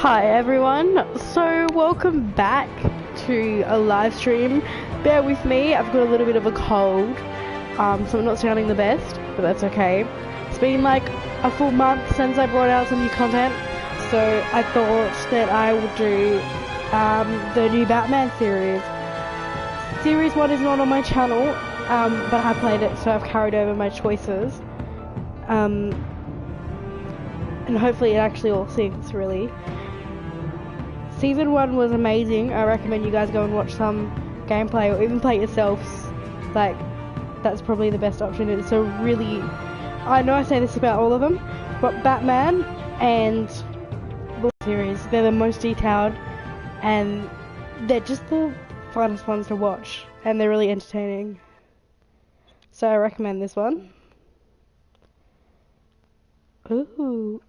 Hi everyone, so welcome back to a live stream. Bear with me, I've got a little bit of a cold, so I'm not sounding the best, but that's okay. It's been like a full month since I brought out some new content, so I thought that I would do the new Batman series. Series 1 is not on my channel, but I have played it, so I've carried over my choices. And hopefully it actually all sinks, really. Season 1 was amazing. I recommend you guys go and watch some gameplay or even play it yourselves. Like, that's probably the best option. It's so really, I know I say this about all of them, but Batman and the series, they're the most detailed and they're just the funnest ones to watch and they're really entertaining. So I recommend this one. Ooh.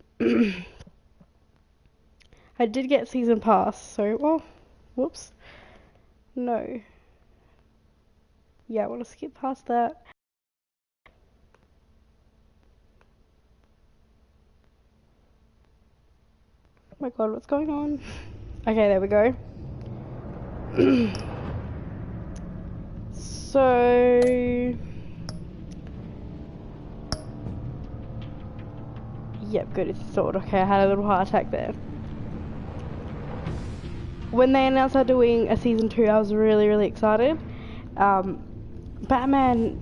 I did get season pass, so, well, whoops. No. Yeah, I want to skip past that. Oh my god, what's going on? Okay, there we go. So... Yep, good, it's sorted. Okay, I had a little heart attack there. When they announced they're doing a season 2, I was really excited. Batman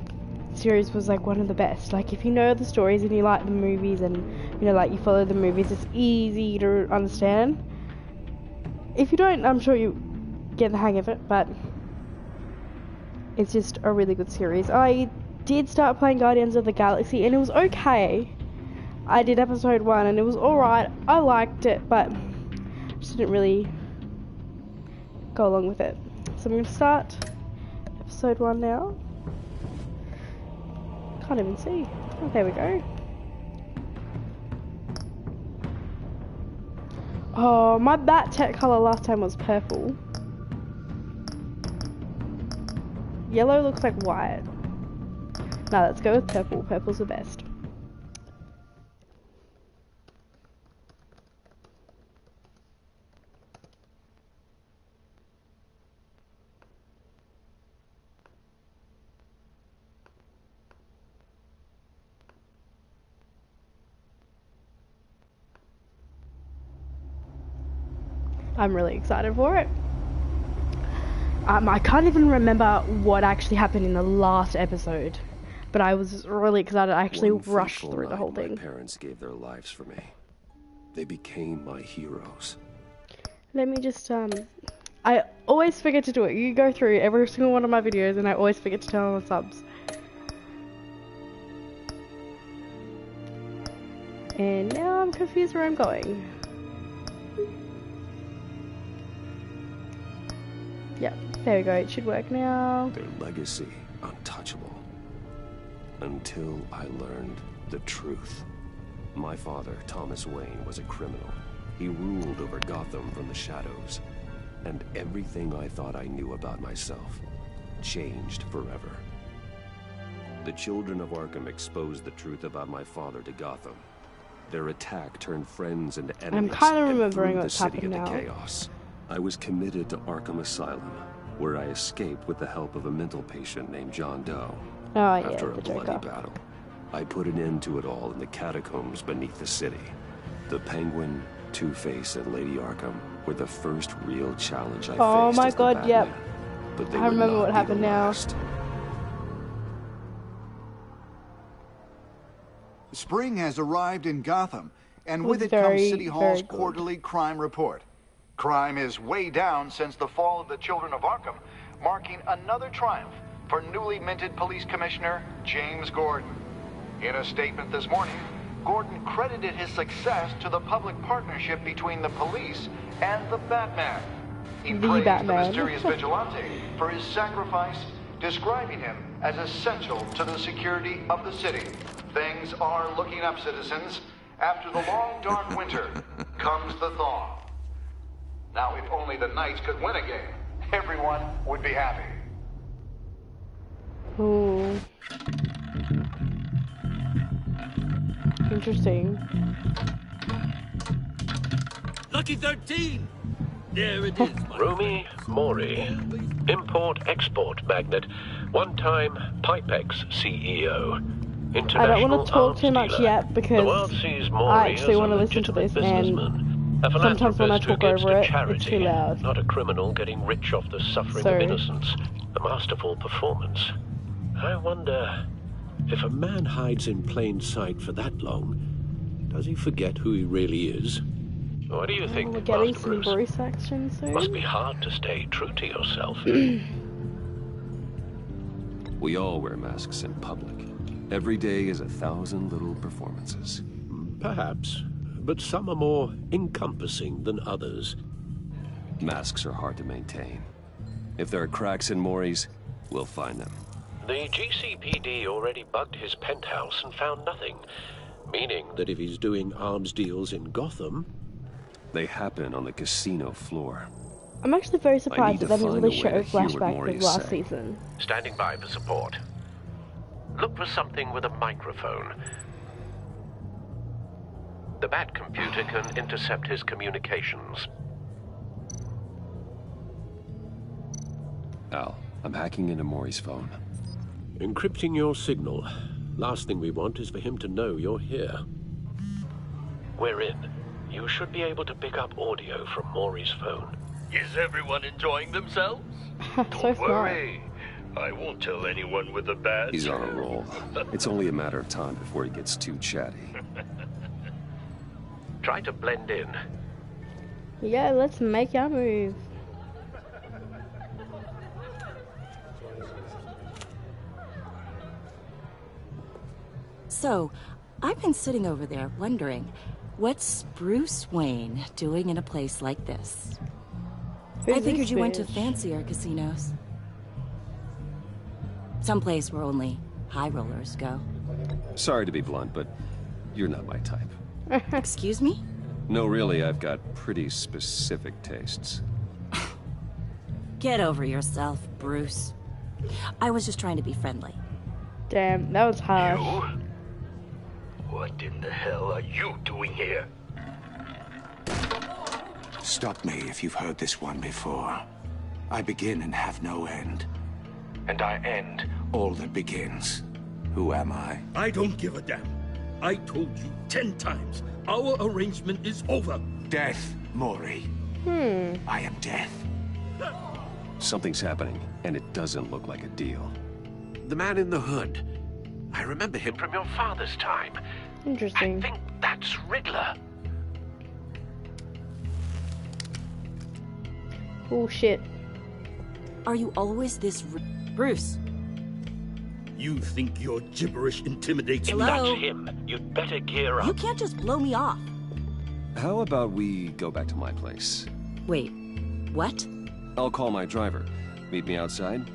series was like one of the best. Like, if you know the stories and you like the movies and, you know, like you follow the movies, it's easy to understand. If you don't, I'm sure you get the hang of it, but it's just a really good series. I did start playing Guardians of the Galaxy and it was okay. I did episode 1 and it was alright. I liked it, but I just didn't really go along with it. So I'm going to start episode 1 now. Can't even see. Oh, there we go. Oh, my bat tech color last time was purple. Yellow looks like white. Now let's go with purple. Purple's the best. I'm really excited for it. I can't even remember what actually happened in the last episode, but I was really excited. I actually rushed through the whole thing. My parents gave their lives for me. They became my heroes. Let me just, I always forget to do it. You go through every single one of my videos and I always forget to turn on the subs. And now I'm confused where I'm going. Yep, there we go, it should work now. Their legacy, untouchable. Until I learned the truth. My father, Thomas Wayne, was a criminal. He ruled over Gotham from the shadows. And everything I thought I knew about myself changed forever. The children of Arkham exposed the truth about my father to Gotham. Their attack turned friends into enemies. I'm kind of remembering what's happening now. Chaos. I was committed to Arkham Asylum, where I escaped with the help of a mental patient named John Doe. Oh yeah, After a the bloody Joker. battle, I put an end to it all in the catacombs beneath the city. The Penguin, Two-Face, and Lady Arkham were the first real challenge I faced. Oh my as the god, Batman. yep. But they I would remember not what be happened the now. last. Spring has arrived in Gotham, and Was with it comes very, City Hall's very good. quarterly crime report. Crime is way down since the fall of the Children of Arkham, marking another triumph for newly minted Police Commissioner James Gordon. In a statement this morning, Gordon credited his success to the public partnership between the police and the Batman. He praised the mysterious vigilante for his sacrifice, describing him as essential to the security of the city. Things are looking up, citizens. After the long, dark winter comes the thaw. Now, if only the Knights could win a game, everyone would be happy. Ooh. Interesting. The Lucky 13! There it is, Rumi Mori, import-export magnate, one-time Pipex CEO, international I don't want to talk too much dealer. yet The because world sees Mori I actually as want a to listen to this, businessman, and a sometimes when I philanthropist who talk gives over to it, charity, it's too loud. not a criminal getting rich off the suffering of Sorry. innocence. A masterful performance. I wonder, if a man hides in plain sight for that long, does he forget who he really is? What do you think, We're getting Master some Bruce? Bruce action soon. Must be hard to stay true to yourself. We all wear masks in public. Every day is 1,000 little performances. Perhaps, but some are more encompassing than others. Masks are hard to maintain. If there are cracks in Mori's, we'll find them. The GCPD already bugged his penthouse and found nothing, meaning that if he's doing arms deals in Gotham... They happen on the casino floor. I'm actually very surprised to that they didn't find really a show way a to hear what flashback Mori of is last saying. season. Standing by for support. Look for something with a microphone. The Bat computer can intercept his communications. Al, I'm hacking into Mori's phone. Encrypting your signal. Last thing we want is for him to know you're here. We're in. You should be able to pick up audio from Mori's phone. Is everyone enjoying themselves? So Don't smart. worry. I won't tell anyone with a badge. He's on a roll. It's only a matter of time before he gets too chatty. Try to blend in. Yeah, let's make our move. So, I've been sitting over there wondering, what's Bruce Wayne doing in a place like this? I Who's figured this you went to bitch? fancier casinos. Someplace where only high rollers go. Sorry to be blunt, but you're not my type. Excuse me? No, really, I've got pretty specific tastes. Get over yourself, Bruce. I was just trying to be friendly. Damn, that was harsh. You? What in the hell are you doing here? Stop me if you've heard this one before. I begin and have no end. And I end all that begins. Who am I? I don't give a damn. I told you 10 times. Our arrangement is over. Death, Mori. I am death. Something's happening, and it doesn't look like a deal. The man in the hood. I remember him from your father's time. Interesting. I think that's Riddler. Oh shit. Are you always this Bruce? You think your gibberish intimidates me? Hello? That's him. You'd better gear up. You can't just blow me off. How about we go back to my place? Wait, what? I'll call my driver. Meet me outside?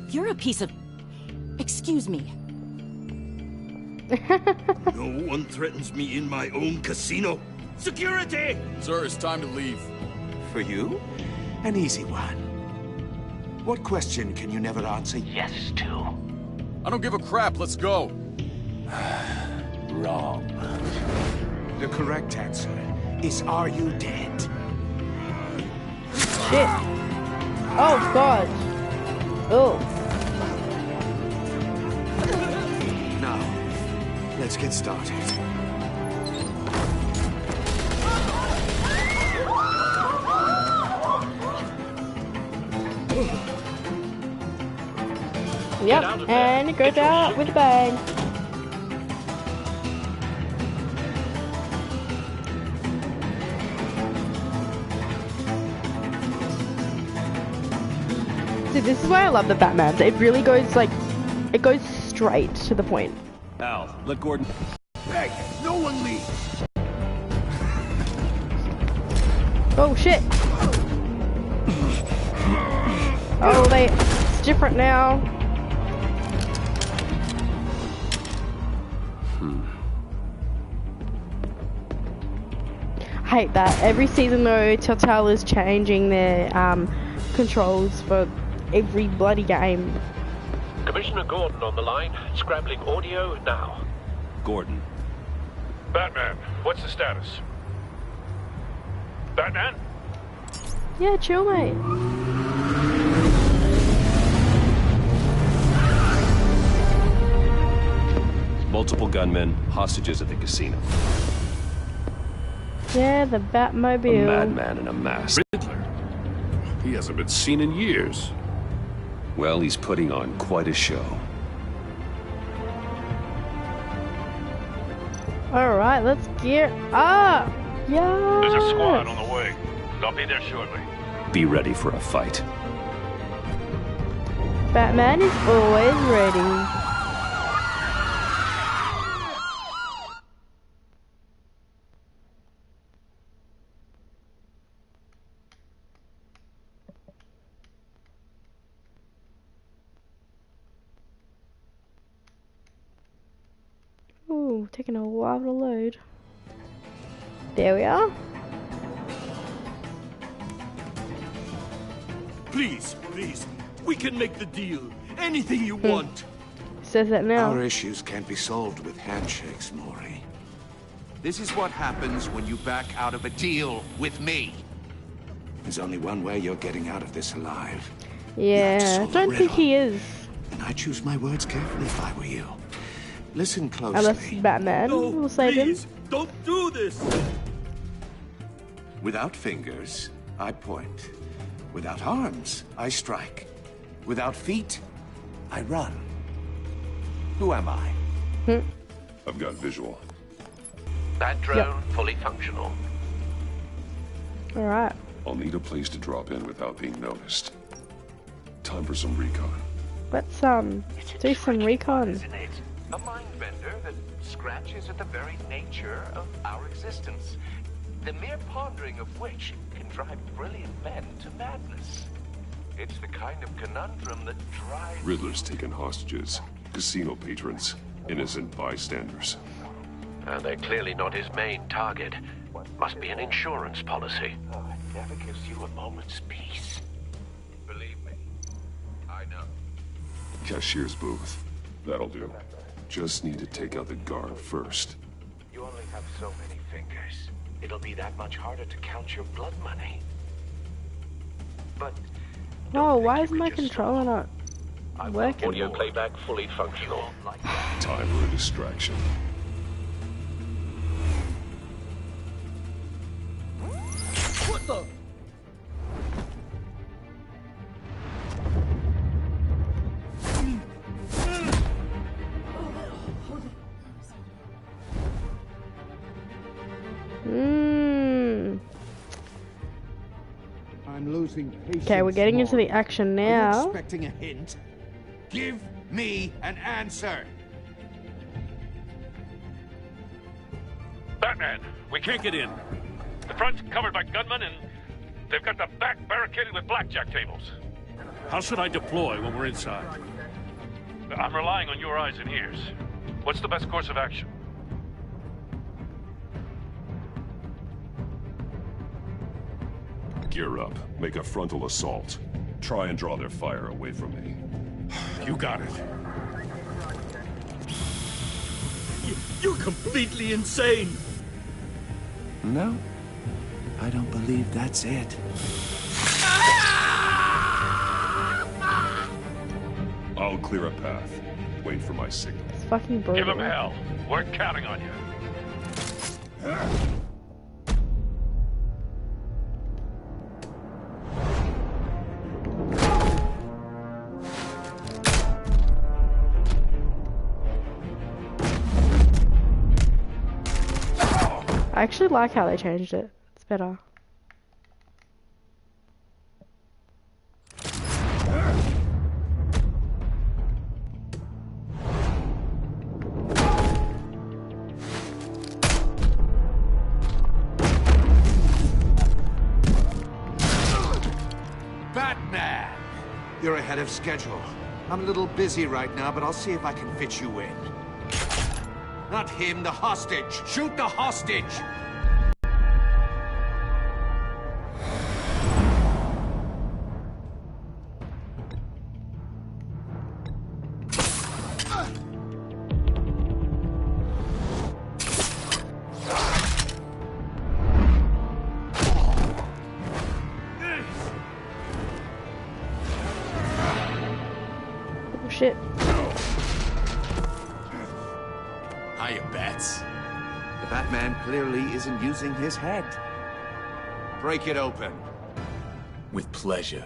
You're a piece of... Excuse me. No one threatens me in my own casino. Security! Sir, it's time to leave. For you? An easy one. What question can you never answer yes to? I don't give a crap, let's go. Wrong. The correct answer is, are you dead? Shit. Oh god. Oh. Now, let's get started. Yep, and it goes out with a bang. See, this is why I love the Batman. It really goes like, it goes straight to the point. Al, let Gordon... Hey, no one leave! Oh shit! Oh, it's different now. I hate that. Every season though, Telltale is changing their controls for every bloody game. Commissioner Gordon on the line. Scrabbling audio now. Gordon. Batman, what's the status? Batman? Yeah, chill, mate. Multiple gunmen, hostages at the casino. Yeah, the A Batmobile. madman in a mask. Riddler? He hasn't been seen in years. Well, he's putting on quite a show. Alright, let's gear up. Yeah. There's a squad on the way. I'll be there shortly. Be ready for a fight. Batman is always ready. Ooh, taking a while to load. There we are. Please, please, we can make the deal. Anything you want. Says that now. Our issues can't be solved with handshakes, Maury. This is what happens when you back out of a deal with me. There's only one way you're getting out of this alive. Yeah, I don't think he is. And I choose my words carefully if I were you. Listen closely. Unless Batman will save him. Please, don't do this. Without fingers, I point. Without arms, I strike. Without feet, I run. Who am I? I've got visual. That drone fully functional. Alright. I'll need a place to drop in without being noticed. Time for some recon. Let's do some recon. Isn't it? A mind bender that scratches at the very nature of our existence. The mere pondering of which can drive brilliant men to madness. It's the kind of conundrum that drives... Riddler's taken hostages. Casino patrons. Innocent bystanders. They're clearly not his main target. Must be an insurance policy. Oh, it never gives you a moment's peace. Believe me, I know. Cashier's booth. That'll do. Just need to take out the guard first. You only have so many fingers. It'll be that much harder to count your blood money. But... Oh, why is my controller not working? Audio playback fully functional. Time for a distraction. What the? I'm losing patience. Okay, we're getting into the action Are you now. expecting a hint? Give me an answer. Batman, we can't get in. The front's covered by gunmen and they've got the back barricaded with blackjack tables. How should I deploy when we're inside? I'm relying on your eyes and ears. What's the best course of action? Gear up. Make a frontal assault. Try and draw their fire away from me. You got it. You're completely insane. No, I don't believe that's it. I'll clear a path. Wait for my signal. It's fucking brutal. Give him hell. We're counting on you. I actually like how they changed it. It's better. Batman! You're ahead of schedule. I'm a little busy right now, but I'll see if I can fit you in. Not him, the hostage! Shoot the hostage! shit. Hiya, Bats. The Batman clearly isn't using his head. Break it open. With pleasure.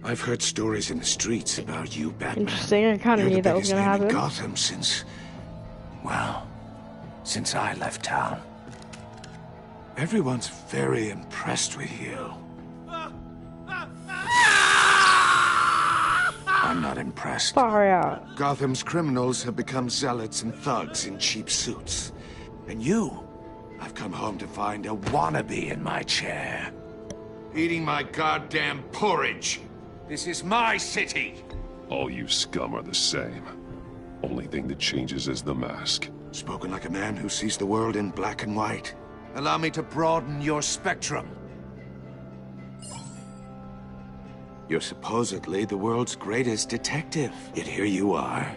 I've heard stories in the streets about you, Batman. Interesting, I kind of You're knew the that was biggest going to name in happen. Gotham since, well, since I left town. Everyone's very impressed with you. I'm not impressed. Far out. Gotham's criminals have become zealots and thugs in cheap suits. And you, I've come home to find a wannabe in my chair. Eating my goddamn porridge. This is my city. All you scum are the same. Only thing that changes is the mask. Spoken like a man who sees the world in black and white. Allow me to broaden your spectrum. You're supposedly the world's greatest detective. Yet here you are,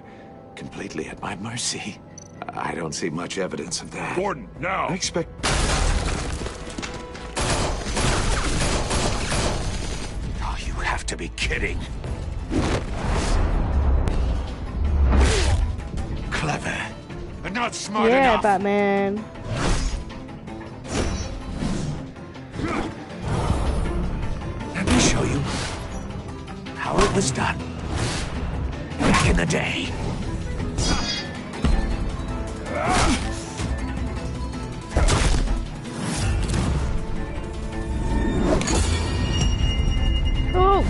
completely at my mercy. I don't see much evidence of that. Gordon, now! I expect... Oh, you have to be kidding. Clever, but not smart Yeah, enough. Batman. Let me show you how it was done back in the day. Oh!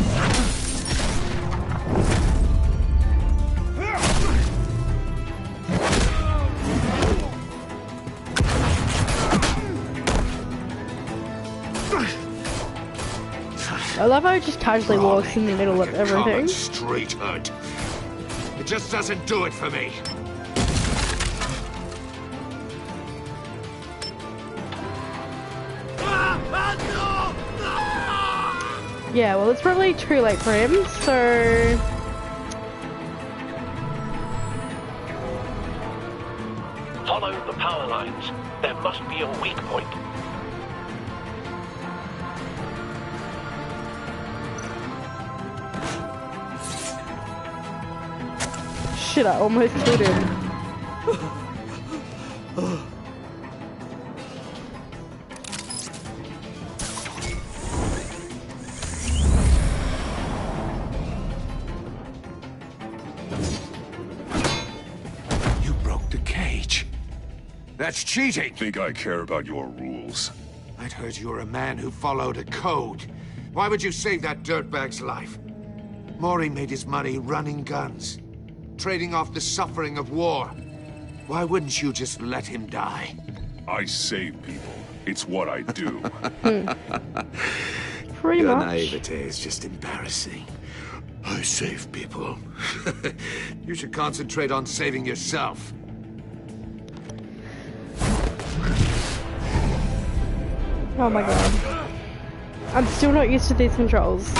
I love how he just casually walks in the middle of everything. Street hood. It just doesn't do it for me. Yeah, well, it's probably too late for him, so... Follow the power lines. There must be a weak point. Shit, I almost killed him. You broke the cage. That's cheating. Think I care about your rules? I'd heard you were a man who followed a code. Why would you save that dirtbag's life? Maury made his money running guns, trading off the suffering of war. Why wouldn't you just let him die? I save people. It's what I do. Pretty Your much. naivete is just embarrassing. I save people. You should concentrate on saving yourself. Oh my god. I'm still not used to these controls.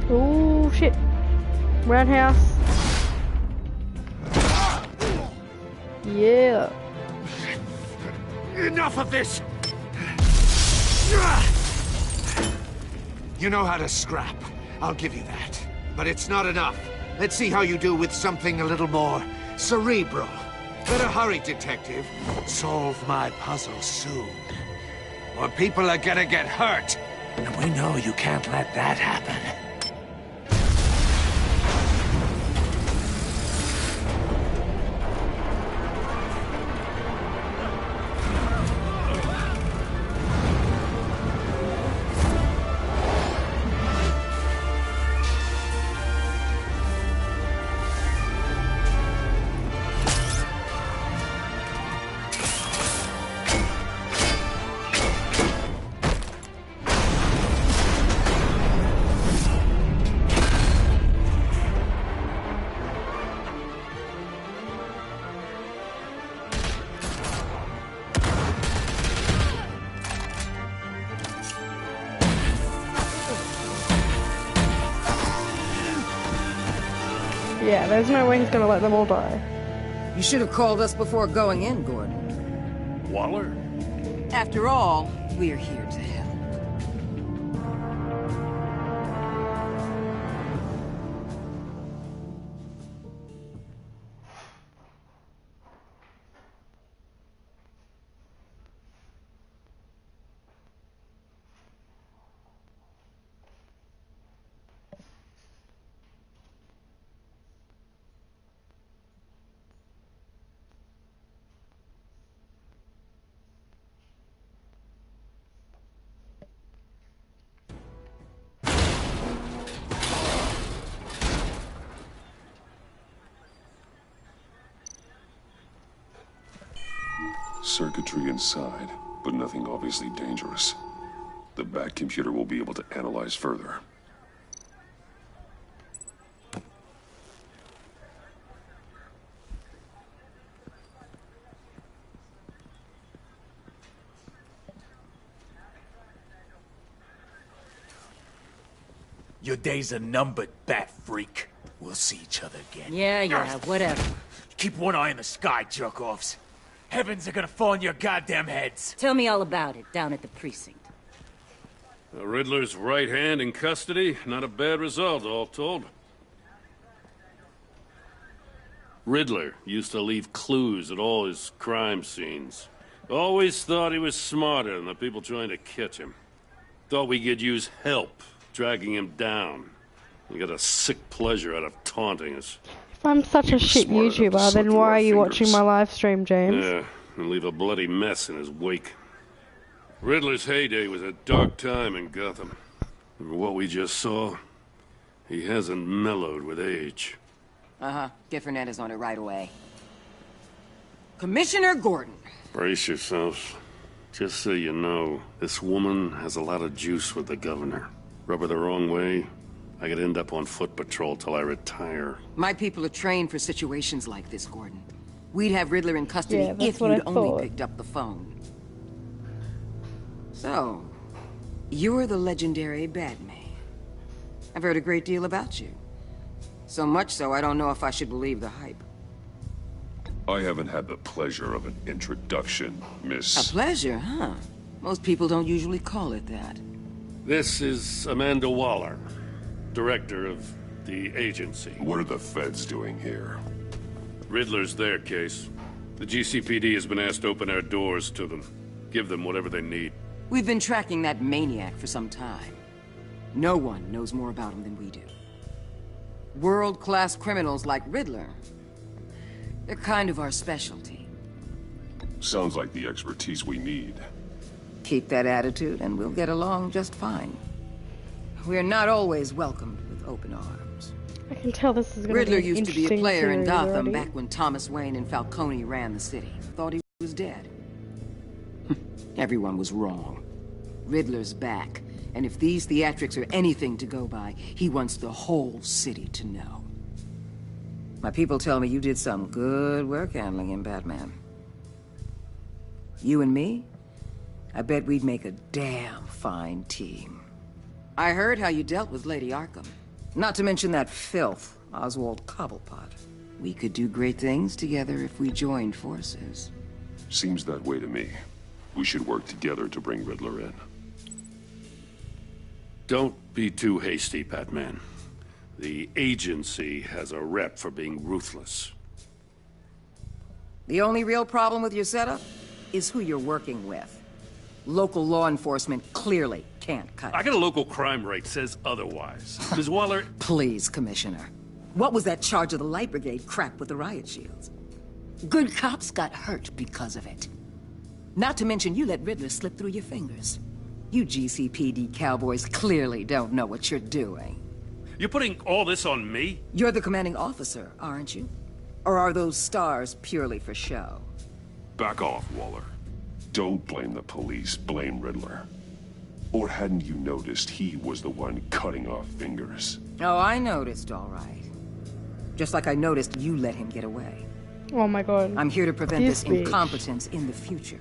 Oh shit. Roundhouse. Yeah. Enough of this! You know how to scrap. I'll give you that. But it's not enough. Let's see how you do with something a little more cerebral. Better hurry, detective. Solve my puzzle soon. Or people are gonna get hurt. And we know you can't let that happen. Yeah, there's no way he's gonna let them all die. You should have called us before going in, Gordon. Waller? After all, we're here to help. Circuitry inside, but nothing obviously dangerous. The back computer will be able to analyze further. Your days are numbered, bat freak. We'll see each other again. Yeah, whatever. Keep one eye in the sky, jerk-offs. Heavens are gonna fall on your goddamn heads. Tell me all about it down at the precinct. The Riddler's right hand in custody. Not a bad result, all told. Riddler used to leave clues at all his crime scenes. Always thought he was smarter than the people trying to catch him. Thought we could use help dragging him down. He got a sick pleasure out of taunting us. If I'm such a shit YouTuber, then why are you watching my live stream, James? Yeah, and leave a bloody mess in his wake. Riddler's heyday was a dark time in Gotham. And for what we just saw, he hasn't mellowed with age. Uh-huh. Get Fernandez on it right away. Commissioner Gordon. Brace yourselves. Just so you know, this woman has a lot of juice with the governor. Rub her the wrong way, I could end up on foot patrol till I retire. My people are trained for situations like this, Gordon. We'd have Riddler in custody if what you'd I only thought. picked up the phone. So, you're the legendary Batman. I've heard a great deal about you. So much so, I don't know if I should believe the hype. I haven't had the pleasure of an introduction, Miss... A pleasure, huh? Most people don't usually call it that. This is Amanda Waller, director of the agency. What are the feds doing here? Riddler's their case. The GCPD has been asked to open our doors to them. Give them whatever they need. We've been tracking that maniac for some time. No one knows more about him than we do. World-class criminals like Riddler. They're kind of our specialty. Sounds like the expertise we need. Keep that attitude and we'll get along just fine. We're not always welcomed with open arms. I can tell this is going to be Riddler an used to be a interesting player in series Gotham already. back when Thomas Wayne and Falcone ran the city. Thought he was dead. Everyone was wrong. Riddler's back, and if these theatrics are anything to go by, he wants the whole city to know. My people tell me you did some good work handling him, Batman. You and me? I bet we'd make a damn fine team. I heard how you dealt with Lady Arkham. Not to mention that filth, Oswald Cobblepot. We could do great things together if we joined forces. Seems that way to me. We should work together to bring Riddler in. Don't be too hasty, Batman. The agency has a rep for being ruthless. The only real problem with your setup is who you're working with. Local law enforcement clearly can't cut I it. got a local crime rate says otherwise. Ms. Waller... Please, Commissioner. What was that charge of the Light Brigade crap with the riot shields? Good cops got hurt because of it. Not to mention you let Riddler slip through your fingers. You GCPD cowboys clearly don't know what you're doing. You're putting all this on me? You're the commanding officer, aren't you? Or are those stars purely for show? Back off, Waller. Don't blame the police, blame Riddler. Or hadn't you noticed he was the one cutting off fingers? Oh, I noticed, all right. Just like I noticed you let him get away. Oh my god. I'm here to prevent this bitch. incompetence in the future.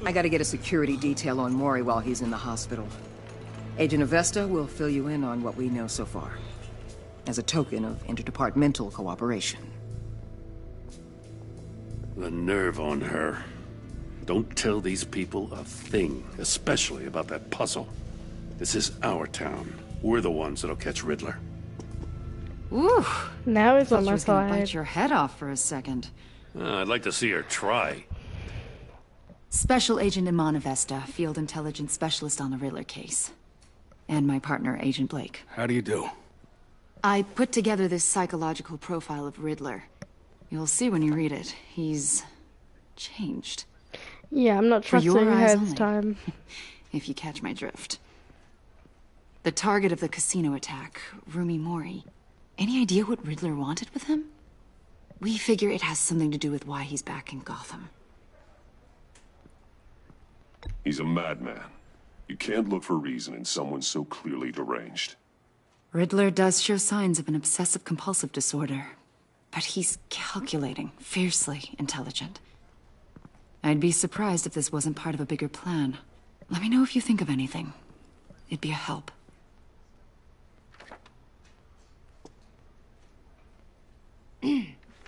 I gotta get a security detail on Maury while he's in the hospital. Agent Avesta will fill you in on what we know so far, as a token of interdepartmental cooperation. The nerve on her. Don't tell these people a thing, especially about that puzzle. This is our town. We're the ones that'll catch Riddler. Ooh. Now it's Thought on you my was gonna bite side. your head off for a second. I'd like to see her try. Special Agent Iman Avesta, Field Intelligence Specialist on the Riddler case. And my partner, Agent Blake. How do you do? I put together this psychological profile of Riddler. You'll see when you read it. He's changed. Yeah, I'm not For trusting your her eyes this only. time. If you catch my drift. The target of the casino attack, Rumi Mori. Any idea what Riddler wanted with him? We figure it has something to do with why he's back in Gotham. He's a madman. You can't look for reason in someone so clearly deranged. Riddler does show signs of an obsessive-compulsive disorder, but he's calculating, fiercely intelligent. I'd be surprised if this wasn't part of a bigger plan. Let me know if you think of anything. It'd be a help.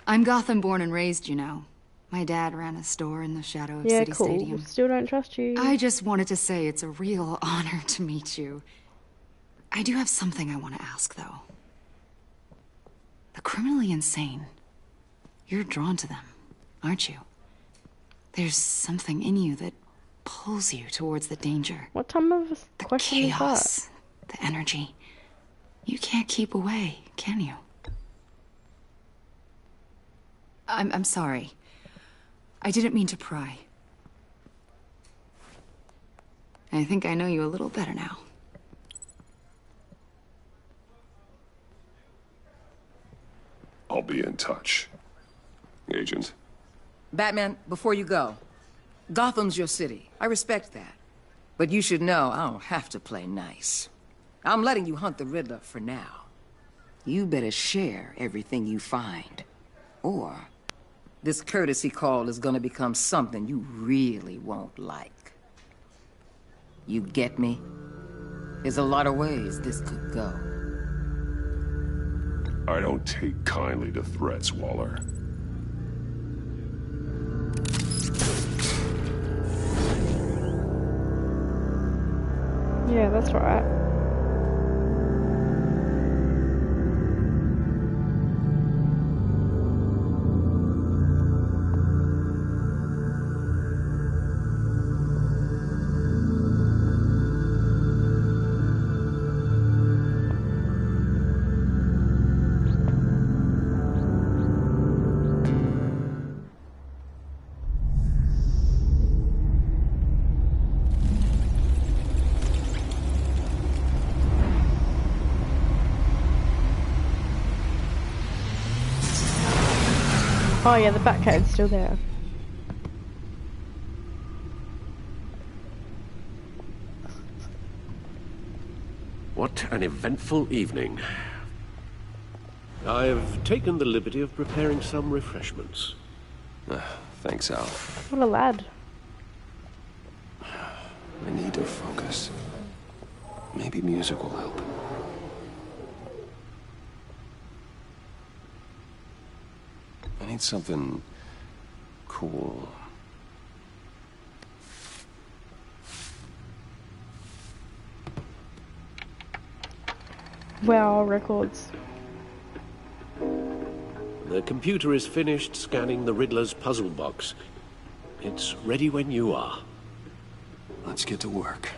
I'm Gotham born and raised, you know. My dad ran a store in the shadow of Yeah, City cool. Stadium. Still don't trust you. I just wanted to say it's a real honor to meet you. I do have something I want to ask, though. The criminally insane. You're drawn to them, aren't you? There's something in you that pulls you towards the danger. What type of The question is chaos, the energy. You can't keep away, can you? I'm sorry. I didn't mean to pry. I think I know you a little better now. I'll be in touch. Agent. Batman, before you go, Gotham's your city. I respect that. But you should know I don't have to play nice. I'm letting you hunt the Riddler for now. You better share everything you find. Or this courtesy call is gonna become something you really won't like. You get me? There's a lot of ways this could go. I don't take kindly to threats, Waller. Yeah, that's right. Oh yeah, the Batcat is still there. What an eventful evening. I've taken the liberty of preparing some refreshments. Thanks, Al. What a lad. I need to focus. Maybe music will help. I need something cool. Wow, records. The computer is finished scanning the Riddler's puzzle box. It's ready when you are. Let's get to work.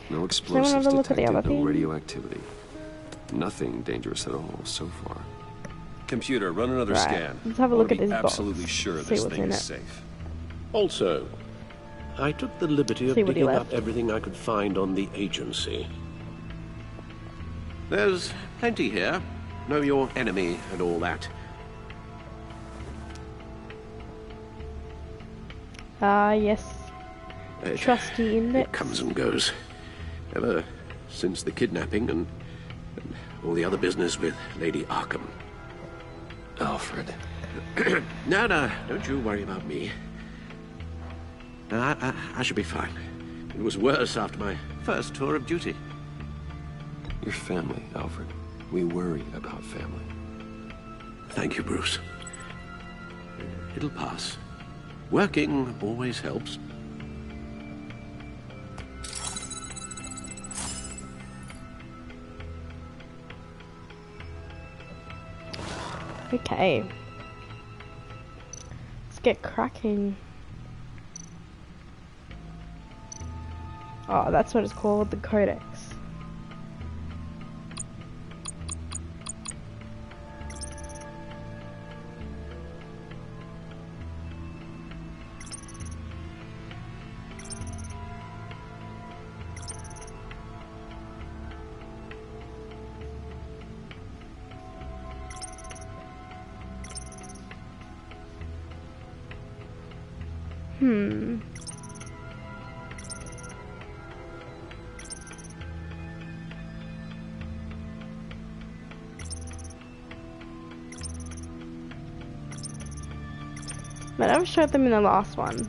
No explosives detected, no radioactivity. Nothing dangerous at all so far. Computer, run another scan. Let's have a look at this box. Absolutely sure this thing is safe. Also, I took the liberty of digging up everything I could find on the agency. There's plenty here. Know your enemy and all that. Yes. Trusty index. It comes and goes. Ever since the kidnapping and all the other business with Lady Arkham. Alfred. No, don't you worry about me. I should be fine. It was worse after my first tour of duty. Your family, Alfred. We worry about family. Thank you, Bruce. It'll pass. Working always helps. Okay. Let's get cracking. Oh, that's what it's called, the Codex. But I never showed them in the last one.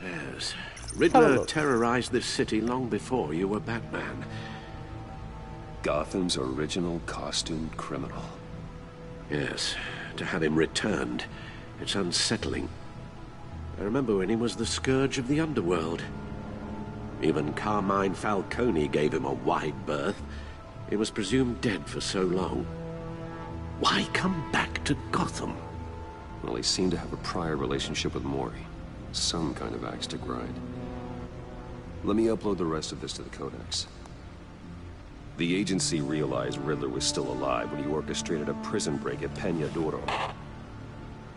Yes. Riddler terrorized this city long before you were Batman. Gotham's original costumed criminal. Yes. To have him returned, it's unsettling. I remember when he was the scourge of the underworld. Even Carmine Falcone gave him a wide berth. He was presumed dead for so long. Why come back to Gotham? Well, he seemed to have a prior relationship with Mori. Some kind of axe to grind. Let me upload the rest of this to the Codex. The agency realized Riddler was still alive when he orchestrated a prison break at Peña Duro.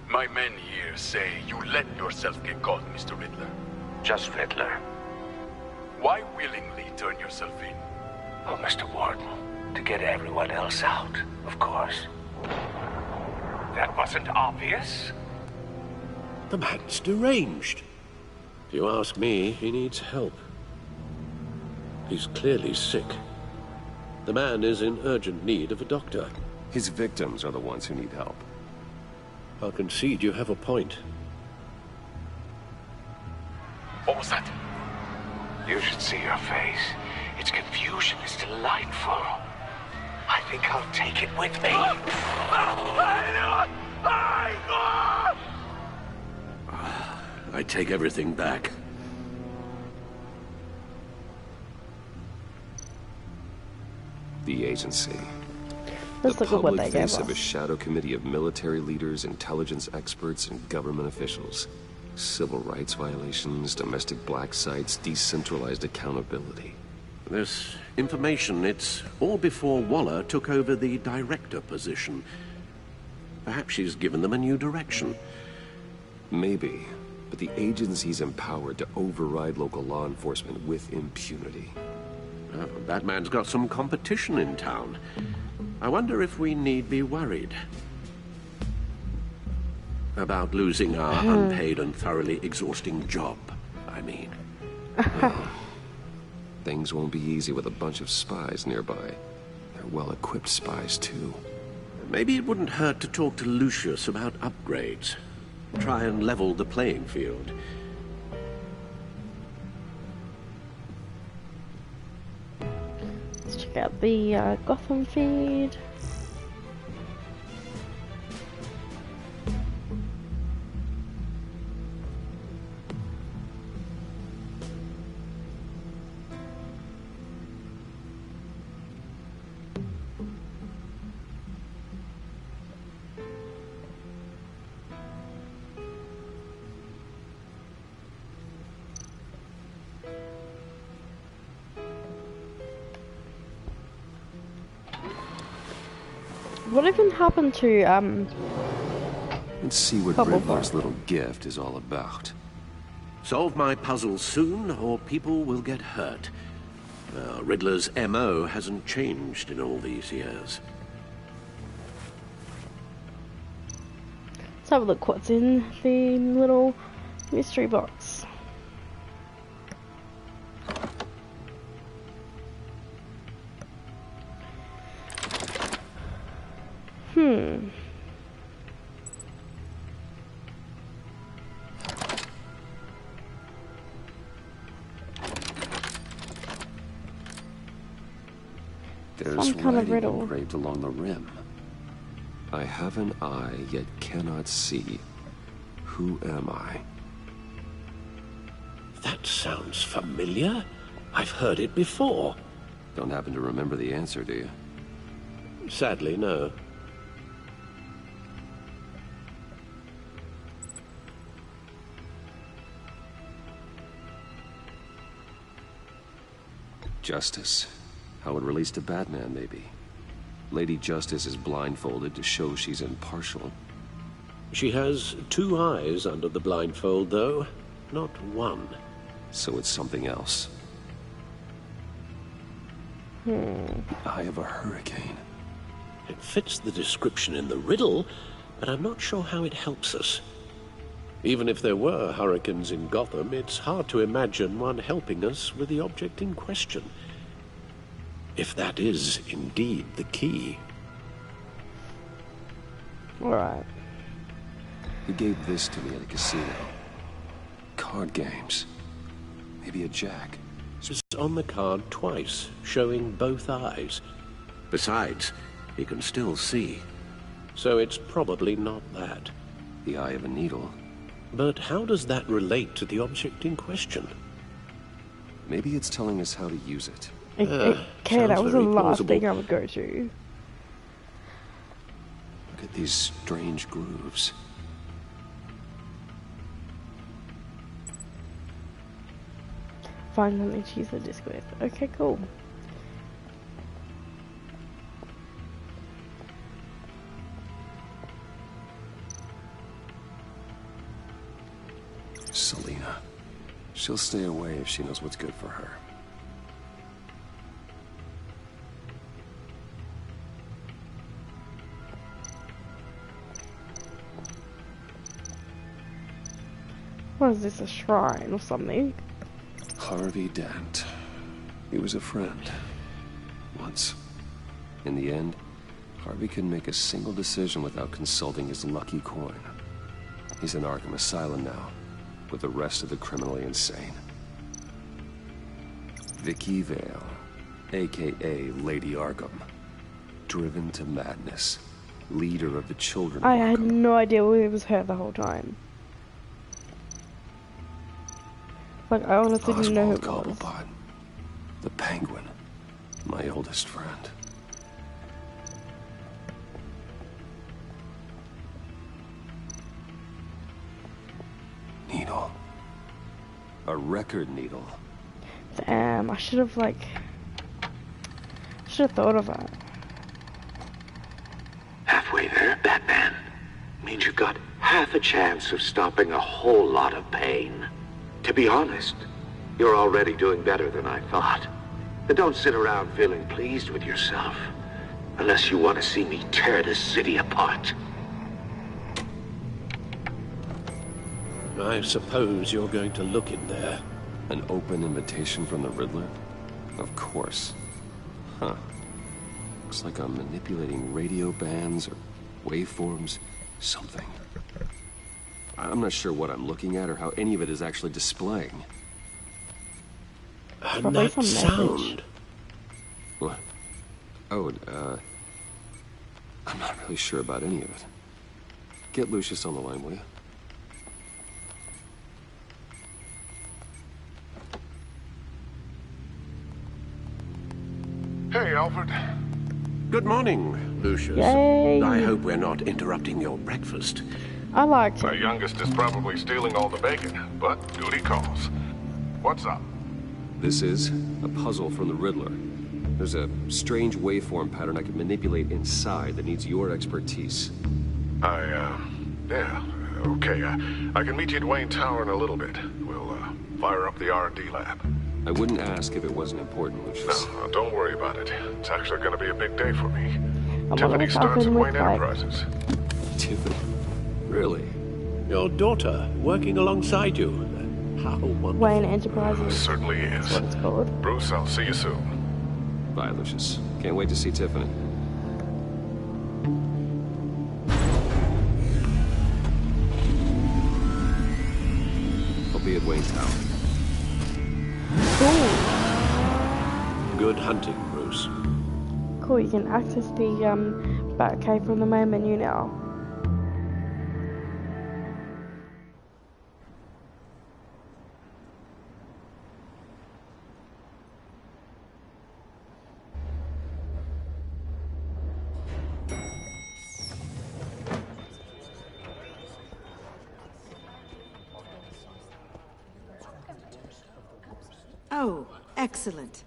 My men here say you let yourself get caught, Mr. Riddler. Just Riddler. Why willingly turn yourself in? Oh, Mr. Warden, to get everyone else out, of course. That wasn't obvious. The man's deranged. If you ask me, he needs help. He's clearly sick. The man is in urgent need of a doctor. His victims are the ones who need help. I'll concede you have a point. What was that? You should see your face. Its confusion is delightful. I think I'll take it with me. I take everything back. The agency. Let's the look at what they public gave face of us. a shadow committee of military leaders, intelligence experts, and government officials. Civil rights violations, domestic black sites, decentralized accountability. This information, it's all before Waller took over the director position. Perhaps she's given them a new direction. Maybe, but the agency's empowered to override local law enforcement with impunity. Batman's got some competition in town. I wonder if we need be worried about losing our unpaid and thoroughly exhausting job, I mean. Well, things won't be easy with a bunch of spies nearby. They're well-equipped spies, too. Maybe it wouldn't hurt to talk to Lucius about upgrades. Try and level the playing field. check out the Gotham feed. What even happened to, Let's see what Riddler's little gift is all about. Solve my puzzle soon, or people will get hurt. Riddler's MO hasn't changed in all these years. Let's have a look what's in the little mystery box. There's Some kind of writing riddle. engraved along the rim. I have an eye, yet cannot see. Who am I? That sounds familiar. I've heard it before. Don't happen to remember the answer, do you? Sadly, no. Justice. How it relates to Batman, maybe. Lady Justice is blindfolded to show she's impartial. She has 2 eyes under the blindfold, though, not 1. So it's something else. The eye of a hurricane. It fits the description in the riddle, but I'm not sure how it helps us. Even if there were hurricanes in Gotham, it's hard to imagine one helping us with the object in question. If that is indeed the key. Alright. He gave this to me at a casino. Card games. Maybe a jack. It's on the card twice, showing both eyes. Besides, he can still see. So it's probably not that. The eye of a needle. But how does that relate to the object in question? Maybe it's telling us how to use it. Okay, that was the last thing I would go to. Look at these strange grooves. Find something to use the disc with. Okay, cool. Selina. She'll stay away if she knows what's good for her. What is this, a shrine or something? Harvey Dent. He was a friend. Once. In the end, Harvey couldn't make a single decision without consulting his lucky coin. He's in Arkham Asylum now, with the rest of the criminally insane. Vicky Vale, a.k.a. Lady Arkham. Driven to madness. Leader of the children of I had Arkham. no idea it was her the whole time. Like, I honestly didn't know who it was. Cobblepot. The Penguin. My oldest friend. Needle. A record needle. Damn, I should have, like... should have thought of that. Halfway there, Batman. Means you've got half a chance of stopping a whole lot of pain. To be honest, you're already doing better than I thought. And don't sit around feeling pleased with yourself. Unless you want to see me tear this city apart. I suppose you're going to look in there. An open invitation from the Riddler? Of course. Huh. Looks like I'm manipulating radio bands or waveforms. Something. I'm not sure what I'm looking at or how any of it is actually displaying. And that sound. What? Oh, I'm not really sure about any of it. Get Lucius on the line, will you? Hey, Alfred. Good morning, Lucius. Yay. I hope we're not interrupting your breakfast. I liked My it. youngest is probably stealing all the bacon, but duty calls. What's up? This is a puzzle from the Riddler. There's a strange waveform pattern I can manipulate inside that needs your expertise. Yeah, okay. I can meet you at Wayne Tower in a little bit. We'll, fire up the R&D lab. I wouldn't ask if it wasn't important, Lucius. No, don't worry about it. It's actually gonna be a big day for me. I'm Tiffany gonna starts at with Wayne like Enterprises. Tiffany? Really? Your daughter working alongside you. How wonderful. Wayne Enterprises. Certainly is. That's what it's called. Bruce, I'll see you soon. Bye, Lucius. Can't wait to see Tiffany. I'll be at Wayne Tower. Cool. Good hunting, Bruce. Cool, you can access the Batcave from the main menu now. Oh, excellent.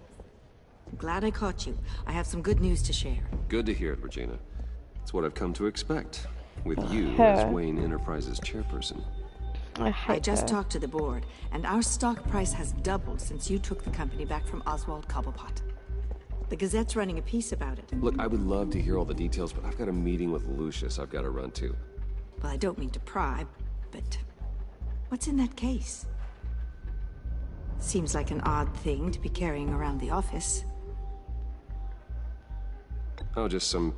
Glad I caught you. I have some good news to share. Good to hear it, Regina. It's what I've come to expect. With you Her. as Wayne Enterprises chairperson. I just talked to the board, and our stock price has doubled since you took the company back from Oswald Cobblepot. The Gazette's running a piece about it. Look, I would love to hear all the details, but I've got a meeting with Lucius I've got to run to. Well, I don't mean to pry, but what's in that case? Seems like an odd thing to be carrying around the office. Oh, just some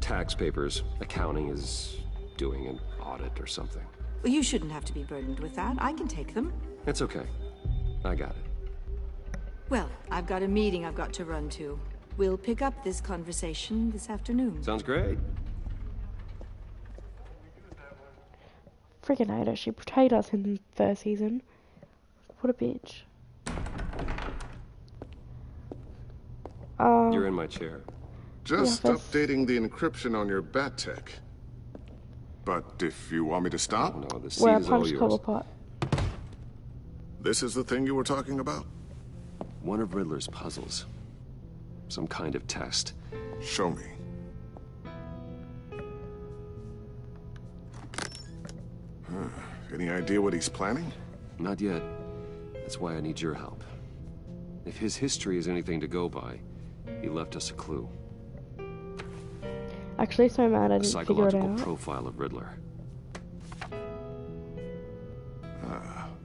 tax papers. Accounting is doing an audit or something. Well, you shouldn't have to be burdened with that. I can take them. It's okay. I got it. Well, I've got a meeting I've got to run to. We'll pick up this conversation this afternoon. Sounds great. Freaking hate her. She betrayed us in the first season. What a bitch. You're in my chair. Just updating the encryption on your bat tech. But if you want me to stop? No, the Where I seat is all punched yours. Cobblepot. This is the thing you were talking about? One of Riddler's puzzles. Some kind of test. Show me. Any idea what he's planning? Not yet. That's why I need your help. If his history is anything to go by, he left us a clue. Actually, so mad I A didn't figure it psychological out. profile of Riddler.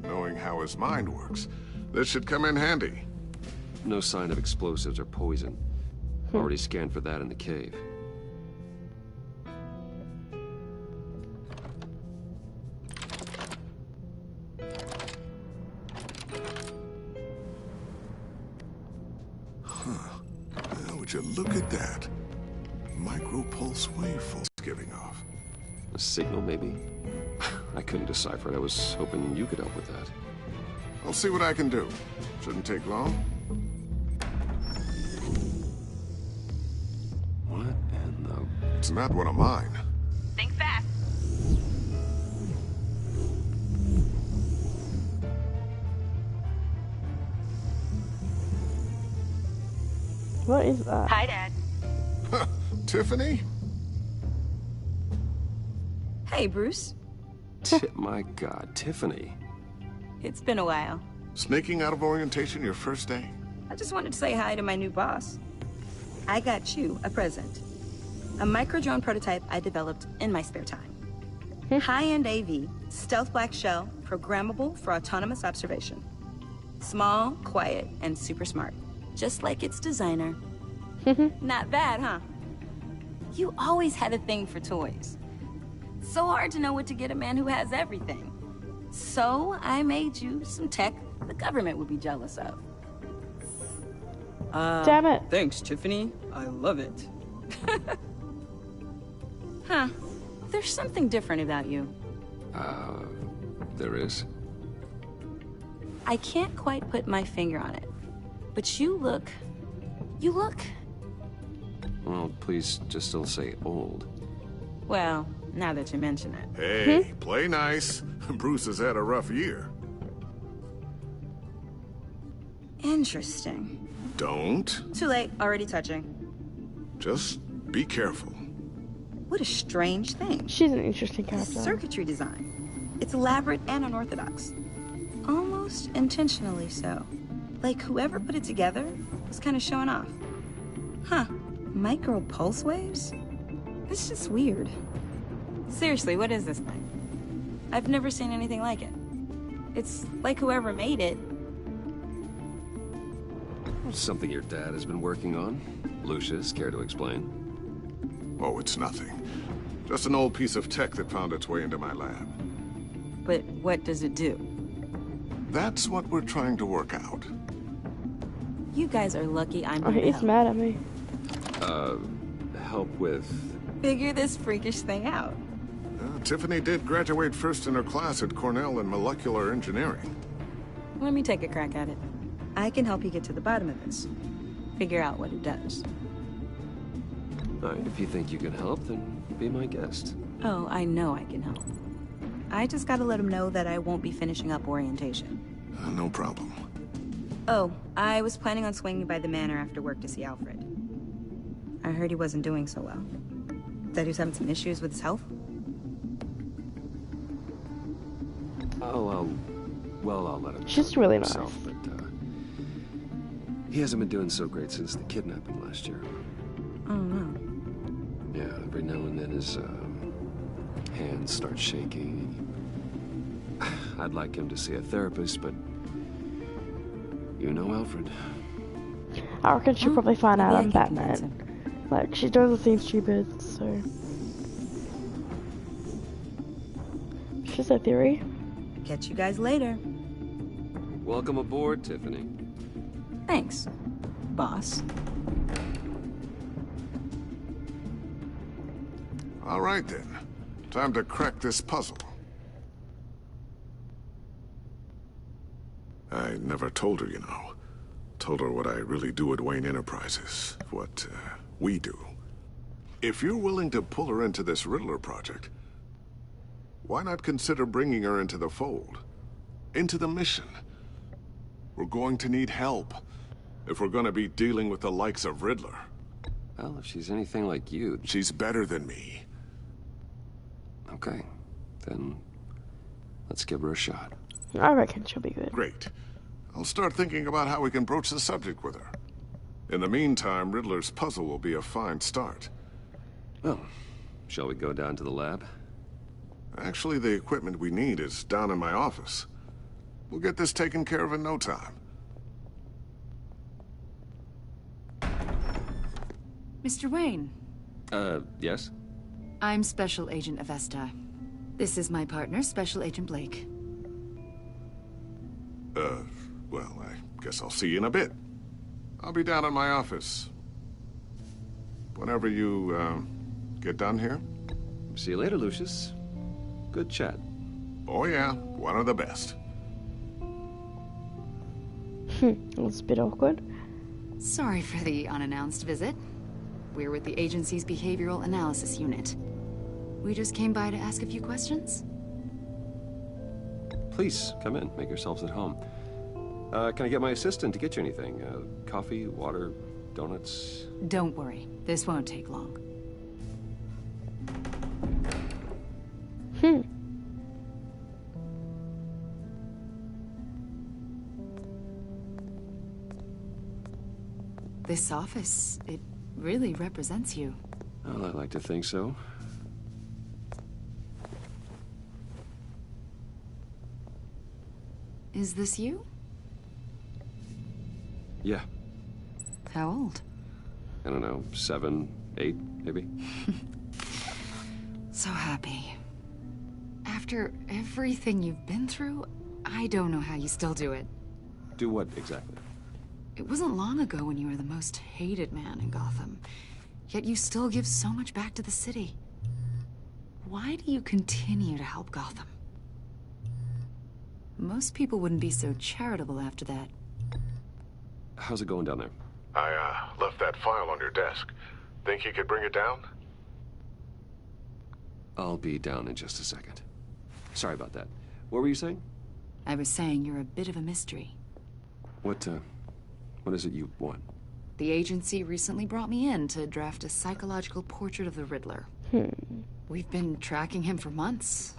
Knowing how his mind works, this should come in handy. No sign of explosives or poison. Already scanned for that in the cave. Would you look at that? Micro-pulse waveform giving off. A signal, maybe? I couldn't decipher it. I was hoping you could help with that. I'll see what I can do. Shouldn't take long. What in the... It's not one of mine. Think fast. What is that? Hi, Dad. Tiffany? Hey, Bruce. My God, Tiffany. It's been a while. Sneaking out of orientation your first day? I just wanted to say hi to my new boss. I got you a present. A micro-drone prototype I developed in my spare time. High-end AV, stealth black shell, programmable for autonomous observation. Small, quiet, and super smart. Just like its designer. Not bad, huh? You always had a thing for toys. So hard to know what to get a man who has everything. So I made you some tech the government would be jealous of. Damn it. Thanks, Tiffany. I love it. Huh. There's something different about you. There is? I can't quite put my finger on it. But you look... Well, please just don't say old. Well, now that you mention it. Hey, play nice. Bruce has had a rough year. Interesting. Don't. Too late, already touching. Just be careful. What a strange thing. She's an interesting The character. circuitry design. It's elaborate and unorthodox. Almost intentionally so. Like whoever put it together was kind of showing off. Huh. Micro pulse waves? It's just weird. Seriously, what is this thing? I've never seen anything like it. It's like whoever made it. Something your dad has been working on. Lucius, care to explain? Oh, it's nothing. Just an old piece of tech that found its way into my lab. But what does it do? That's what we're trying to work out. You guys are lucky I'm Oh, here to he's help. mad at me. Help with... Figure this freakish thing out. Tiffany did graduate first in her class at Cornell in molecular engineering. Let me take a crack at it. I can help you get to the bottom of this. Figure out what it does. All right, if you think you can help, then be my guest. Oh, I know I can help. I just gotta let him know that I won't be finishing up orientation. No problem. Oh, I was planning on swinging by the manor after work to see Alfred. I heard he wasn't doing so well. That he was having some issues with his health? Oh, I'll let him She's talk really for nice. himself, but he hasn't been doing so great since the kidnapping last year. Oh, no. Yeah, every now and then his hands start shaking. I'd like him to see a therapist, but you know Alfred. I reckon she'll probably find out maybe I I'm can convince Batman. Like, she doesn't seem stupid, so... She's a theory. Catch you guys later. Welcome aboard, Tiffany. Thanks, boss. All right, then. Time to crack this puzzle. I never told her, you know. Told her what I really do at Wayne Enterprises. What, we do. If you're willing to pull her into this Riddler project, why not consider bringing her into the fold? Into the mission? We're going to need help if we're going to be dealing with the likes of Riddler. Well, if she's anything like you... She's better than me. Okay, then let's give her a shot. I reckon she'll be good. Great. I'll start thinking about how we can broach the subject with her. In the meantime, Riddler's puzzle will be a fine start. Well, shall we go down to the lab? Actually, the equipment we need is down in my office. We'll get this taken care of in no time. Mr. Wayne, Yes? I'm Special Agent Avesta. This is my partner, Special Agent Blake. Well, I guess I'll see you in a bit. I'll be down in my office. Whenever you, get done here. See you later, Lucius. Good chat. Oh yeah, one of the best. That's a bit awkward. Sorry for the unannounced visit. We're with the agency's Behavioral Analysis Unit. We just came by to ask a few questions. Please, come in. Make yourselves at home. Can I get my assistant to get you anything? Coffee, water, donuts? Don't worry, this won't take long. This office, it really represents you. Well, I'd like to think so. Is this you? Yeah. How old? I don't know, 7, 8, maybe? So happy. After everything you've been through, I don't know how you still do it. Do what exactly? It wasn't long ago when you were the most hated man in Gotham, yet you still give so much back to the city. Why do you continue to help Gotham? Most people wouldn't be so charitable after that. How's it going down there? I, left that file on your desk. Think you could bring it down? I'll be down in just a second. Sorry about that. What were you saying? I was saying you're a bit of a mystery. What is it you want? The agency recently brought me in to draft a psychological portrait of the Riddler. We've been tracking him for months,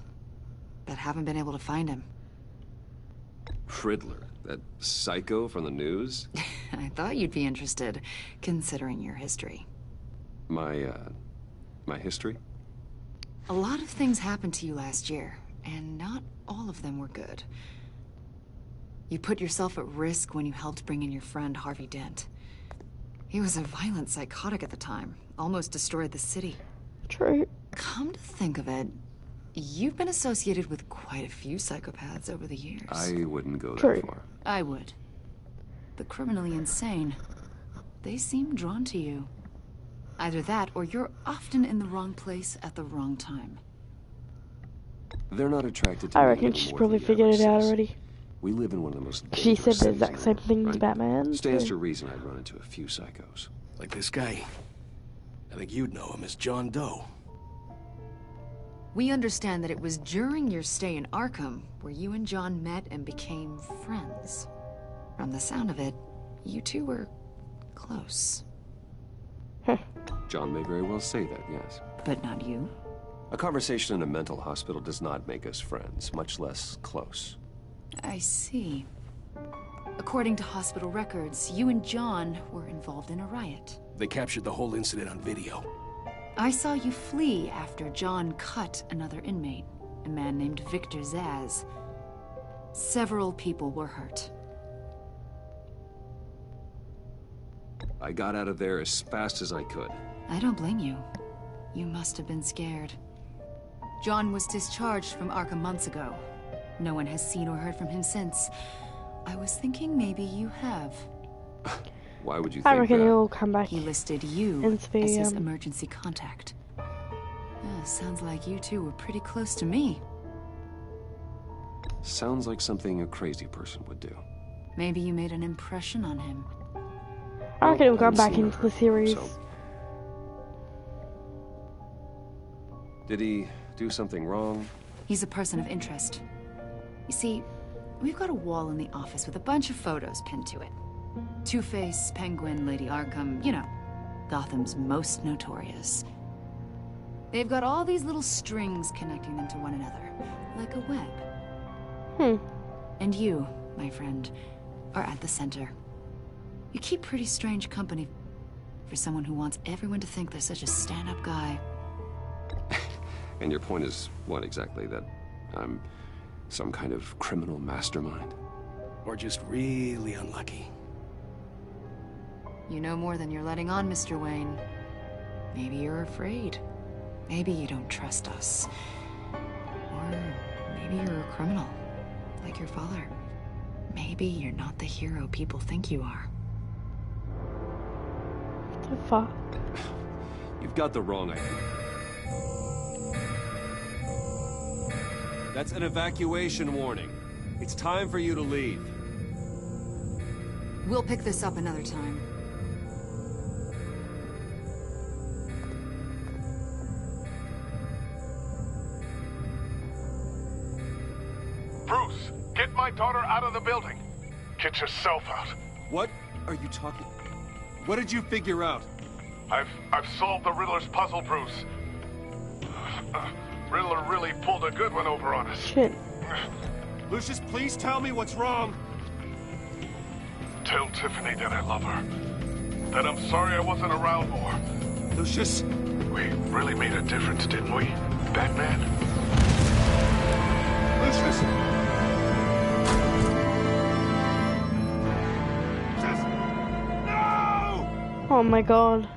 but haven't been able to find him. Riddler? That psycho from the news? I thought you'd be interested, considering your history. My history? A lot of things happened to you last year, and not all of them were good. You put yourself at risk when you helped bring in your friend Harvey Dent. He was a violent psychotic at the time, almost destroyed the city. True. Come to think of it, you've been associated with quite a few psychopaths over the years. I wouldn't go that far. I would. The criminally insane. They seem drawn to you. Either that, or you're often in the wrong place at the wrong time. They're not attracted to I me reckon any she's more probably than the figured it out others. already. We live in one of the most She said dangerous the cities exact in same the thing world, to Batman. Stands so- to reason I'd run into a few psychos. Like this guy. I think you'd know him as John Doe. We understand that it was during your stay in Arkham where you and John met and became friends. From the sound of it, you two were close. John may very well say that, yes. But not you? A conversation in a mental hospital does not make us friends, much less close. I see. According to hospital records, you and John were involved in a riot. They captured the whole incident on video. I saw you flee after John cut another inmate, a man named Victor Zsasz. Several people were hurt. I got out of there as fast as I could. I don't blame you. You must have been scared. John was discharged from Arkham months ago. No one has seen or heard from him since. I was thinking maybe you have. Why would you I think reckon that? he'll come back. He listed you into the, as his emergency contact. Sounds like you two were pretty close to me. Sounds like something a crazy person would do. Maybe you made an impression on him. I reckon he'll come haven't back seen or into the heard from him, series. so- Did he do something wrong? He's a person of interest. You see, we've got a wall in the office with a bunch of photos pinned to it. Two-Face, Penguin, Lady Arkham, you know, Gotham's most notorious. They've got all these little strings connecting them to one another, like a web. And you, my friend, are at the center. You keep pretty strange company for someone who wants everyone to think they're such a stand-up guy. And your point is what exactly? That I'm some kind of criminal mastermind? Or just really unlucky. You know more than you're letting on, Mr. Wayne. Maybe you're afraid. Maybe you don't trust us. Or maybe you're a criminal, like your father. Maybe you're not the hero people think you are. What the fuck? You've got the wrong idea. That's an evacuation warning. It's time for you to leave. We'll pick this up another time. Bruce, get my daughter out of the building. Get yourself out. What are you talking? What did you figure out? I've solved the Riddler's puzzle, Bruce. Riddler really pulled a good one over on us. Shit. Lucius, please tell me what's wrong. Tell Tiffany that I love her. That I'm sorry I wasn't around more. Lucius. We really made a difference, didn't we, Batman? Lucius. No! Oh my god.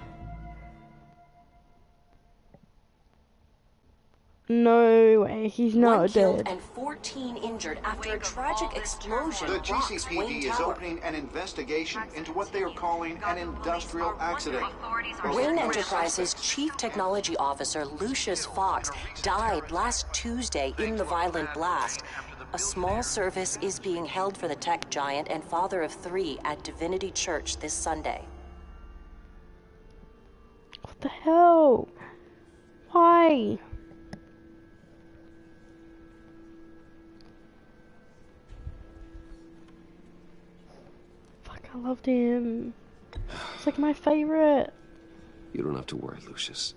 No anyway. He's not One killed dead. and 14 injured after a tragic explosion The rocks GCPD Wayne is Tower. opening an investigation into what they are calling an industrial accident. Wayne Enterprises Chief Technology Officer Lucius Fox died last Tuesday in the violent blast. A small service is being held for the tech giant and father of 3 at Divinity Church this Sunday. What the hell? Why? Fuck, I loved him. It's like my favorite. You don't have to worry, Lucius.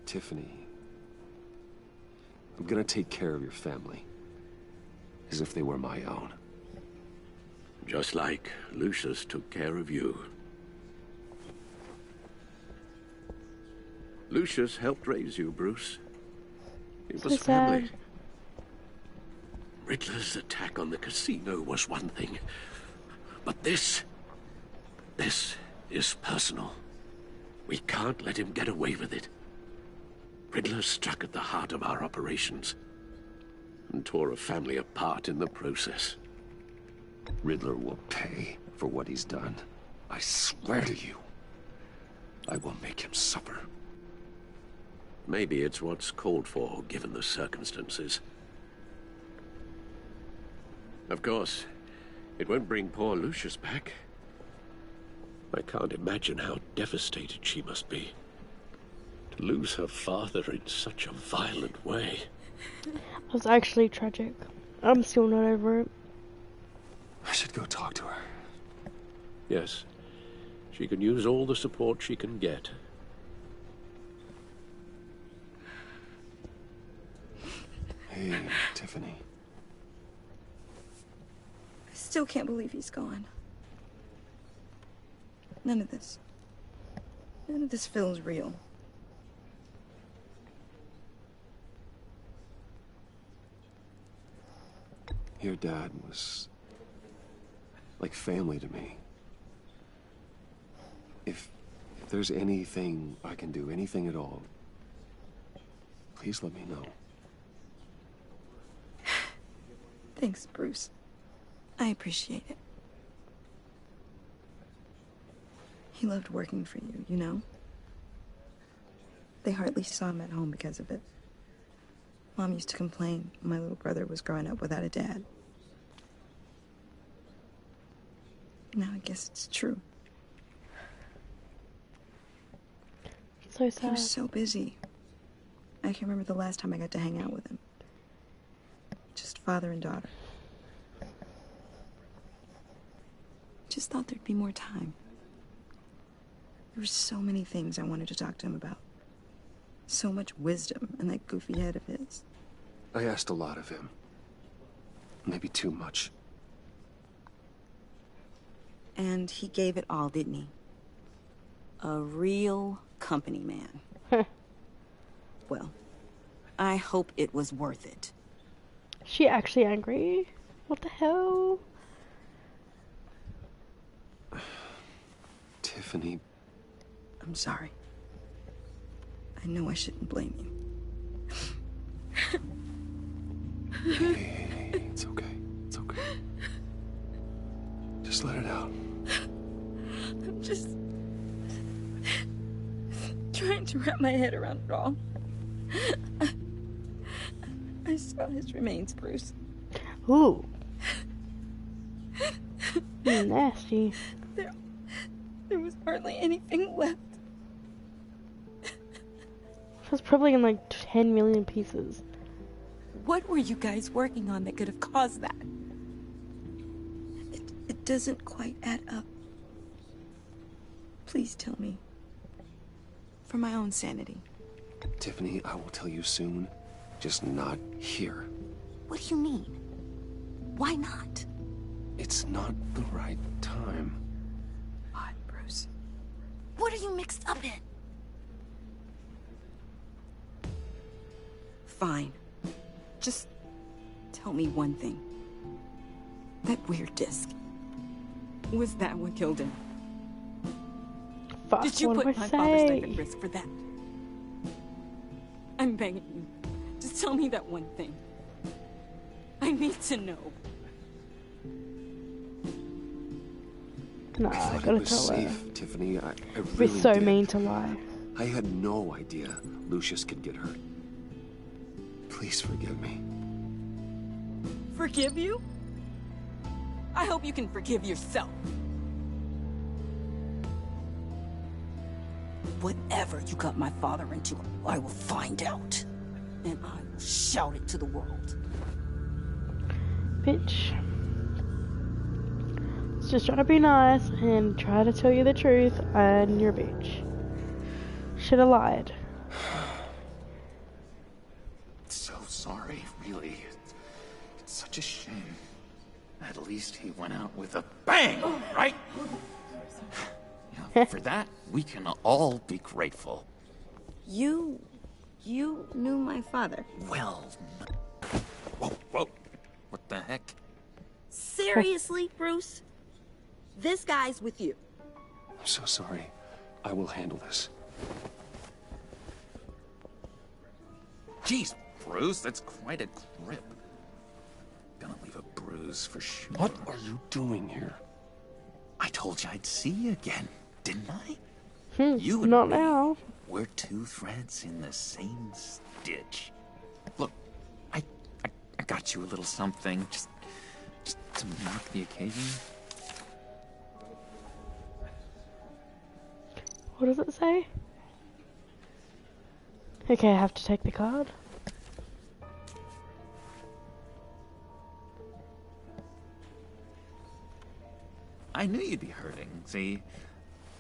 Tiffany, I'm gonna take care of your family. As if they were my own. Just like Lucius took care of you. Lucius helped raise you, Bruce. It was family. Riddler's attack on the casino was one thing. But this is personal. We can't let him get away with it. Riddler struck at the heart of our operations and tore a family apart in the process. Riddler will pay for what he's done. I swear to you. I will make him suffer. Maybe it's what's called for, given the circumstances. Of course, it won't bring poor Lucius back. I can't imagine how devastated she must be. To lose her father in such a violent way. It was actually tragic. I'm still not over it. I should go talk to her. Yes, she can use all the support she can get. Hey, Tiffany. I still can't believe he's gone. None of this feels real. Your dad was like family to me. If there's anything I can do, anything at all, please let me know. Thanks, Bruce. I appreciate it. He loved working for you, you know? They hardly saw him at home because of it. Mom used to complain my little brother was growing up without a dad. Now I guess it's true. So sad. He was so busy. I can't remember the last time I got to hang out with him. Just father and daughter. Just thought there'd be more time. There were so many things I wanted to talk to him about. So much wisdom in that goofy head of his. I asked a lot of him. Maybe too much. And he gave it all, didn't he? A real company man. Well, I hope it was worth it. She actually angry? What the hell? Tiffany. I'm sorry. I know I shouldn't blame you. Hey, it's okay. It's okay. Just let it out. I'm just trying to wrap my head around it all. I saw his remains, Bruce. Ooh. Nasty. There was hardly anything left. It was probably in like 10 million pieces. What were you guys working on that could have caused that? It doesn't quite add up. Please tell me. For my own sanity. Tiffany, I will tell you soon. Just not here. What do you mean? Why not? It's not the right time. What, Bruce? What are you mixed up in? Fine. Just tell me one thing. That weird disc. Was that what killed him? Fuck, Did you what put do I my father's life say? at risk for that? I I'm begging you. Just tell me that one thing. I need to know. No, I gotta tell safe, her. Tiffany. I You're really so did. mean to lie. I had no idea Lucius could get hurt. Please forgive me. Forgive you? I hope you can forgive yourself. Whatever you got my father into, I will find out. And I will shout it to the world. Bitch. Just try to be nice and try to tell you the truth, and you're a bitch. Should have lied. So sorry, really. It's such a shame. At least he went out with a bang, right? Yeah, for that, we can all be grateful. You knew my father. Well, whoa. What the heck? Seriously, Bruce? This guy's with you. I'm so sorry. I will handle this. Jeez, Bruce, that's quite a grip. Gonna leave a bruise for sure. What are you doing here? I told you I'd see you again, didn't I? You and not me, now. We're two threads in the same stitch. Look, I got you a little something, just to mark the occasion. What does it say? Okay, I have to take the card. I knew you'd be hurting, see?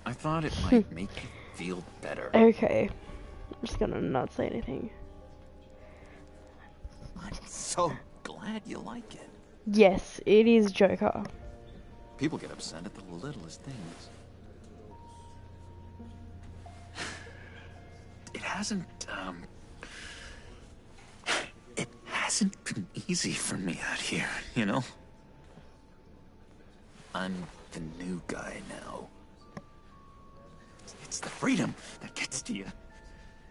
I thought it might make you feel better. Okay. I'm just gonna not say anything. I'm so glad you like it. Yes, it is Joker. People get upset at the littlest things. It hasn't been easy for me out here, you know? I'm the new guy now. It's the freedom that gets to you.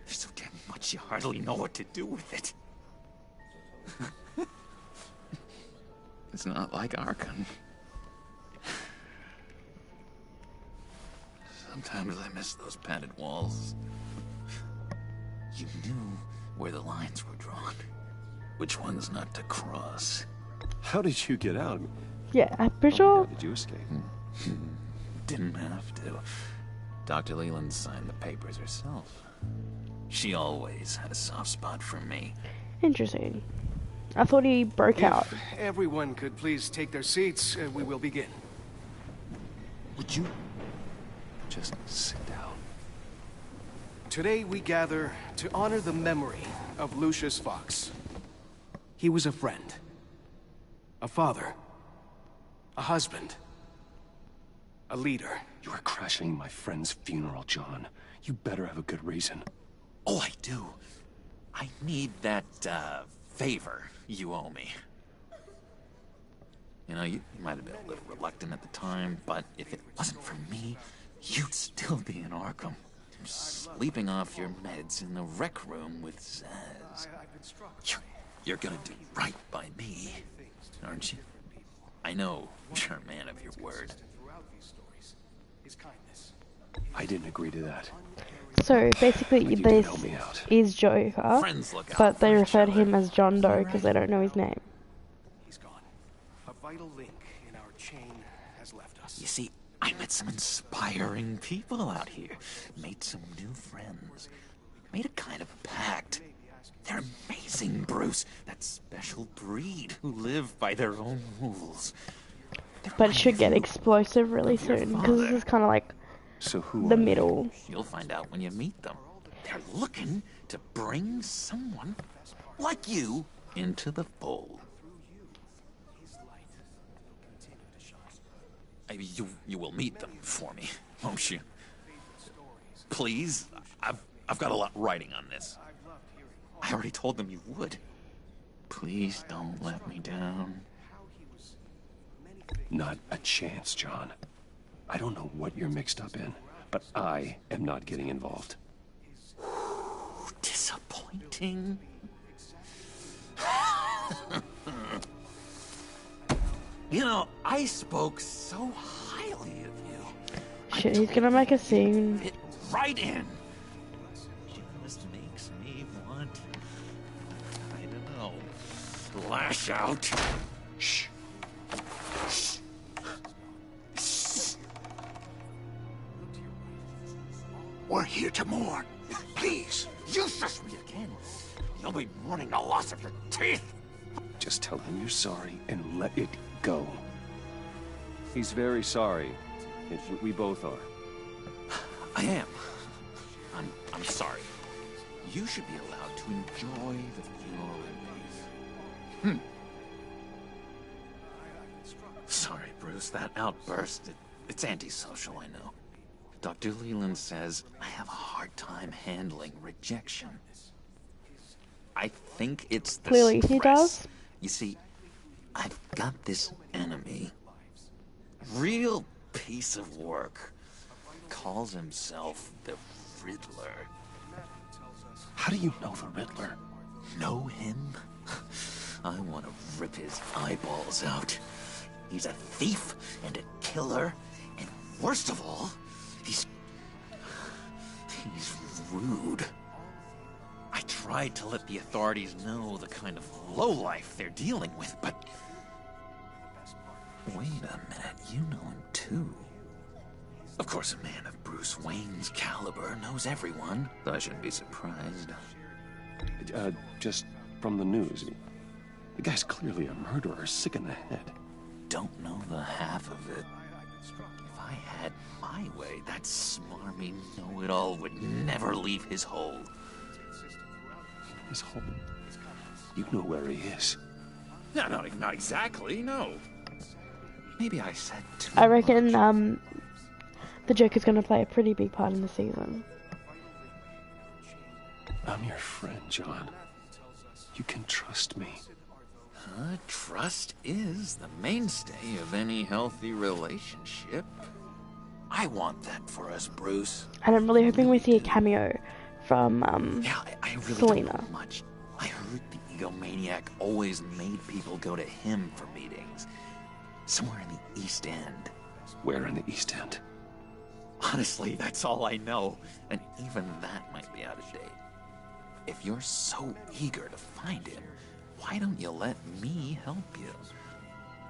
There's so damn much you hardly know what to do with it. It's not like Arkham. Sometimes I miss those padded walls. You knew where the lines were drawn. Which ones not to cross. How did you get out? Yeah, I'm pretty sure. How did you escape? Didn't have to. Dr. Leland signed the papers herself. She always had a soft spot for me. Interesting. I thought he broke out. If everyone could please take their seats, we will begin. Would you just sit down? Today we gather to honor the memory of Lucius Fox. He was a friend, a father, a husband, a leader. You are crashing my friend's funeral, John. You better have a good reason. Oh, I do. I need that, favor you owe me. You know, you might have been a little reluctant at the time, but if it wasn't for me, you'd still be in Arkham. Sleeping off your meds in the rec room with Zaz. You're gonna do right by me, aren't you? I know you're a man of your word. I didn't agree to that. So basically, this is Joker, but they refer to him as John Doe because they don't know his name. He's gone. A vital link in our chain has left us. You see, I met some inspiring people out here. Made some new friends. Made a kind of a pact. They're amazing, Bruce. That special breed who live by their own rules. But it should get explosive really soon because this is kind of like the middle. You'll find out when you meet them. They're looking to bring someone like you into the fold. You will meet them for me, won't you? Please, I've got a lot writing on this. I already told them you would. Please don't let me down. Not a chance, John. I don't know what you're mixed up in, but I am not getting involved. Disappointed. disappointing. You know, I spoke so highly of you. Shit, he's gonna make a scene. Fit right in. Just makes me want, I don't know, lash out. Shh. Shh. Shh. We're here to mourn. Please. You shush me again. You'll be mourning the loss of your teeth. Just tell him you're sorry and let it go. He's very sorry. We both are. I am. I'm sorry. You should be allowed to enjoy the funeral in peace. Sorry, Bruce. That outburst, it's antisocial, I know. Dr. Leland says I have a hard time handling rejection. I think it's the Clearly stress. he does. You see, I've got this enemy. Real piece of work. Calls himself the Riddler. How do you know the Riddler? Know him? I want to rip his eyeballs out. He's a thief and a killer, and worst of all, he's rude. I tried to let the authorities know the kind of lowlife they're dealing with, but... Wait a minute, you know him too. Of course, a man of Bruce Wayne's caliber knows everyone, so I shouldn't be surprised. Just from the news. The guy's clearly a murderer, sick in the head. Don't know the half of it. If I had my way, that smarmy know-it-all would never leave his hole. His hole? You know where he is. No, not exactly, no. Maybe I said too I reckon the Joker's gonna play a pretty big part in the season. I'm your friend, John. You can trust me. Trust is the mainstay of any healthy relationship. I want that for us, Bruce. And I'm really hoping we see a cameo from I really Selena. don't know much. I heard the egomaniac always made people go to him for meetings. Somewhere in the East End. Where in the East End? Honestly, that's all I know. And even that might be out of date. If you're so eager to find him, why don't you let me help you?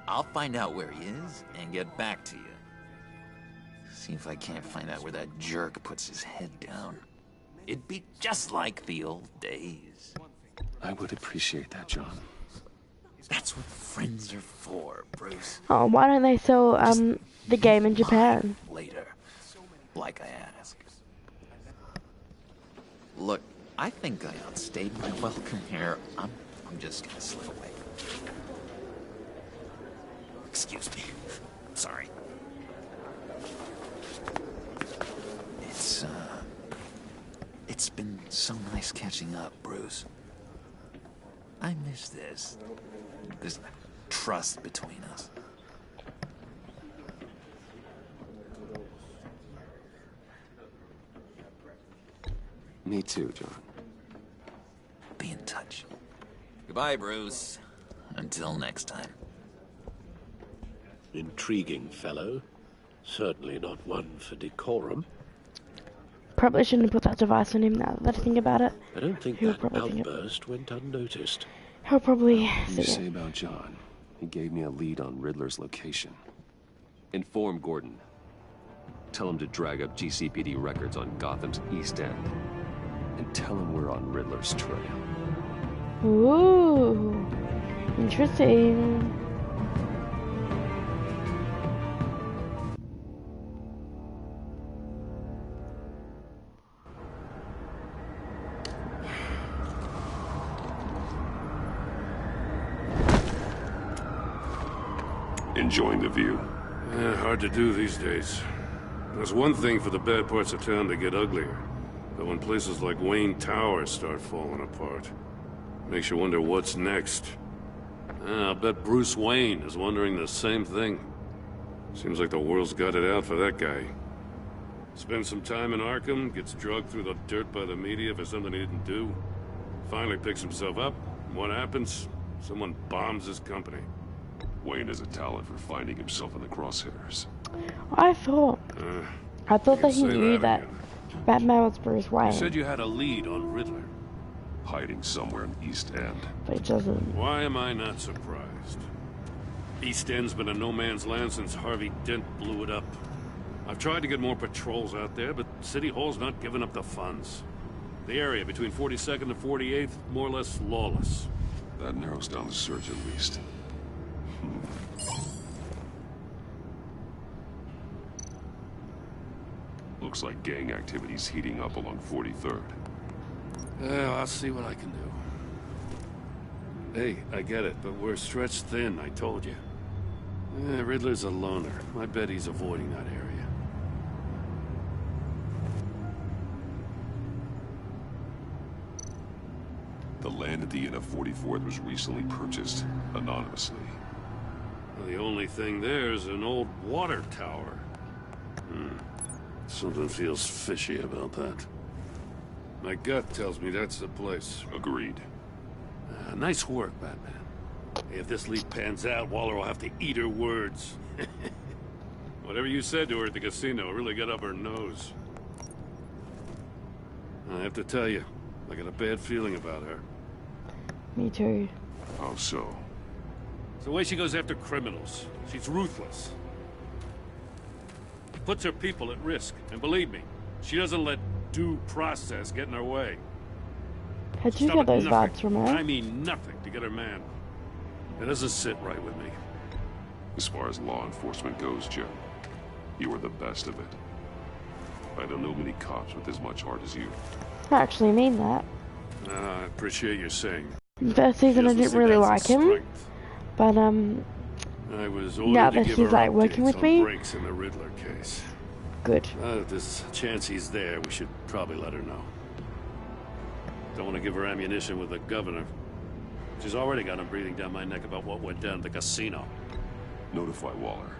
I'll find out where he is and get back to you. See if I can't find out where that jerk puts his head down. It'd be just like the old days. I would appreciate that, John. That's what friends are for, Bruce. Oh, why don't they sell the game in Japan? Later, like I asked. Look, I think I outstayed my welcome here. I'm just gonna slip away. Excuse me. Sorry. It's been so nice catching up, Bruce. I miss this trust between us. Me too, John. Be in touch. Goodbye, Bruce. Until next time. Intriguing fellow. Certainly not one for decorum. Probably shouldn't have put that device on him now that I think about it. I don't think He'll that probably outburst went unnoticed. He'll probably What see did you it. say about John? He gave me a lead on Riddler's location. Inform Gordon. Tell him to drag up GCPD records on Gotham's East End. And tell him we're on Riddler's trail. Ooh, interesting. Enjoying the view? Hard to do these days. There's one thing for the bad parts of town to get uglier. But when places like Wayne Tower start falling apart, makes you wonder what's next. I'll bet Bruce Wayne is wondering the same thing. Seems like the world's got it out for that guy. Spends some time in Arkham, gets drugged through the dirt by the media for something he didn't do. Finally picks himself up. What happens? Someone bombs his company. Wayne has a talent for finding himself in the crosshairs. I thought that he knew that Batman was Bruce Wayne. You said you had a lead on Riddler. Hiding somewhere in East End. But it doesn't. Why am I not surprised? East End's been a no man's land since Harvey Dent blew it up. I've tried to get more patrols out there, but City Hall's not giving up the funds. The area between 42nd and 48th, more or less lawless. That narrows down the search at least. Looks like gang activity's heating up along 43rd. I'll see what I can do. Hey, I get it, but we're stretched thin, I told you. Riddler's a loner. I bet he's avoiding that area. The land at the end of 44th was recently purchased, anonymously. Well, the only thing there is an old water tower. Something feels fishy about that. My gut tells me that's the place. Agreed. Nice work, Batman. If this lead pans out, Waller will have to eat her words. Whatever you said to her at the casino really got up her nose. I have to tell you, I got a bad feeling about her. Me too. How so? It's the way she goes after criminals. She's ruthless. Puts her people at risk. And believe me, she doesn't let due process get in her way. How'd you get those vibes from her? I mean nothing to get her man. It doesn't sit right with me. As far as law enforcement goes, Joe, you are the best of it. I don't know many cops with as much heart as you. I actually mean that. I appreciate you saying. First season I didn't really like him, but I was now that he's like working with me, breaks in the Riddler case. Good. If there's a chance he's there, we should probably let her know. Don't want to give her ammunition with the governor. She's already got him breathing down my neck about what went down at the casino. Notify Waller.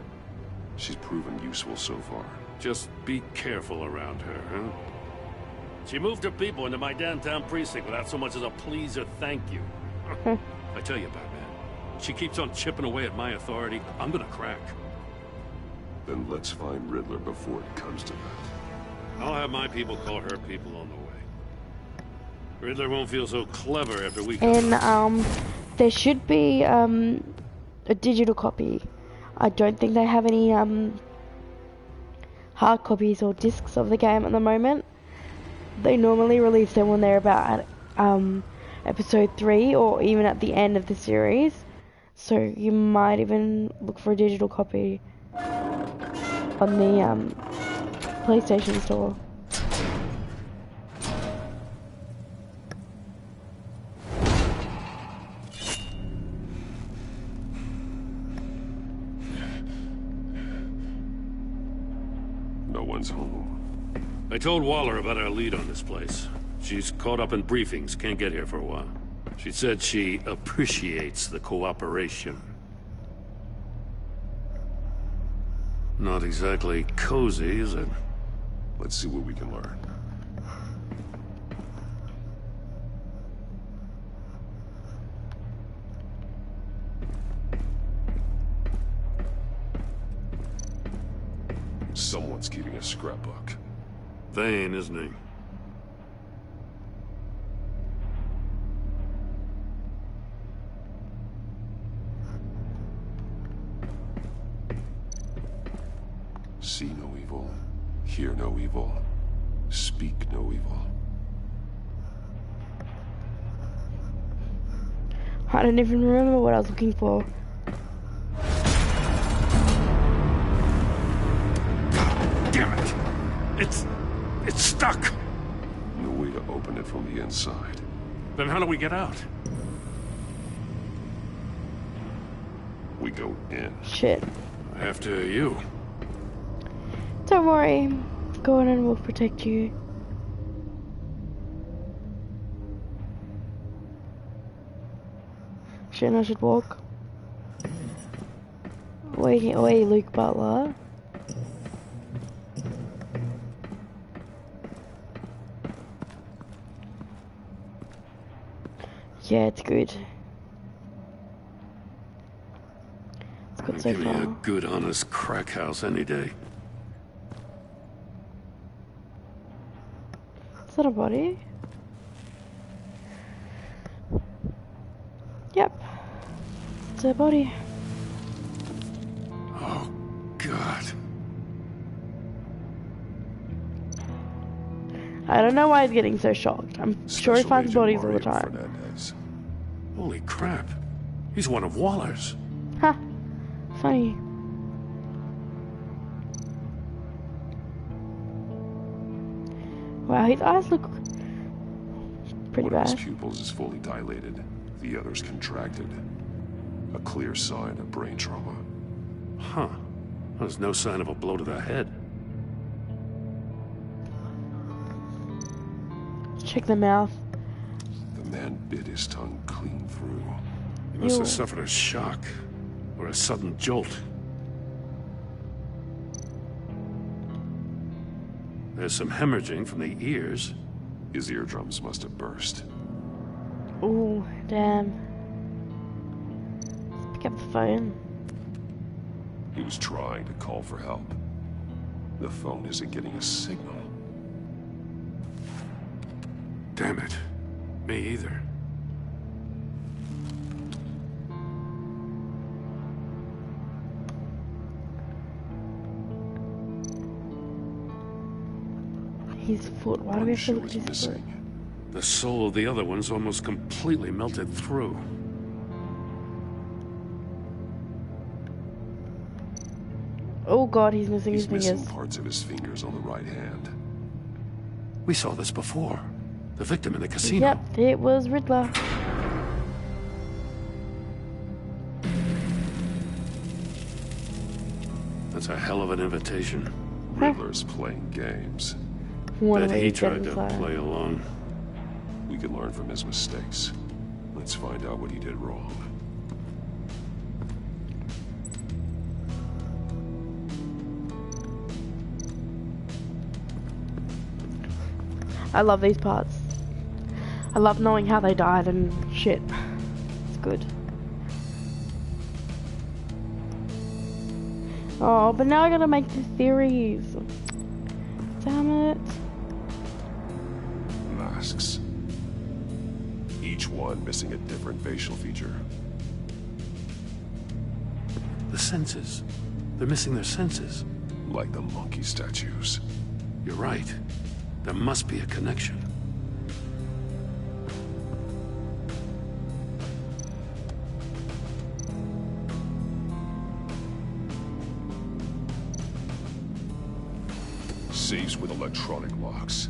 She's proven useful so far. Just be careful around her, huh? She moved her people into my downtown precinct without so much as a please or thank you. I tell you, Batman, she keeps on chipping away at my authority, I'm gonna crack. Then let's find Riddler before it comes to that. I'll have my people call her people on the way. Riddler won't feel so clever after we come. And there should be a digital copy. I don't think they have any hard copies or discs of the game at the moment. They normally release them when they're about episode 3 or even at the end of the series. So you might even look for a digital copy on the PlayStation Store. No one's home. I told Waller about our lead on this place. She's caught up in briefings, can't get here for a while. She said she appreciates the cooperation. Not exactly cozy, is it? Let's see what we can learn. Someone's keeping a scrapbook. Vain, isn't he? See no evil, hear no evil, speak no evil. I don't even remember what I was looking for. Damn it! It's stuck! No way to open it from the inside. Then how do we get out? We go in. Shit. After you. Don't worry. Go on and we'll protect you. Shouldn't I should walk? Wait, Luke Butler. Yeah, it's good. It's good so Give me far. a good, honest crack house any day. Is that a body? Yep. It's a body. Oh, God. I don't know why he's getting so shocked. I'm sure he Special finds Agent bodies all the Mario time. Fernandez. Holy crap. He's one of Waller's. Ha! Funny. Wow, his eyes look pretty One of his bad. pupils is fully dilated. The other's contracted. A clear sign of brain trauma. Huh. There's no sign of a blow to the head. Check the mouth. The man bit his tongue clean through. He must have Ew. suffered a shock. Or a sudden jolt. There's some hemorrhaging from the ears. His eardrums must have burst. Ooh, damn. Let's pick up the phone. He was trying to call for help. The phone isn't getting a signal. Damn it. Me either. His foot. Why do we have to look at his foot? The soul of the other one's almost completely melted through. Oh god, he's missing He's his fingers. missing parts of his fingers on the right hand. We saw this before. The victim in the casino. Yep, it was Riddler. That's a hell of an invitation. Riddler's playing games. One Bet he way to get tried to inside. play along. We can learn from his mistakes. Let's find out what he did wrong. I love these parts. I love knowing how they died and shit. It's good. Oh, but now I gotta make the theories. Damn it. Masks. Each one missing a different facial feature. The senses. They're missing their senses. Like the monkey statues. You're right. There must be a connection. Safes with electronic locks.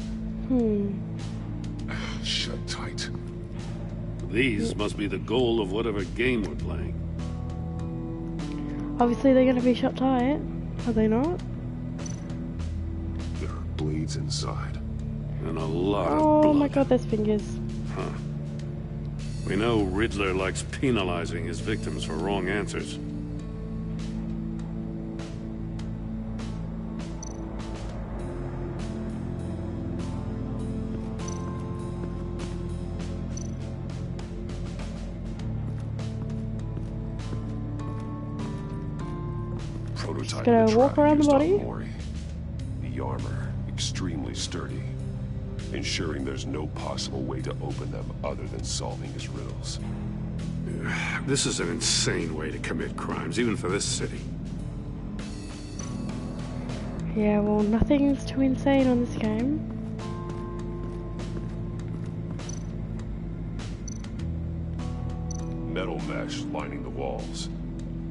Shut tight. These must be the goal of whatever game we're playing. Obviously they're gonna be shut tight. Are they not? There are bleeds inside. And a lot of Oh blood. my god, there's fingers. Huh. We know Riddler likes penalizing his victims for wrong answers. Prototype gonna of the walk trap around the used on body? Maury. The armor, extremely sturdy, ensuring there's no possible way to open them other than solving his riddles. This is an insane way to commit crimes, even for this city. Yeah, well, nothing's too insane on this game. Metal mesh lining the walls.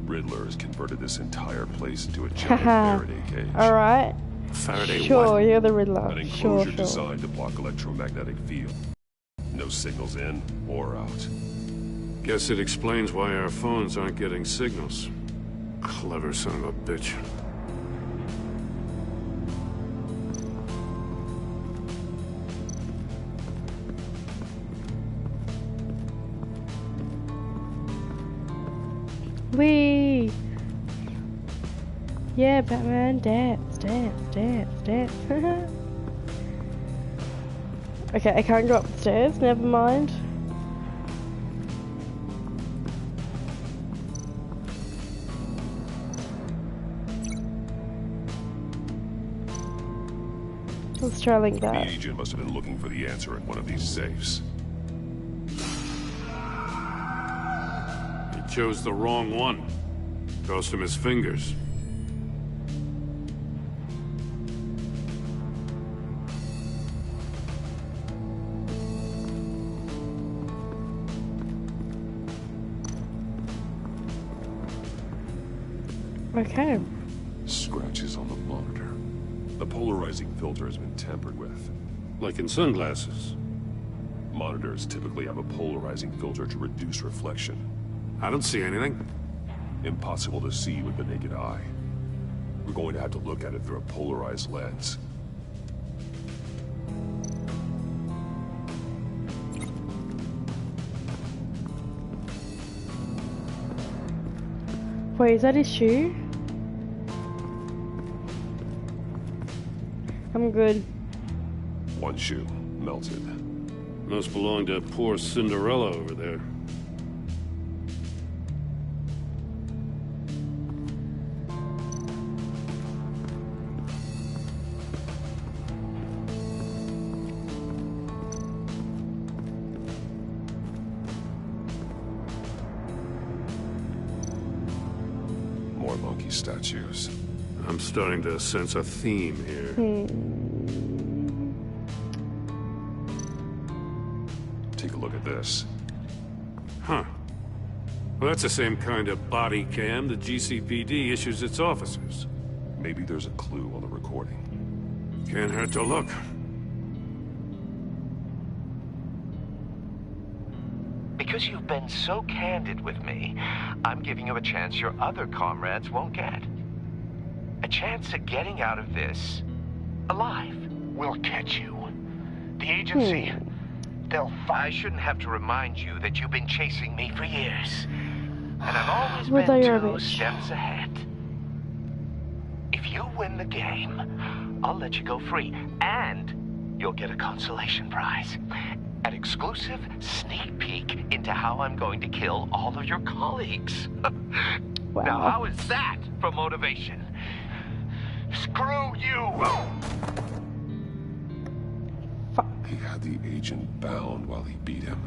Riddler has converted this entire place into a giant Haha. Faraday cage. Alright. Faraday Sure, what? you're the Riddler. An Sure, enclosure sure. designed to block electromagnetic field. No signals in or out. Guess it explains why our phones aren't getting signals. Clever son of a bitch. Whee! Yeah, Batman, dance, dance, dance, dance. Okay, I can't go up the stairs, never mind. Let's try like The that. agent must have been looking for the answer in one of these safes. He chose the wrong one. Cost him his fingers. Okay. Scratches on the monitor. The polarizing filter has been tampered with. Like in sunglasses. Monitors typically have a polarizing filter to reduce reflection. I don't see anything. Impossible to see with the naked eye. We're going to have to look at it through a polarized lens. Wait, is that his shoe? I'm good. One shoe, melted. Must belong to poor Cinderella over there. More monkey statues. I'm starting to sense a theme here. Take a look at this. Huh. Well, that's the same kind of body cam the GCPD issues its officers. Maybe there's a clue on the recording. Can't hurt to look. Because you've been so candid with me, I'm giving you a chance your other comrades won't get. A chance at getting out of this alive. We'll catch you. The agency, I shouldn't have to remind you that you've been chasing me for years. And I've always Well, been you're a 2 bitch. steps ahead. If you win the game, I'll let you go free. And you'll get a consolation prize. An exclusive sneak peek into how I'm going to kill all of your colleagues. Wow. Now, how is that for motivation? Screw you! He had the agent bound while he beat him.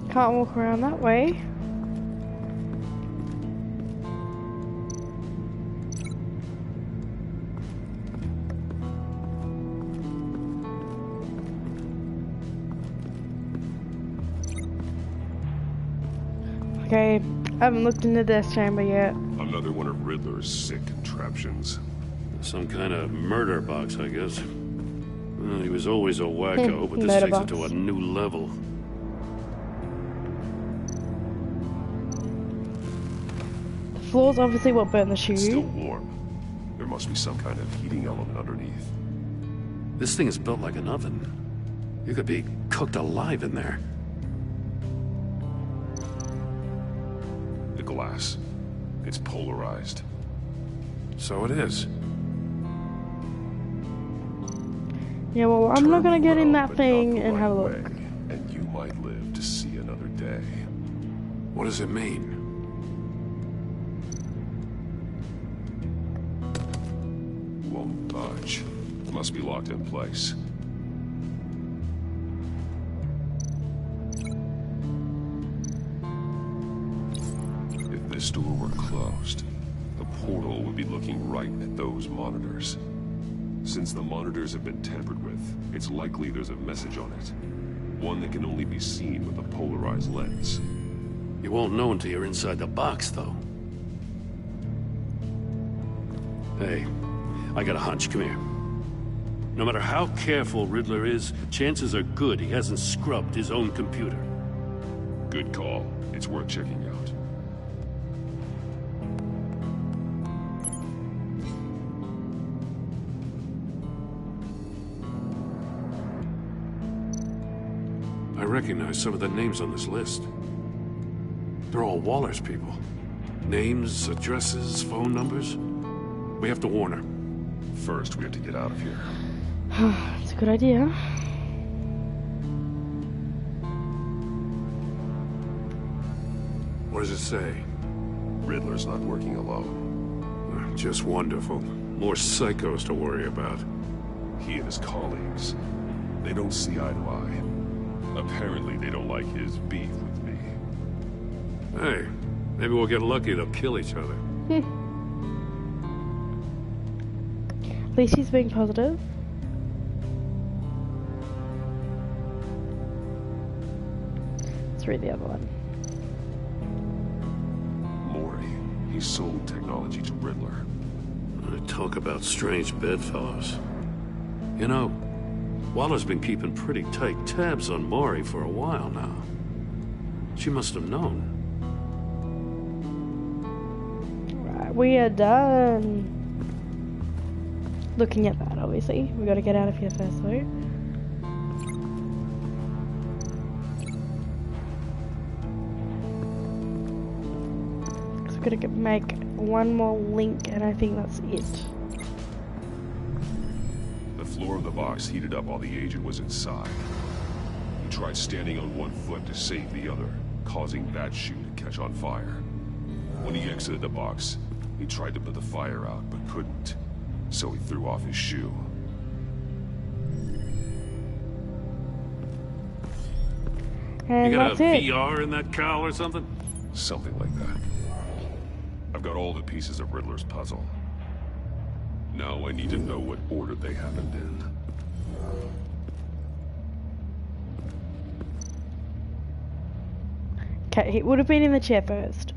Can't walk around that way. Okay, I haven't looked into this chamber yet. Another one of Riddler's sick contraptions. Some kind of murder box, I guess. Well, he was always a wacko, but this Murder takes box. it to a new level. The floor's obviously what burnt the shoe. Still warm. There must be some kind of heating element underneath. This thing is built like an oven. You could be cooked alive in there. The glass. It's polarized. So it is. Yeah, well, I'm not gonna get in that but thing not the and right have a look. way, and you might live to see another day. What does it mean? Won't budge. Must be locked in place. If this door were closed, the portal would be looking right at those monitors. Since the monitors have been tampered with, it's likely there's a message on it. One that can only be seen with a polarized lens. You won't know until you're inside the box, though. Hey, I got a hunch. Come here. No matter how careful Riddler is, chances are good he hasn't scrubbed his own computer. Good call. It's worth checking out. I recognize some of the names on this list. They're all Waller's people. Names, addresses, phone numbers. We have to warn her. First, we have to get out of here. It's a good idea. What does it say? Riddler's not working alone. Just wonderful. More psychos to worry about. He and his colleagues, they don't see eye to eye. Apparently they don't like his beef with me. Hey, maybe we'll get lucky. They'll kill each other. At least he's being positive. Let's read the other one. Maury, he sold technology to Riddler. Talk about strange bedfellows. You know, Waller's been keeping pretty tight tabs on Maury for a while now. She must have known. Right, we are done looking at that, obviously. We gotta get out of here first, though. So we're gonna make one more link, and I think that's it. The floor of the box heated up while the agent was inside. He tried standing on one foot to save the other, causing that shoe to catch on fire. When he exited the box, he tried to put the fire out, but couldn't. So he threw off his shoe. And you got that's a it. VR in that cowl or something? Something like that. I've got all the pieces of Riddler's puzzle. Now I need to know what order they happened in. Okay, he would have been in the chair first.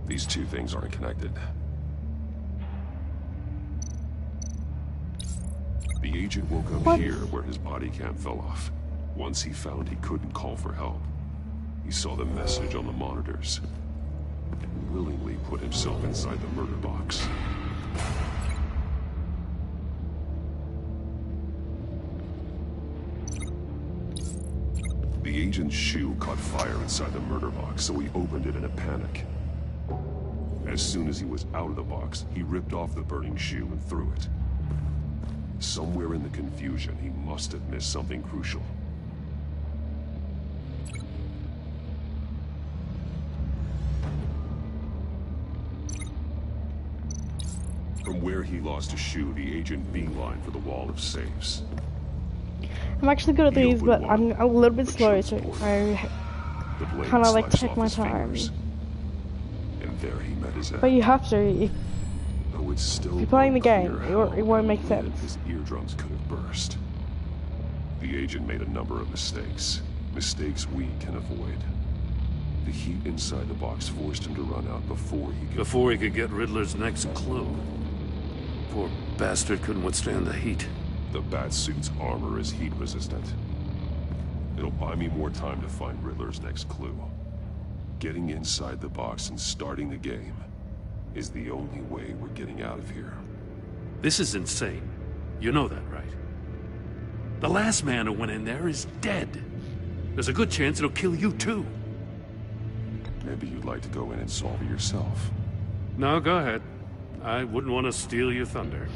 These two things aren't connected. The agent woke up here where his body cam fell off. Once he found he couldn't call for help, he saw the message on the monitors and willingly put himself inside the murder box. The agent's shoe caught fire inside the murder box, so he opened it in a panic. As soon as he was out of the box, he ripped off the burning shoe and threw it. Somewhere in the confusion, he must have missed something crucial. From where he lost a shoe, the agent beelined for the wall of safes. I'm actually good at these, but I'm a little bit slow, so I kind of like take my time. And there he met his end. But you have to. If you're playing the game, it won't make sense. His eardrums could have burst. The agent made a number of mistakes. Mistakes we can avoid. The heat inside the box forced him to run out before he could get Riddler's next clue. Poor bastard couldn't withstand the heat. The Batsuit's armor is heat resistant. It'll buy me more time to find Riddler's next clue. Getting inside the box and starting the game is the only way we're getting out of here. This is insane. You know that, right? The last man who went in there is dead. There's a good chance it'll kill you too. Maybe you'd like to go in and solve it yourself. No, go ahead. I wouldn't want to steal your thunder.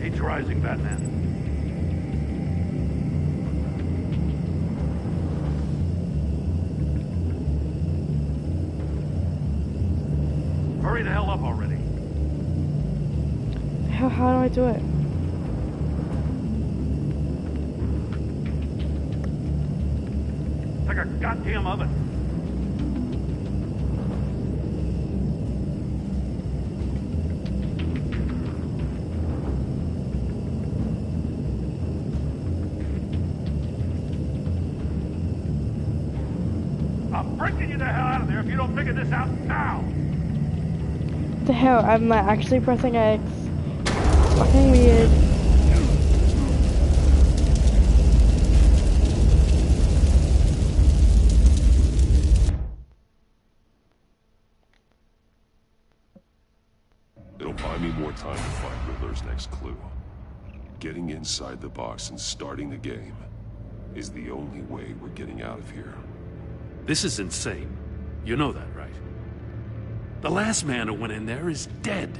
Heat's rising, Batman. Hurry the hell up already. How do I do it? It's like a goddamn oven. I'm breaking you the hell out of there if you don't figure this out now. What the hell? I'm like actually pressing X. Fucking weird. It'll buy me more time to find Riddler's next clue. Getting inside the box and starting the game is the only way we're getting out of here. This is insane. You know that, right? The last man who went in there is dead.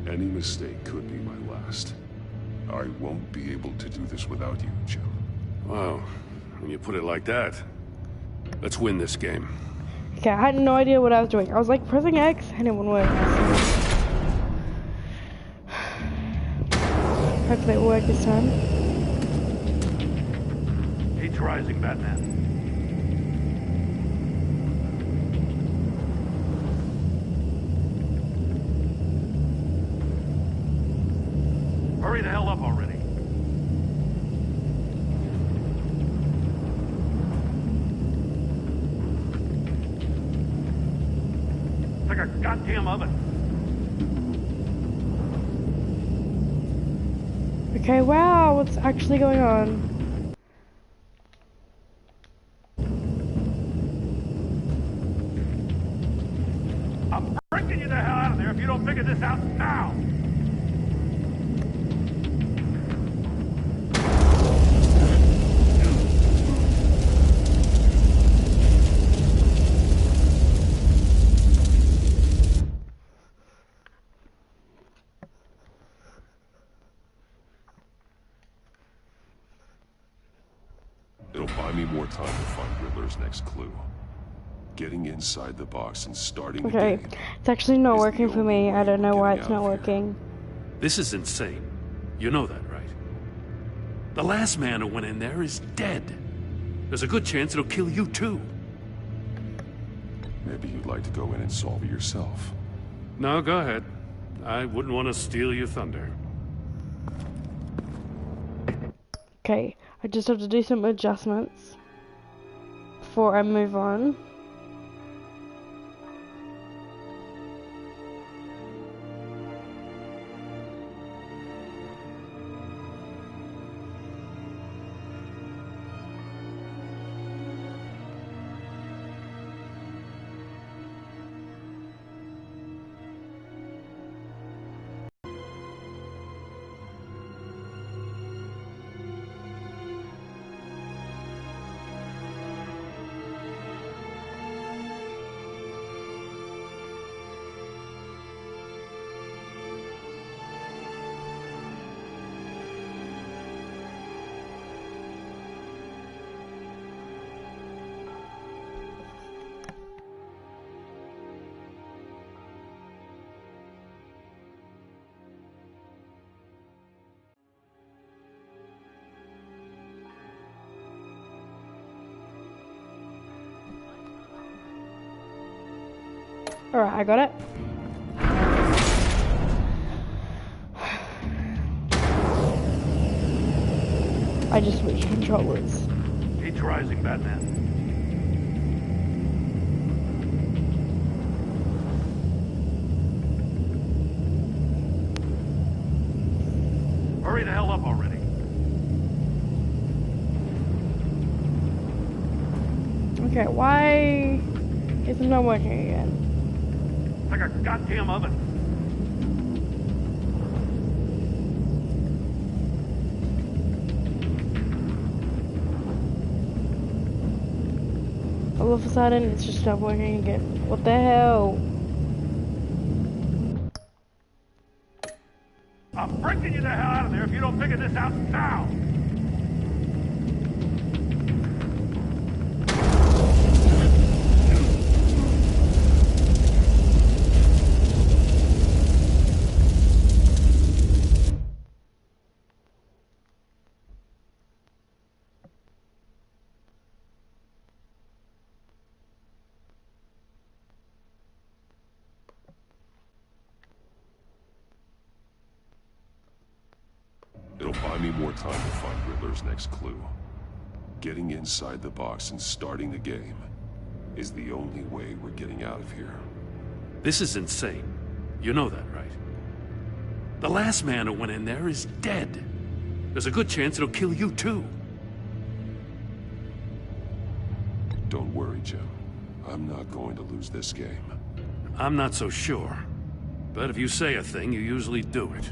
Any mistake could be my last. I won't be able to do this without you, Jim. Wow, when you put it like that, let's win this game. Okay, I had no idea what I was doing. I was like pressing X and it wouldn't work. Hopefully it will work this time. Heat's rising, Batman. Hurry the hell up already. It's like a goddamn oven. Okay, wow, what's actually going on? I'm freaking you the hell out of there if you don't figure this out now! It'll buy me more time to find Riddler's next clue. Getting inside the box and starting the Okay, game. it's actually not working for me. I don't know why it's not working. This is insane. You know that, right? The last man who went in there is dead. There's a good chance it'll kill you too. Maybe you'd like to go in and solve it yourself. No, go ahead. I wouldn't want to steal your thunder. Okay, I just have to do some adjustments before I move on. Alright, I got it. I just switched controllers. Heat's rising, Batman. Hurry the hell up already. Okay, why is it not working again? It's like a goddamn oven. All of a sudden, it's just not working again. What the hell? I'm freaking you the hell out of there if you don't figure this out now! It'll buy me more time to find Riddler's next clue. Getting inside the box and starting the game is the only way we're getting out of here. This is insane. You know that, right? The last man who went in there is dead. There's a good chance it'll kill you too. Don't worry, Jim. I'm not going to lose this game. I'm not so sure. But if you say a thing, you usually do it.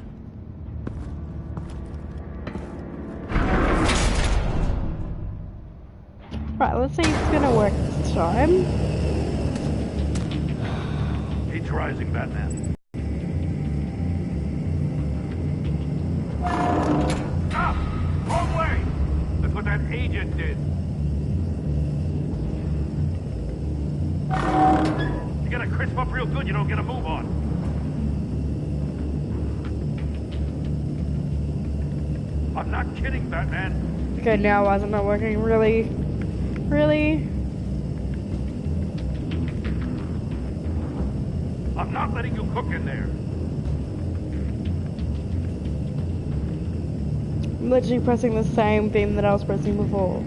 Right, let's see if it's gonna work this time. He's rising, Batman. Stop! Wrong way! That's what that agent did. You gotta crisp up real good, you don't get a move on. I'm not kidding, Batman. Okay, now why is it not working? Really? Really? I'm not letting you cook in there. I'm literally pressing the same thing that I was pressing before.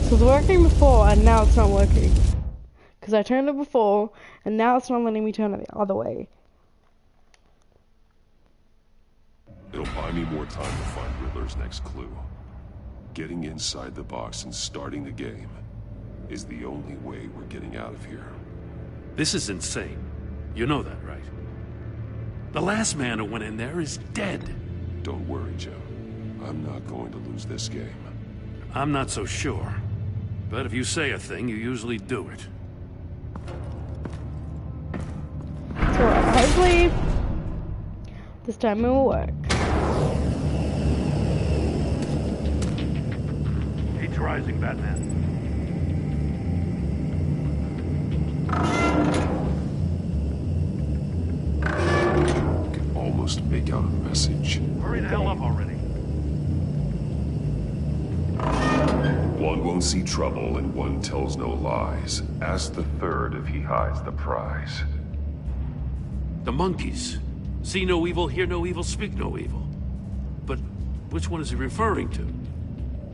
It was working before and now it's not working. Because I turned it before and now it's not letting me turn it the other way. It'll buy me more time to find Riddler's next clue. Getting inside the box and starting the game is the only way we're getting out of here. This is insane. You know that, right? The last man who went in there is dead. Don't worry, Joe. I'm not going to lose this game. I'm not so sure. But if you say a thing, you usually do it. So hopefully this time it will work. He's rising, Batman. Can almost make out a message. Hurry the hell up already. One won't see trouble and one tells no lies. Ask the third if he hides the prize. The monkeys. See no evil, hear no evil, speak no evil. But which one is he referring to?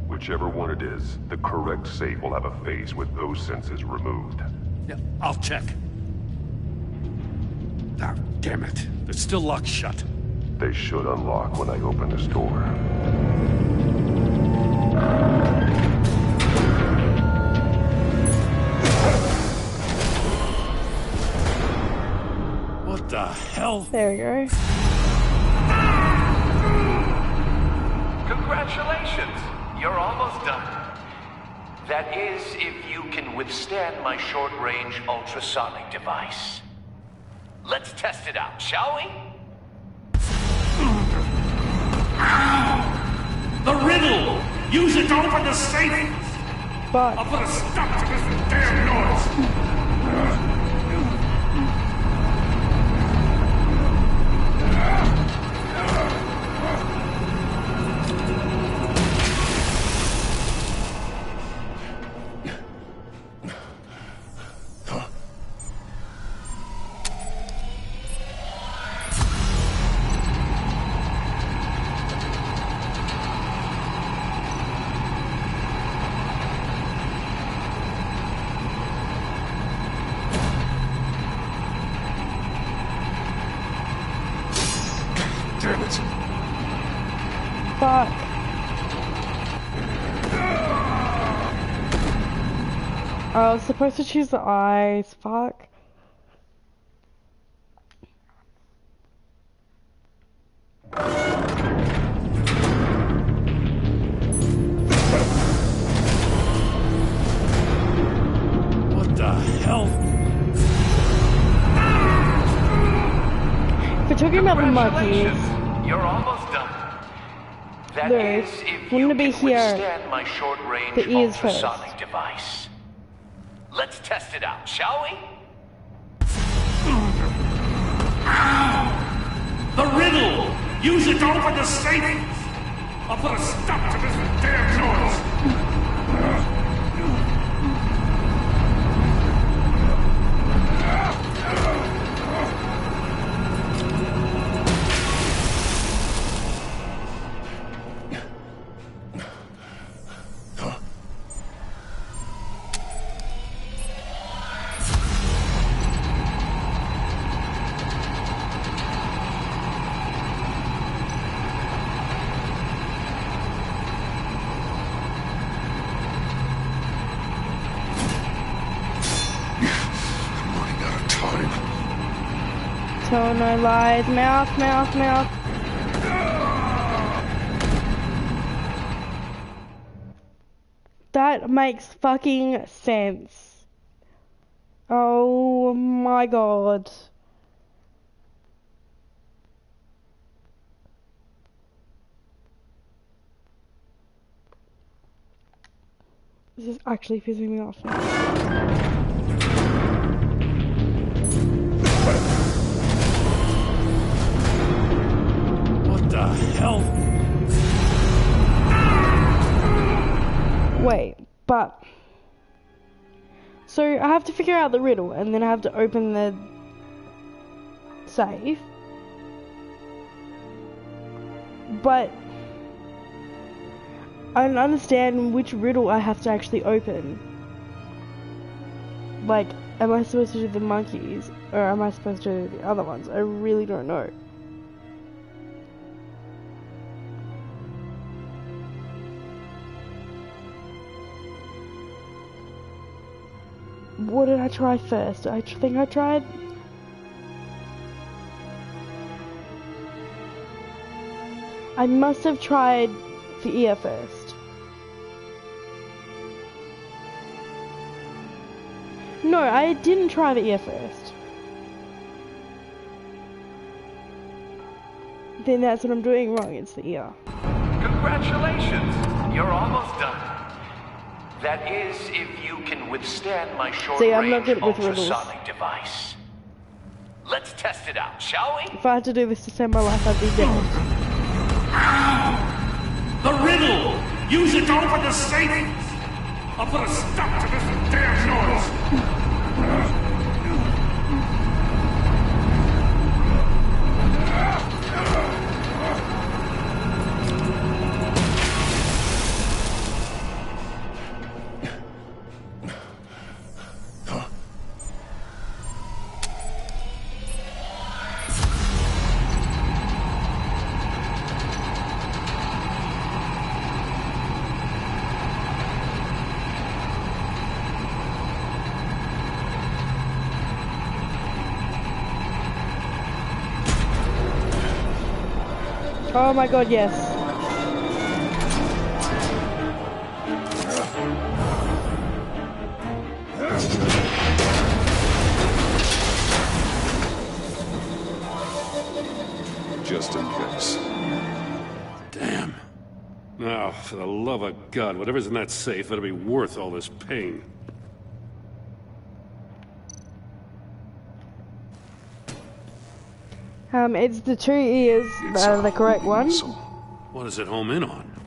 Whichever one it is, the correct safe will have a face with those senses removed. Yeah, I'll check. Ah, damn it. They're still locked shut. They should unlock when I open this door. What the hell? There we go. Congratulations! You're almost done. That is, if you can withstand my short-range ultrasonic device. Let's test it out, shall we? The riddle! Use it to open the safe! But I'll put a stop to this damn noise! Damn it. fuck. I was supposed to choose the eyes. Fuck. What the hell? If we're talking about the monkeys, You're almost done. That there, is, if wouldn't you it be can here? withstand my short-range The ears first. ultrasonic device. Let's test it out, shall we? The riddle! Use it to open the safe! I'll put a stop to this damn noise! tell no lies. Mouth, mouth, mouth. That makes fucking sense. Oh my god. This is actually pissing me off now. What the hell? Wait, but... So, I have to figure out the riddle, and then I have to open the... safe. But... I don't understand which riddle I have to actually open. Like, am I supposed to do the monkeys, or am I supposed to do the other ones? I really don't know. What did I try first? I think I tried... I must have tried the ear first. No, I didn't try the ear first. Then that's what I'm doing wrong, it's the ear. Congratulations! You're almost done. That is, if you can withstand my short-range ultrasonic device. Let's test it out, shall we? If I had to do this to save my life, I'd be dead. The riddle! Use it to open the safe! I'll put a stop to this damn noise! Oh my god, yes. Just in case. Damn. Now, for the love of God, whatever's in that safe better be worth all this pain. It's the 2 ears that are the correct one. What does it home in on?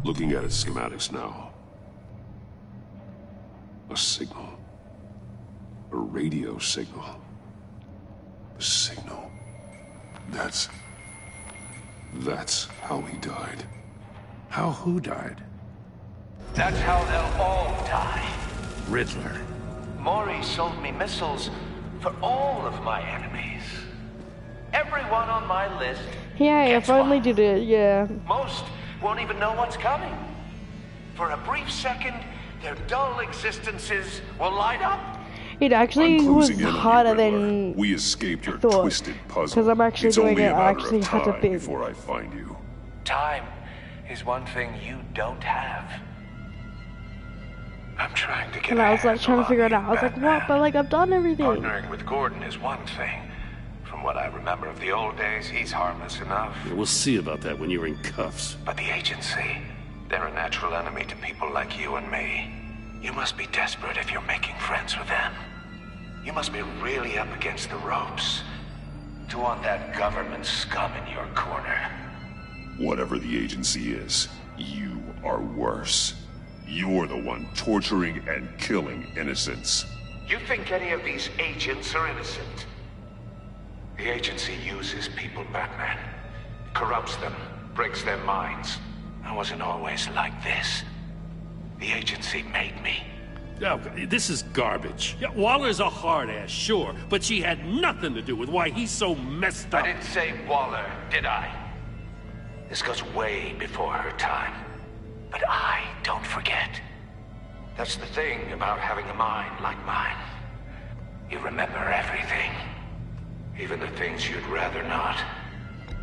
Looking at its schematics now. A signal. A radio signal. A signal. That's how he died. How who died? That's how they'll all die. Riddler. Maury sold me missiles for all of my enemies. Everyone on my list. Yeah, if only did it, yeah. Most won't even know what's coming. For a brief second, their dull existences will light up. It actually was harder than we escaped your thought, twisted puzzle. because I'm actually doing it. I actually had to think. Before I find you. Time is one thing you don't have. I'm trying to get. And I was like trying to figure it out. I was like, what? But like I've done everything. Partnering with Gordon is one thing. From what I remember of the old days, he's harmless enough. We'll see about that when you're in cuffs. But the agency, they're a natural enemy to people like you and me. You must be desperate if you're making friends with them. You must be really up against the ropes to want that government scum in your corner. Whatever the agency is, you are worse. You're the one torturing and killing innocents. You think any of these agents are innocent? The agency uses people, Batman. Corrupts them, breaks their minds. I wasn't always like this. The agency made me. Oh, this is garbage. Yeah, Waller's a hard ass, sure, but she had nothing to do with why he's so messed up. I didn't say Waller, did I? This goes way before her time. But I don't forget. That's the thing about having a mind like mine. You remember everything. Even the things you'd rather not.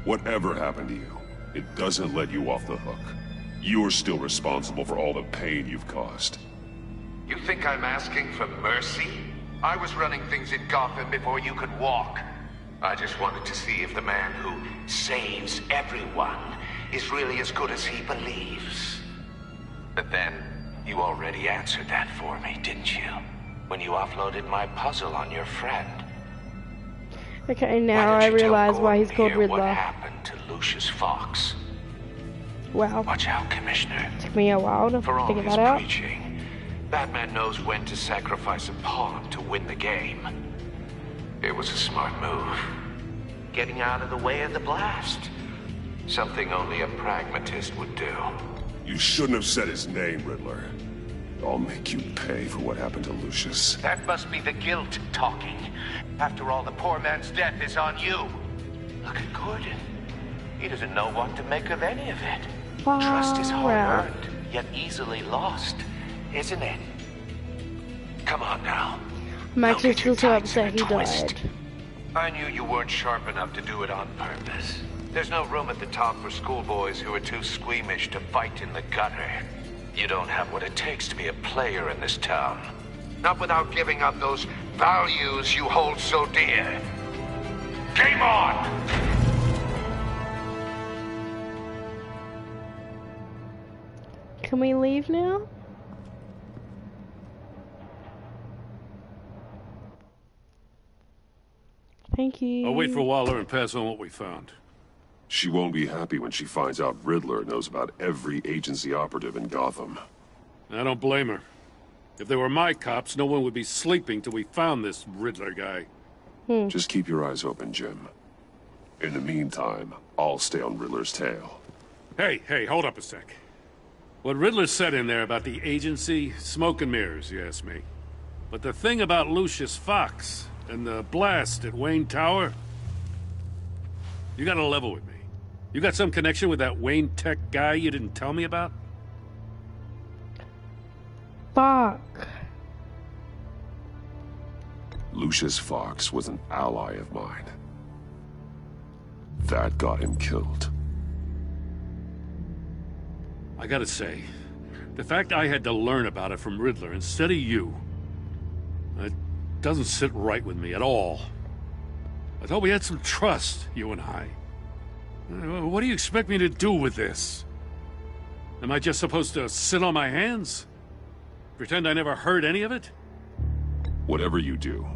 Whatever happened to you, it doesn't let you off the hook. You're still responsible for all the pain you've caused. You think I'm asking for mercy? I was running things in Gotham before you could walk. I just wanted to see if the man who saves everyone is really as good as he believes. But then, you already answered that for me, didn't you? When you offloaded my puzzle on your friend. Okay, now I realize why he's called Riddler. What happened to Lucius Fox? Wow. Watch out, Commissioner. Took me a while to figure that out. Preaching, Batman knows when to sacrifice a pawn to win the game. It was a smart move. Getting out of the way of the blast. Something only a pragmatist would do. You shouldn't have said his name, Riddler. I'll make you pay for what happened to Lucius. That must be the guilt talking. After all, the poor man's death is on you. Look at Gordon. He doesn't know what to make of any of it. Trust is hard-earned, yet easily lost, isn't it? Come on now. I'm actually still so upset he died. I knew you weren't sharp enough to do it on purpose. There's no room at the top for schoolboys who are too squeamish to fight in the gutter. You don't have what it takes to be a player in this town. Not without giving up those values you hold so dear. Game on! Can we leave now? Thank you. I'll wait for Waller and pass on what we found. She won't be happy when she finds out Riddler knows about every agency operative in Gotham. I don't blame her. If they were my cops, no one would be sleeping till we found this Riddler guy. Just keep your eyes open, Jim. In the meantime, I'll stay on Riddler's tail. Hey, hold up a sec. What Riddler said in there about the agency, smoke and mirrors, you ask me. But the thing about Lucius Fox and the blast at Wayne Tower, you gotta level with me. You got some connection with that Wayne Tech guy you didn't tell me about? Fuck. Lucius Fox was an ally of mine. That got him killed. I gotta say, the fact I had to learn about it from Riddler instead of you, it doesn't sit right with me at all. I thought we had some trust, you and I. What do you expect me to do with this? Am I just supposed to sit on my hands? Pretend I never heard any of it? Whatever you do,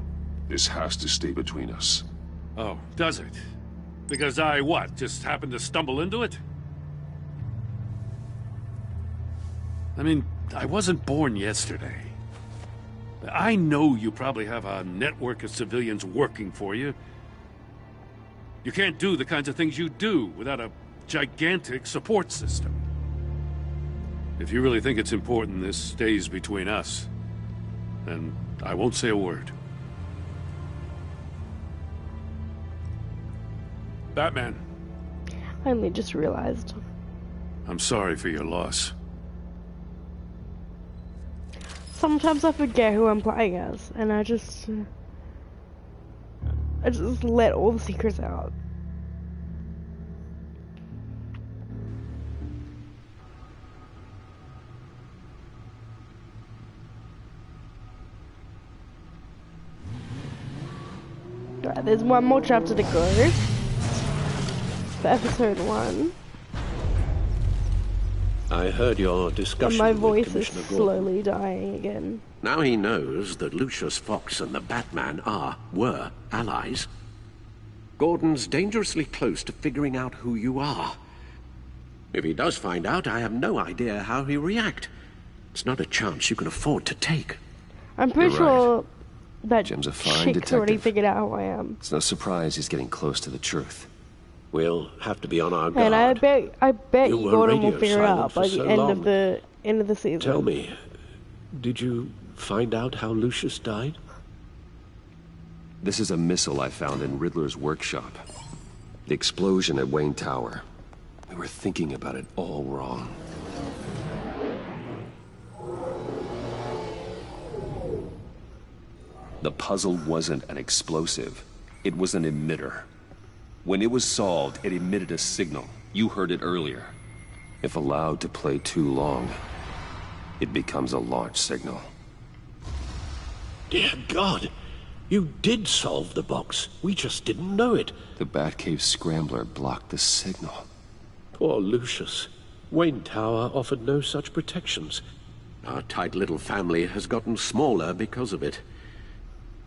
this has to stay between us. Oh, does it? Because I, what, just happened to stumble into it? I mean, I wasn't born yesterday. I know you probably have a network of civilians working for you. You can't do the kinds of things you do without a gigantic support system. If you really think it's important this stays between us, then I won't say a word. Batman. I only just realized. I'm sorry for your loss. Sometimes I forget who I'm playing as, and I just let all the secrets out. Right, there's one more chapter to go for episode 1. I heard your discussion and my voice with Commissioner is Gordon. slowly dying again. Now he knows that Lucius Fox and the Batman were allies. Gordon's dangerously close to figuring out who you are. If he does find out, I have no idea how he'll react. It's not a chance you can afford to take. I'm pretty sure that Jim's a fine chick's already detective. figured out who I am. It's no surprise he's getting close to the truth. We'll have to be on our guard. And I bet You were Gordon will radio figure it silent out for by so the end long. of the season. Tell me, did you find out how Lucius died? This is a missile I found in Riddler's workshop. The explosion at Wayne Tower. We were thinking about it all wrong. The puzzle wasn't an explosive. It was an emitter. When it was solved, it emitted a signal. You heard it earlier. If allowed to play too long, it becomes a launch signal. Dear God! You did solve the box. We just didn't know it. The Batcave scrambler blocked the signal. Poor Lucius. Wayne Tower offered no such protections. Our tight little family has gotten smaller because of it.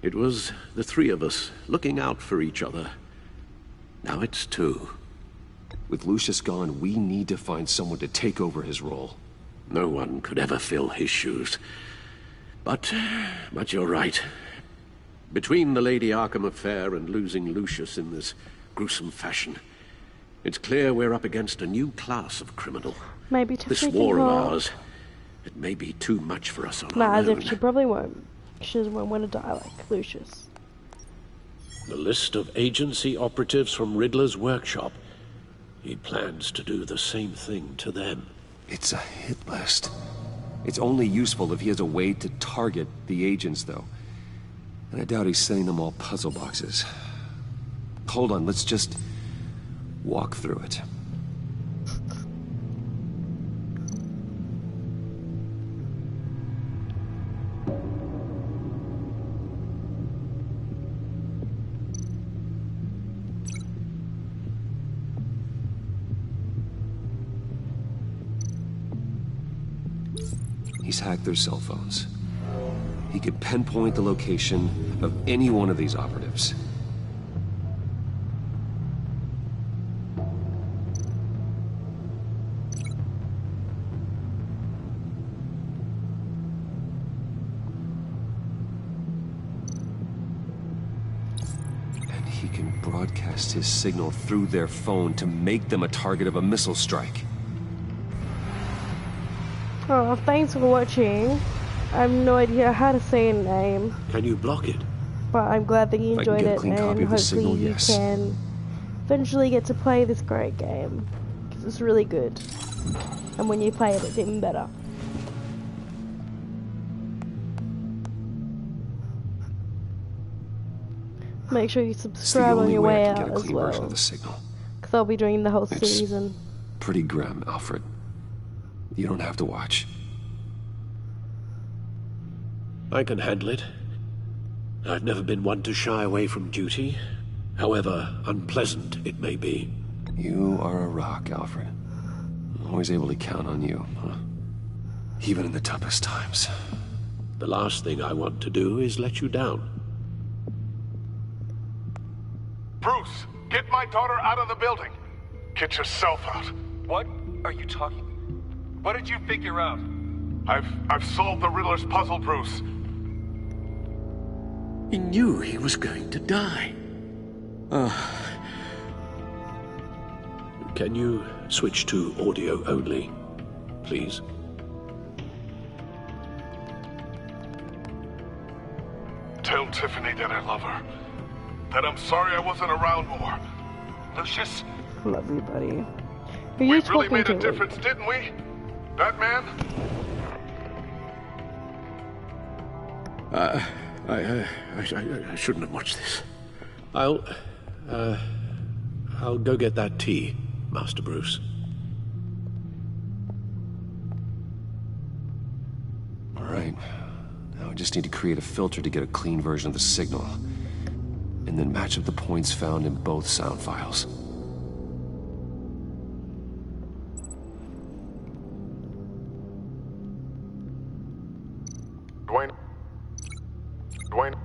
It was the three of us looking out for each other. Now it's two. With Lucius gone, we need to find someone to take over his role. No one could ever fill his shoes. But you're right. Between the Lady Arkham affair and losing Lucius in this gruesome fashion, it's clear we're up against a new class of criminal. Maybe to This freaking war of hell. ours, it may be too much for us on Nah, our as own. if she probably won't. She doesn't want to die like Lucius. The list of agency operatives from Riddler's workshop. He plans to do the same thing to them. It's a hit list. It's only useful if he has a way to target the agents, though. And I doubt he's sending them all puzzle boxes. Hold on, let's just walk through it. He's hacked their cell phones. He could pinpoint the location of any one of these operatives. And he can broadcast his signal through their phone to make them a target of a missile strike. Oh, thanks for watching. I have no idea how to say a name, Can you block it? but I'm glad that you If I can enjoyed get a it, clean and copy of the hopefully signal, you yes. can eventually get to play this great game, because it's really good. And when you play it, it's even better. Make sure you It's the subscribe on only your way way I can out get a as clean version well, of the signal. because I'll be doing the whole It's- season. Pretty grim, Alfred. You don't have to watch. I can handle it. I've never been one to shy away from duty, however unpleasant it may be. You are a rock, Alfred. Always able to count on you, huh? Even in the toughest times. The last thing I want to do is let you down. Bruce, get my daughter out of the building. Get yourself out. What are you talking? What did you figure out? I've solved the Riddler's puzzle, Bruce. He knew he was going to die. Can you switch to audio only, please? Tell Tiffany that I love her. That I'm sorry I wasn't around more. Lucius, Love you, buddy. Who are we you really talking made to? a difference, didn't we? Batman? I shouldn't have watched this. I'll go get that tea, Master Bruce. All right. Now I just need to create a filter to get a clean version of the signal. And then match up the points found in both sound files. Dwayne.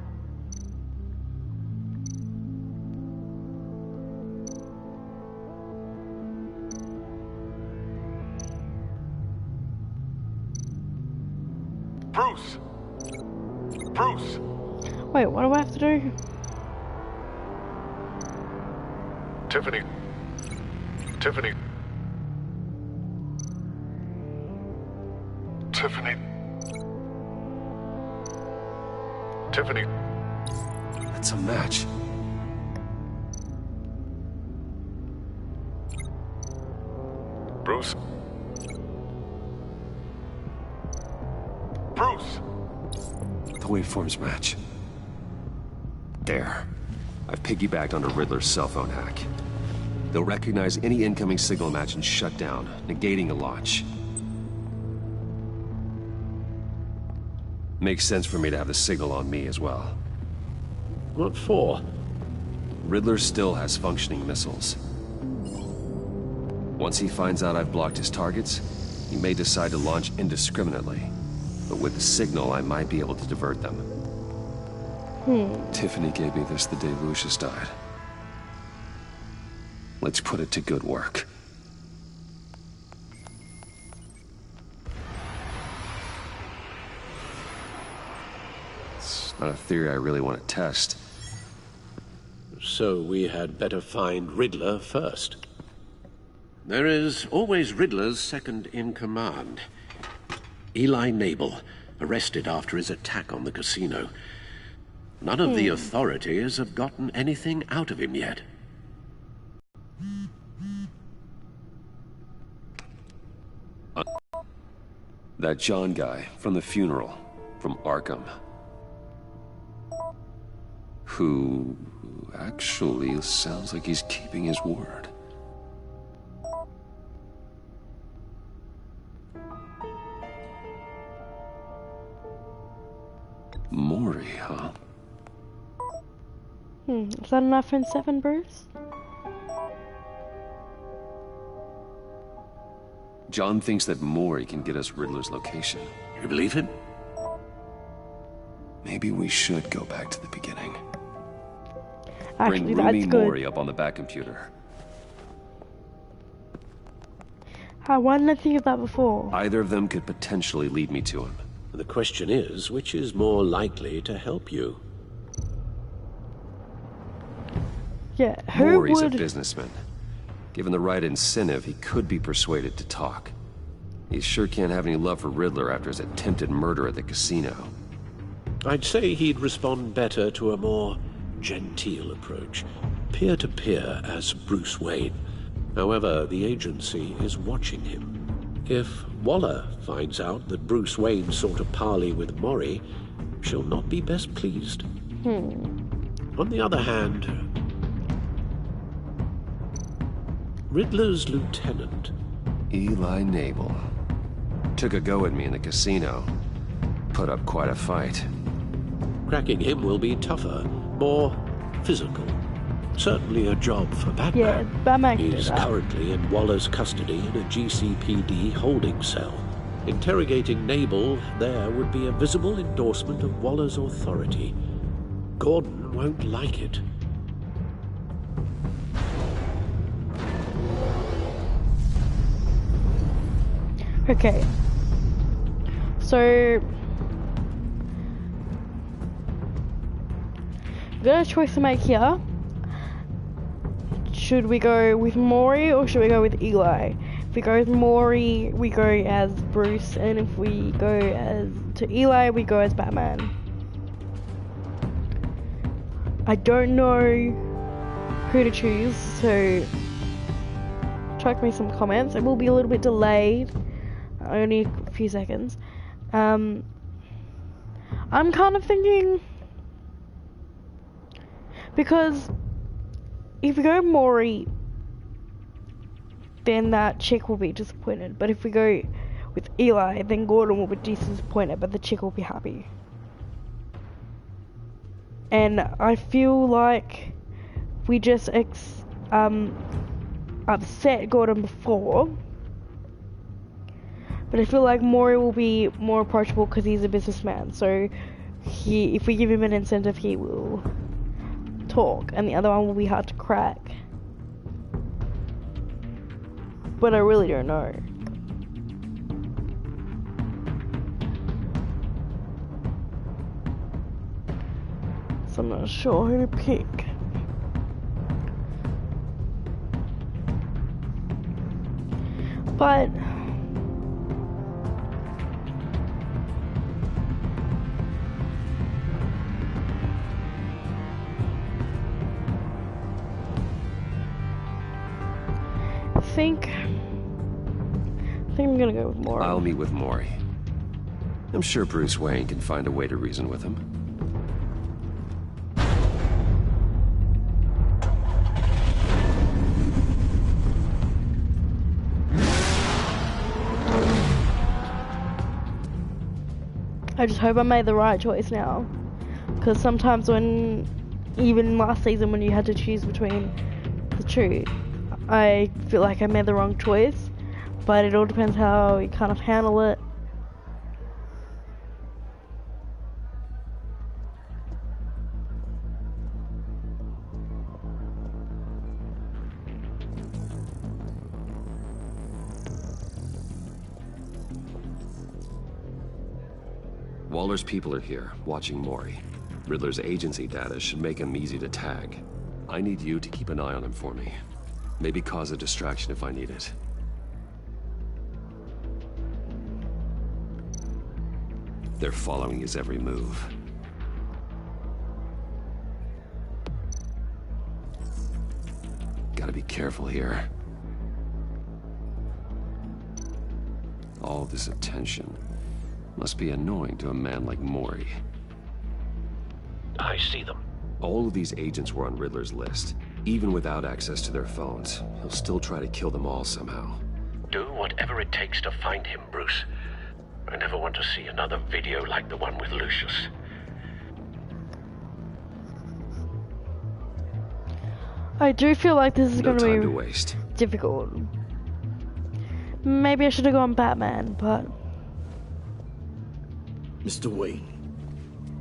Bruce. Bruce. Wait, what do I have to do? Tiffany. Tiffany. Tiffany. Tiffany. That's a match. Bruce. Bruce. The waveforms match. There. I've piggybacked onto Riddler's cell phone hack. They'll recognize any incoming signal match and shut down, negating a launch. Makes sense for me to have the signal on me as well. What for? Riddler still has functioning missiles. Once he finds out I've blocked his targets, he may decide to launch indiscriminately. But with the signal, I might be able to divert them. Tiffany gave me this the day Lucius died. Let's put it to good work. It's not a theory I really want to test. So we had better find Riddler first. There is always Riddler's second in command. Eli Nabel, arrested after his attack on the casino. None of the authorities have gotten anything out of him yet. That John guy from the funeral, from Arkham. Who actually sounds like he's keeping his word. Maury, huh? Is that enough in 7, Bruce? John thinks that Maury can get us Riddler's location. You believe him? Maybe we should go back to the beginning. Actually, Bring Roomy Maury up on the back computer. Why didn't I think of that before? Either of them could potentially lead me to him. The question is, which is more likely to help you? Yeah, Maury's a businessman. Given the right incentive, he could be persuaded to talk. He sure can't have any love for Riddler after his attempted murder at the casino. I'd say he'd respond better to a more genteel approach, peer-to-peer as Bruce Wayne. However, the agency is watching him. If Waller finds out that Bruce Wayne sought a parley with Maury, she'll not be best pleased. On the other hand, Riddler's lieutenant, Eli Nabel, took a go at me in the casino. Put up quite a fight. Cracking him will be tougher, more physical. Certainly a job for Batman. Yeah, Batman can do He's that. currently in Waller's custody in a GCPD holding cell. Interrogating Nabel there would be a visible endorsement of Waller's authority. Gordon won't like it. Okay. So we've got a choice to make here. Should we go with Maury or should we go with Eli? If we go with Maury, we go as Bruce, and if we go to Eli, we go as Batman. I don't know who to choose, so chuck me some comments. It will be a little bit delayed, only a few seconds. I'm kind of thinking, because if we go Maury, then that chick will be disappointed. But if we go with Eli, then Gordon will be disappointed, but the chick will be happy. And I feel like we just upset Gordon before. But I feel like Maury will be more approachable because he's a businessman. So if we give him an incentive, he will talk, and the other one will be hard to crack. But I really don't know. So I'm not sure who to pick. But I think I'm gonna go with Maury. I'll meet with Maury. I'm sure Bruce Wayne can find a way to reason with him. I just hope I made the right choice now. Because sometimes when, even last season when you had to choose between the two, I feel like I made the wrong choice. But it all depends how you kind of handle it. Waller's people are here, watching Mori. Riddler's agency data should make him easy to tag. I need you to keep an eye on him for me. Maybe cause a distraction if I need it. They're following his every move. Gotta be careful here. All this attention must be annoying to a man like Mori. I see them. All of these agents were on Riddler's list. Even without access to their phones, he'll still try to kill them all somehow. Do whatever it takes to find him, Bruce. I never want to see another video like the one with Lucius. I do feel like this is going to be waste. difficult. Maybe I should have gone Batman, but... Mr. Wayne,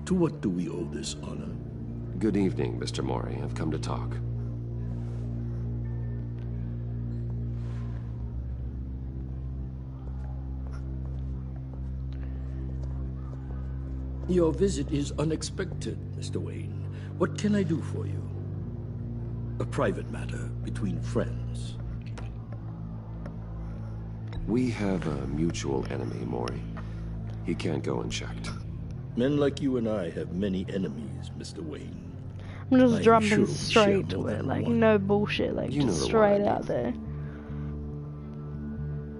to what do we owe this honor? Good evening, Mr. Mori. I've come to talk. Your visit is unexpected, Mr. Wayne. What can I do for you? A private matter between friends. We have a mutual enemy, Mori. He can't go unchecked. Men like you and I have many enemies, Mr. Wayne. I'm just jumping straight to it, like no bullshit, like just straight out there.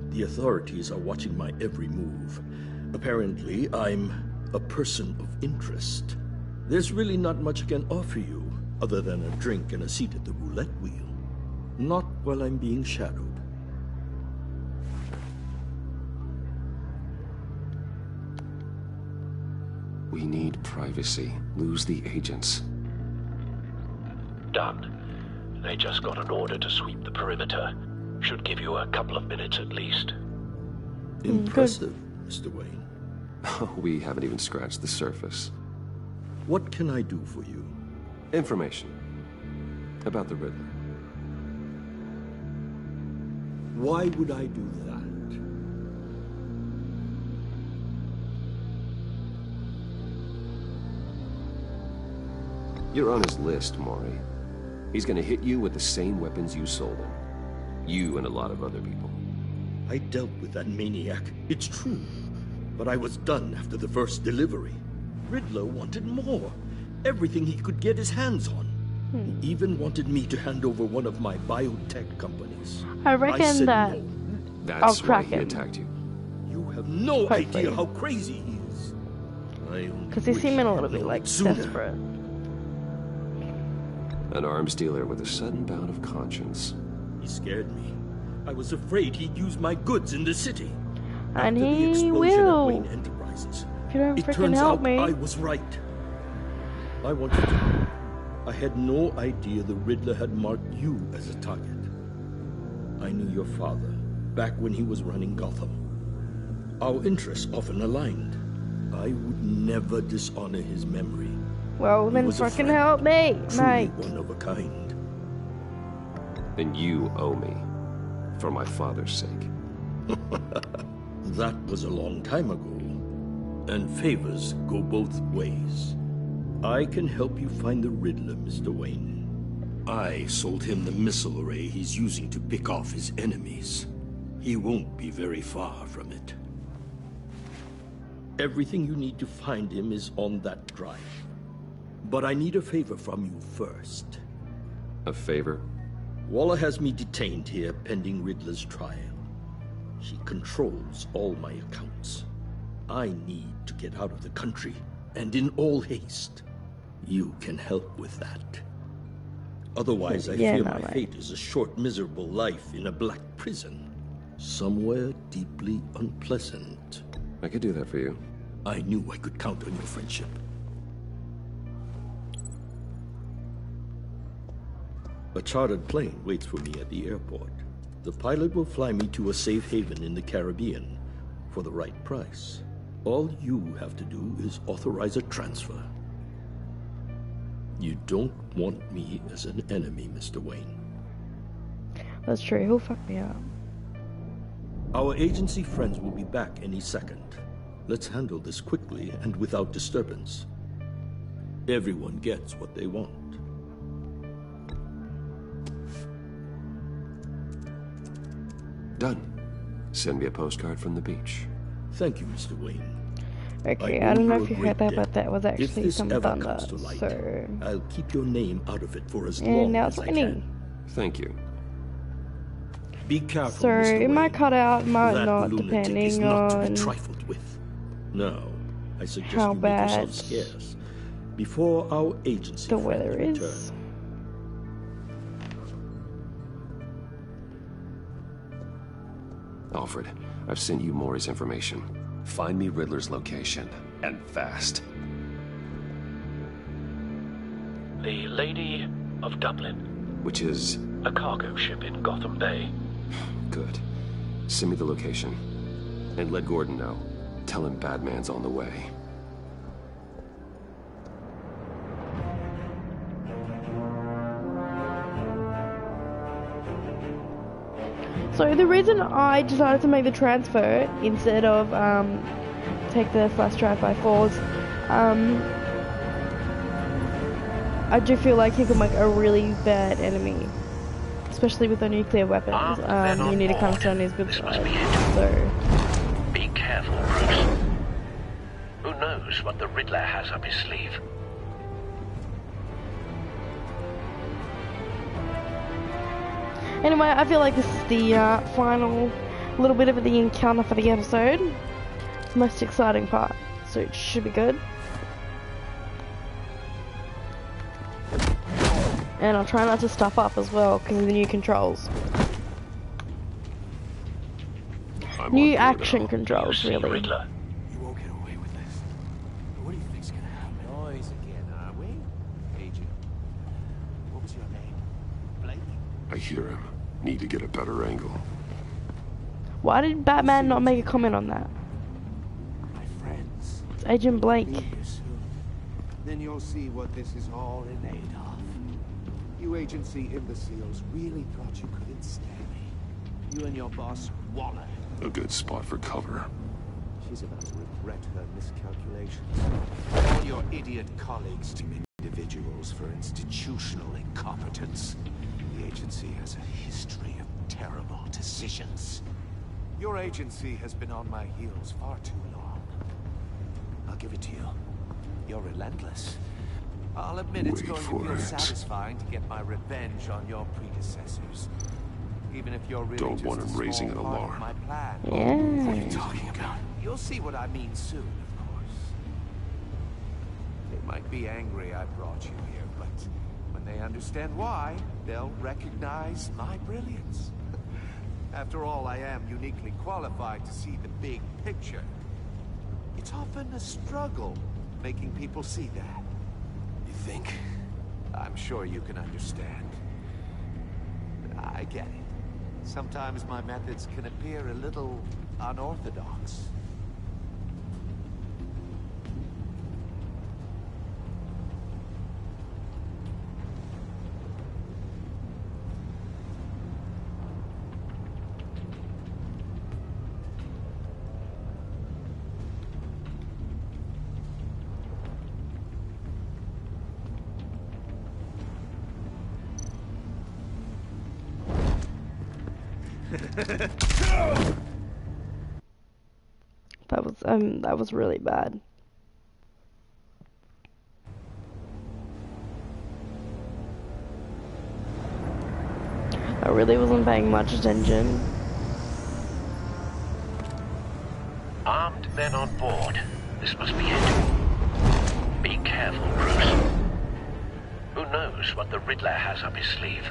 The authorities are watching my every move. Apparently, I'm a person of interest. There's really not much I can offer you, other than a drink and a seat at the roulette wheel. Not while I'm being shadowed. We need privacy. Lose the agents. Done. They just got an order to sweep the perimeter. Should give you a couple of minutes at least. Impressive, Mr. Wayne. We haven't even scratched the surface. What can I do for you? Information. About the Riddler. Why would I do that? You're on his list, Mori. He's gonna hit you with the same weapons you sold him. You and a lot of other people. I dealt with that maniac, it's true. But I was done after the first delivery. Riddler wanted more. Everything he could get his hands on. He even wanted me to hand over one of my biotech companies. I reckon that no. That's why he attacked you. You have no idea how crazy he is. Because he seemed a little bit like desperate. An arms dealer with a sudden bout of conscience. He scared me. I was afraid he'd use my goods in the city. And After the he explosion will. at Wayne Enterprises. If you don't It freaking turns help out me. I was right. I wanted to. I had no idea the Riddler had marked you as a target. I knew your father back when he was running Gotham. Our interests often aligned. I would never dishonor his memory. Well, then fucking help me, mate. One of a kind. Then you owe me. For my father's sake. That was a long time ago. And favors go both ways. I can help you find the Riddler, Mr. Wayne. I sold him the missile array he's using to pick off his enemies. He won't be very far from it. Everything you need to find him is on that drive. But I need a favor from you first. A favor? Waller has me detained here pending Riddler's trial. She controls all my accounts. I need to get out of the country, and in all haste. You can help with that. Otherwise, I fear my fate is a short, miserable life in a black prison. Somewhere deeply unpleasant. I could do that for you. I knew I could count on your friendship. A chartered plane waits for me at the airport. The pilot will fly me to a safe haven in the Caribbean for the right price. All you have to do is authorize a transfer. You don't want me as an enemy, Mr. Wayne. That's true, he'll fuck me up. Our agency friends will be back any second. Let's handle this quickly and without disturbance. Everyone gets what they want. Done. Send me a postcard from the beach. Thank you, Mr. Wayne. Okay, I don't know if you heard that, but that was actually some thunder, so... I'll keep your name out of it for as and long now as it's I raining. can. Thank you. Be careful, So Mr. it Wayne. might cut out, might That not, lunatic depending is not to be on trifled with. Now, I suggest how you make yourself bad scarce before our agency the friends weather return. is. Alfred, I've sent you Maury's information. Find me Riddler's location, and fast. The Lady of Dublin. Which is... a cargo ship in Gotham Bay. Good. Send me the location. And let Gordon know. Tell him Batman's on the way. So the reason I decided to make the transfer instead of take the flash drive by force, I do feel like he could make a really bad enemy, especially with the nuclear weapons. You need to kind of stay on his good side. So be careful, Bruce. Who knows what the Riddler has up his sleeve? anyway, I feel like this is the final little bit of the encounter for the episode. Most exciting part, so it should be good. And I'll try not to stuff up as well because of the new controls. New action controls, really. Riddler. You won't get away with this. What do you think's gonna happen? Noise again, are we? Agent. What was your name? Blake? I hear him. Need to get a better angle. Why did Batman not make a comment on that? My friends. It's Agent Blake. Then you'll see what this is all in aid of. You agency imbeciles really thought you couldn't stand me. You and your boss, Waller. A good spot for cover. She's about to regret her miscalculations. All your idiot colleagues to individuals for institutional incompetence. The agency has a history of terrible decisions. Your agency has been on my heels far too long. I'll give it to you. You're relentless. I'll admit it's going to feel satisfying to get my revenge on your predecessors. Even if you're really Don't want him raising an alarm. my plan. Yeah. What are you talking about? You'll see what I mean soon, of course. They might be angry I brought you here, but when they understand why, they'll recognize my brilliance. After all, I am uniquely qualified to see the big picture. It's often a struggle making people see that. You think? I'm sure you can understand. I get it. Sometimes my methods can appear a little unorthodox. That was really bad. I really wasn't paying much attention. Armed men on board. This must be it. Be careful, Bruce. Who knows what the Riddler has up his sleeve?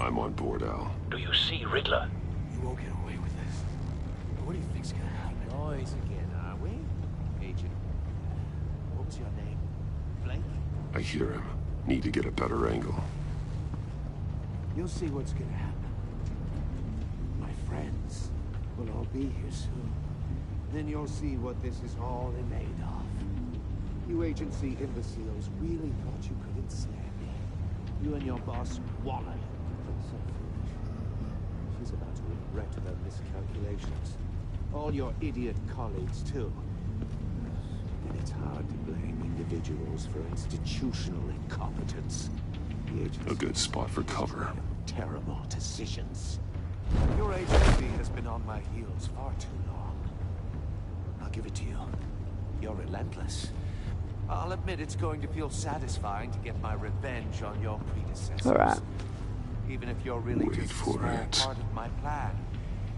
I'm on board, Al. Do you see Riddler? You won't get away with this. What do you think's gonna happen? Noise again, are we? Agent. What was your name? Blake? I hear him. Need to get a better angle. You'll see what's gonna happen. My friends will all be here soon. Then you'll see what this is all made of. You agency imbeciles really thought you could ensnare me. You and your boss wallowed. So foolish. She's about to regret their miscalculations. All your idiot colleagues, too. And it's hard to blame individuals for institutional incompetence. The agency A good spot for cover. Terrible decisions. Your agency has been on my heels far too long. I'll give it to you. You're relentless. I'll admit it's going to feel satisfying to get my revenge on your predecessors. All right. Even if you're really Wait just a for small it. part of my plan.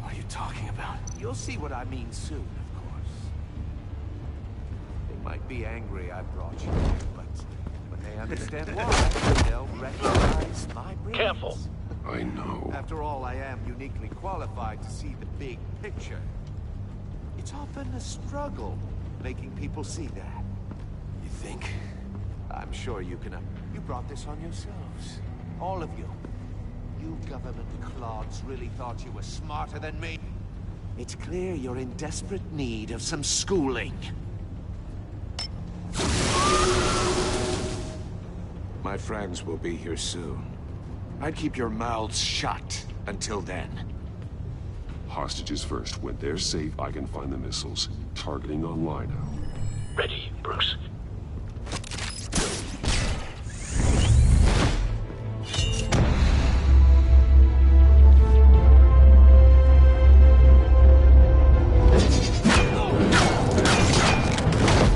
What are you talking about? You'll see what I mean soon, of course. They might be angry I brought you here, but when they understand why, they'll recognize my brilliance. Careful. I know. After all, I am uniquely qualified to see the big picture. It's often a struggle making people see that. You think? I'm sure you can. You brought this on yourselves. All of you. You government clods really thought you were smarter than me. It's clear you're in desperate need of some schooling. My friends will be here soon. I'd keep your mouths shut until then. Hostages first. When they're safe, I can find the missiles. Targeting on Lino. Ready, Bruce.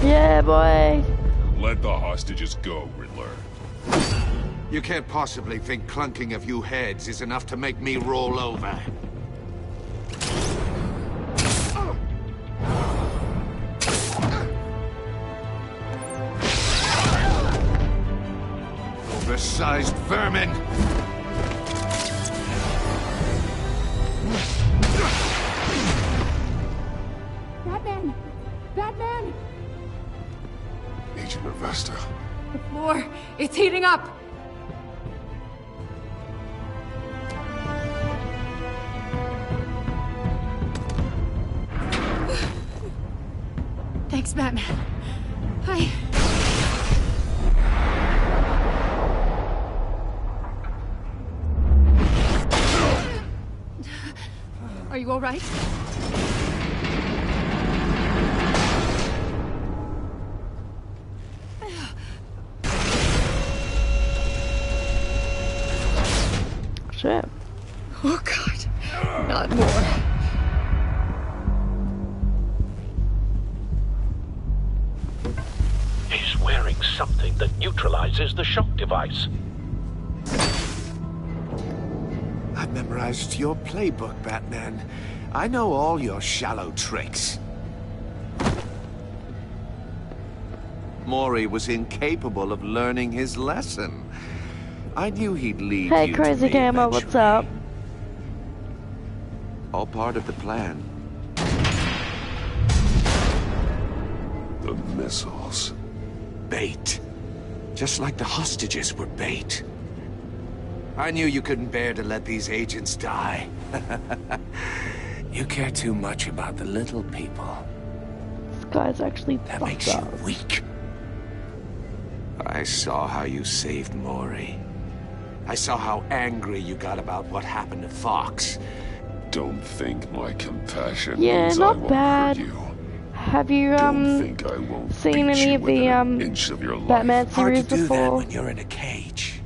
Yeah, boy. Let the hostages go, Riddler. You can't possibly think clunking a few heads is enough to make me roll over. Oversized vermin! Batman! Batman! Agent Avesta. The floor, it's heating up! Thanks, Batman. Are you all right? Shit. Oh, God. Not more. He's wearing something that neutralizes the shock device. I've memorized your playbook, Batman. I know all your shallow tricks. Maury was incapable of learning his lesson. I knew he'd lead Hey, you Crazy to me Gamer, what's up? All part of the plan. The missiles. Bait. Just like the hostages were bait. I knew you couldn't bear to let these agents die. You care too much about the little people. This guy's actually That fucked makes up. you weak. I saw how you saved Maury. I saw how angry you got about what happened to Fox. Don't think my compassion Yeah, means I not won't bad. hurt you. Have you Don't think I won't seen beat any you of within the an inch of your life. Batman Hard series to do that before? when you're in a cage.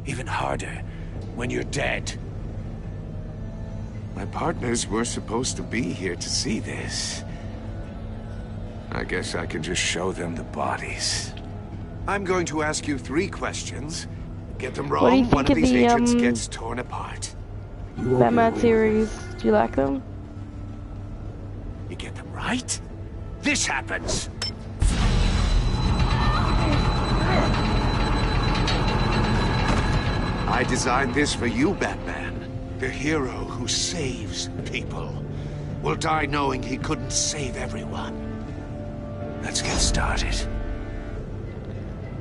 Even harder when you're dead. My partners were supposed to be here to see this. I guess I can just show them the bodies. I'm going to ask you 3 questions. Get them What do you wrong, one think of of these the, agents gets torn apart. Batman series? Do you like them? You get them right, this happens. I designed this for you, Batman. The hero who saves people will die knowing he couldn't save everyone. Let's get started.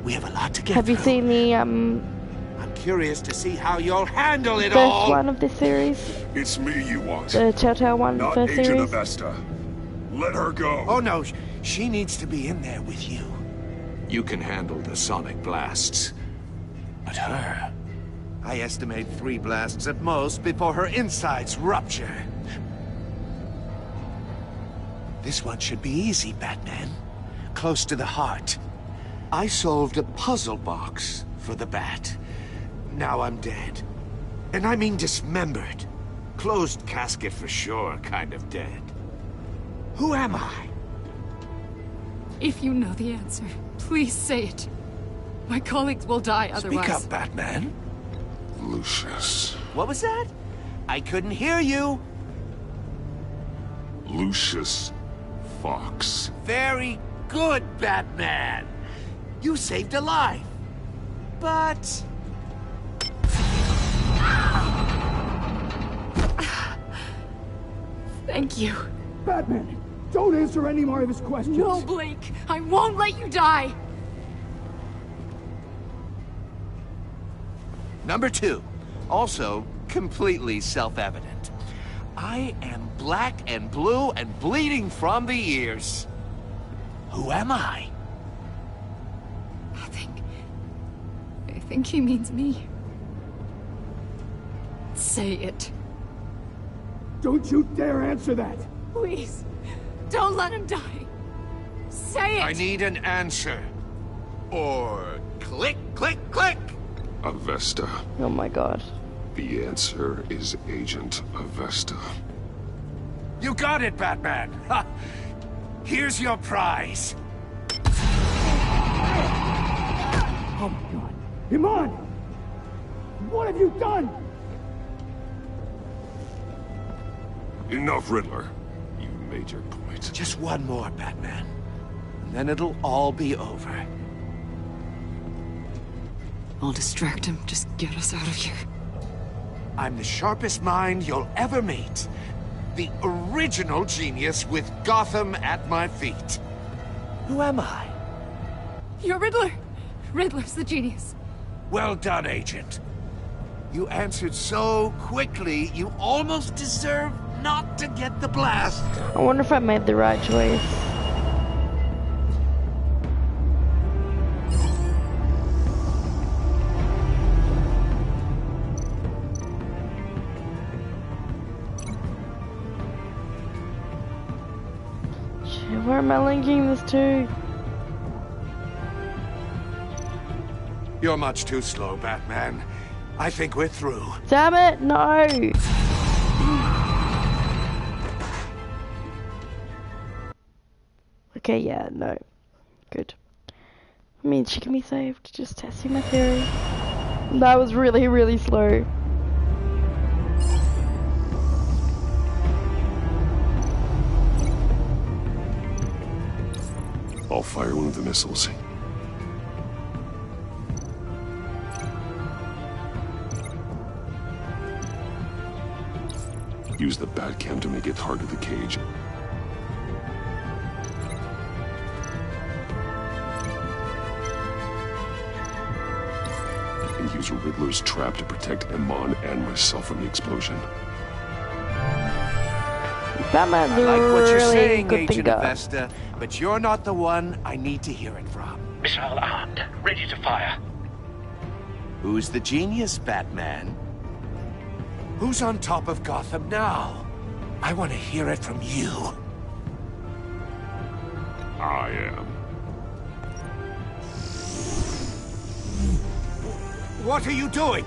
We have a lot to get Have you through. seen the I'm curious to see how you'll handle it first all. one of this series? It's me you want. The Telltale one, Not first Agent series? Avesta. Let her go. Oh no, she needs to be in there with you. You can handle the sonic blasts. But her... I estimate 3 blasts at most before her insides rupture. This one should be easy, Batman. Close to the heart. I solved a puzzle box for the Bat. Now I'm dead. And I mean dismembered. Closed casket for sure, kind of dead. Who am I? If you know the answer, please say it. My colleagues will die otherwise. Speak up, Batman. Lucius. What was that? I couldn't hear you. Lucius Fox. Very good, Batman. You saved a life. But... Thank you. Batman, don't answer any more of his questions. No, Blake. I won't let you die. Number 2. Also, completely self-evident. I am black and blue and bleeding from the ears. Who am I? I think he means me. Say it. Don't you dare answer that. Please. Don't let him die. Say it. I need an answer. Or click, click, click. Avesta. Oh my god. The answer is Agent Avesta. You got it, Batman. Ha. Here's your prize. Oh my god. Iman! What have you done? Enough, Riddler. You made your point. Just one more, Batman. And then it'll all be over. I'll distract him. Just get us out of here. I'm the sharpest mind you'll ever meet. The original genius with Gotham at my feet. Who am I? You're Riddler. Riddler's the genius. Well done, Agent. You answered so quickly, you almost deserve not to get the blast. I wonder if I made the right choice. Shit, where am I linking this to? You're much too slow, Batman. I think we're through. Damn it, no! Okay, yeah, no. Good. I mean, she can be saved. Just testing my theory. That was really, really slow. I'll fire one of the missiles. Use the Batcam to make it hard to the cage. And use Riddler's trap to protect Iman and myself from the explosion. Batman's I like what you're really saying, good Agent thinker. Avesta, but you're not the one I need to hear it from. Missile armed, ready to fire. Who's the genius, Batman? Who's on top of Gotham now? I want to hear it from you. I am. What are you doing?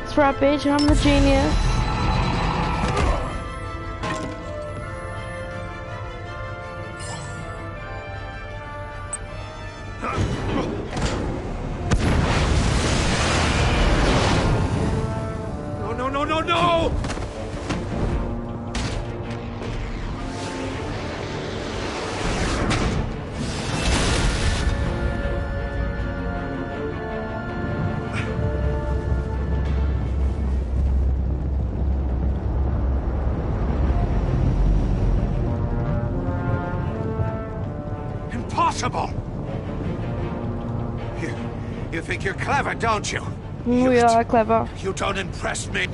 That's right, bitch, I'm the genius. No! impossible! You think you're clever, don't you? We are clever. You don't impress me.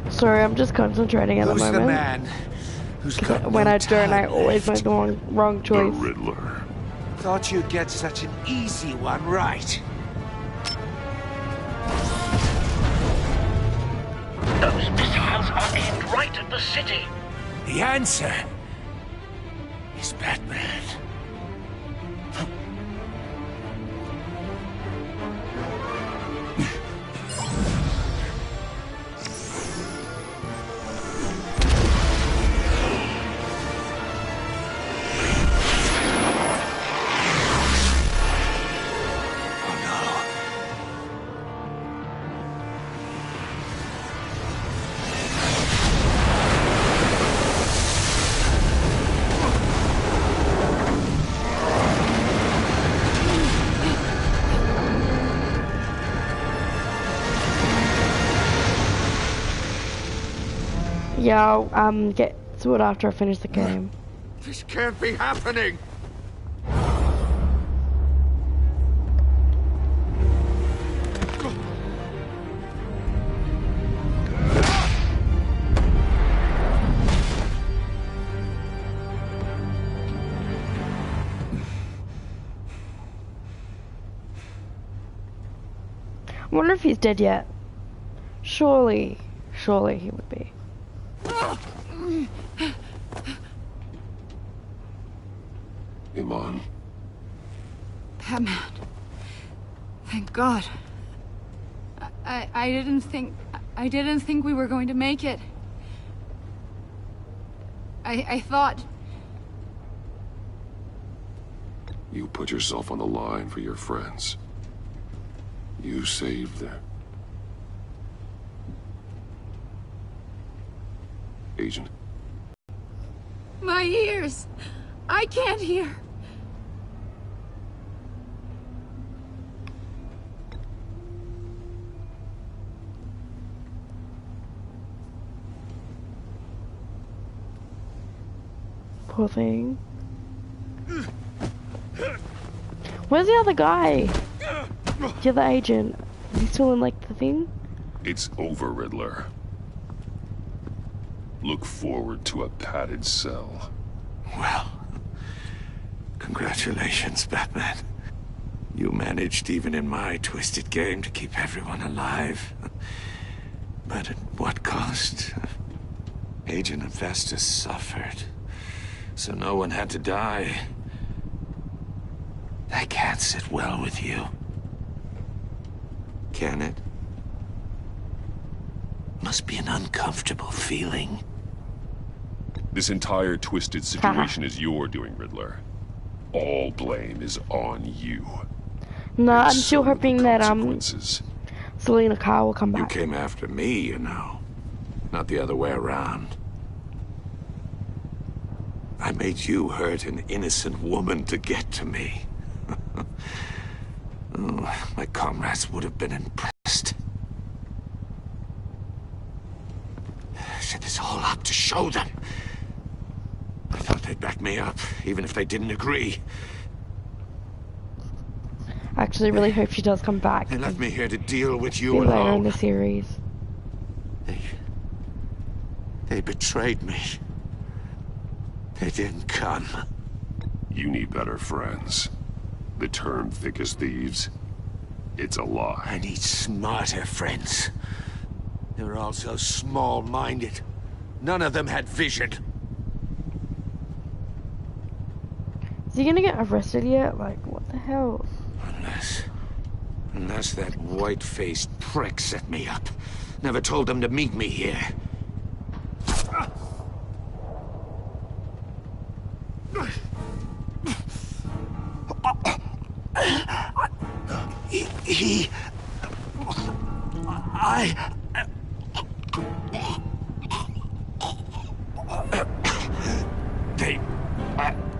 Sorry, I'm just concentrating at the moment. Who's the man who's got when no I don't, I time always make left? the wrong choice. The Riddler. Thought you'd get such an easy one right. Those missiles are aimed right at the city. The answer is Batman. Yeah, I'll get to it after I finish the game. This can't be happening! I wonder if he's dead yet. Surely he would be. Iman. Batman. Thank God. I didn't think we were going to make it. I thought... You put yourself on the line for your friends. You saved them. Agent. My ears! I can't hear! Poor thing. Where's the other guy? The other agent? Is he still in, like, the thing? It's over, Riddler. Look forward to a padded cell. Well, congratulations, Batman. You managed, even in my twisted game, to keep everyone alive. But at what cost? Agent Hephaestus suffered, so no one had to die. That can't sit well with you. Can it? Must be an uncomfortable feeling. This entire twisted situation is your doing, Riddler. All blame is on you. No, I'm still hoping that Selena Kyle will come back. You came after me, you know. Not the other way around. I made you hurt an innocent woman to get to me. Oh, my comrades would have been impressed. Set this all up to show them. I thought they'd back me up, even if they didn't agree. I actually really hope she does come back. They left me here to deal with you later in alone. the series. They betrayed me. They didn't come. You need better friends. The term thick as thieves, it's a lie. I need smarter friends. They were all so small-minded. None of them had vision. Is he gonna get arrested yet? Like, what the hell? Unless that white-faced prick set me up. Never told them to meet me here.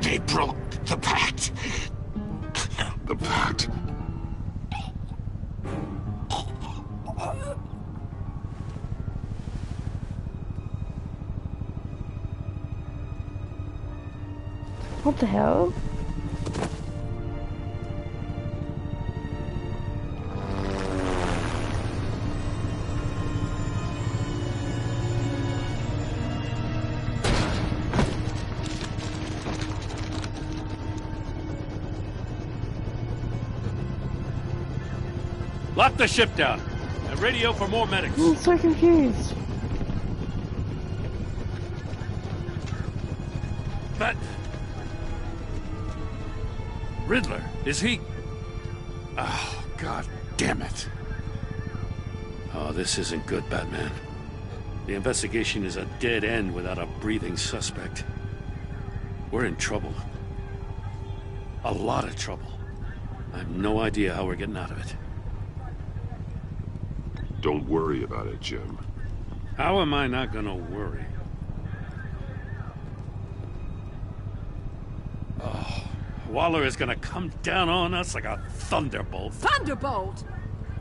They broke the pact. The pact? What the hell? Lock the ship down. And radio for more medics. I'm so confused. But... Riddler, is he... Oh, God damn it. Oh, this isn't good, Batman. The investigation is a dead end without a breathing suspect. We're in trouble. A lot of trouble. I have no idea how we're getting out of it. Don't worry about it, Jim. How am I not gonna worry? Oh, Waller is gonna come down on us like a thunderbolt. Thunderbolt?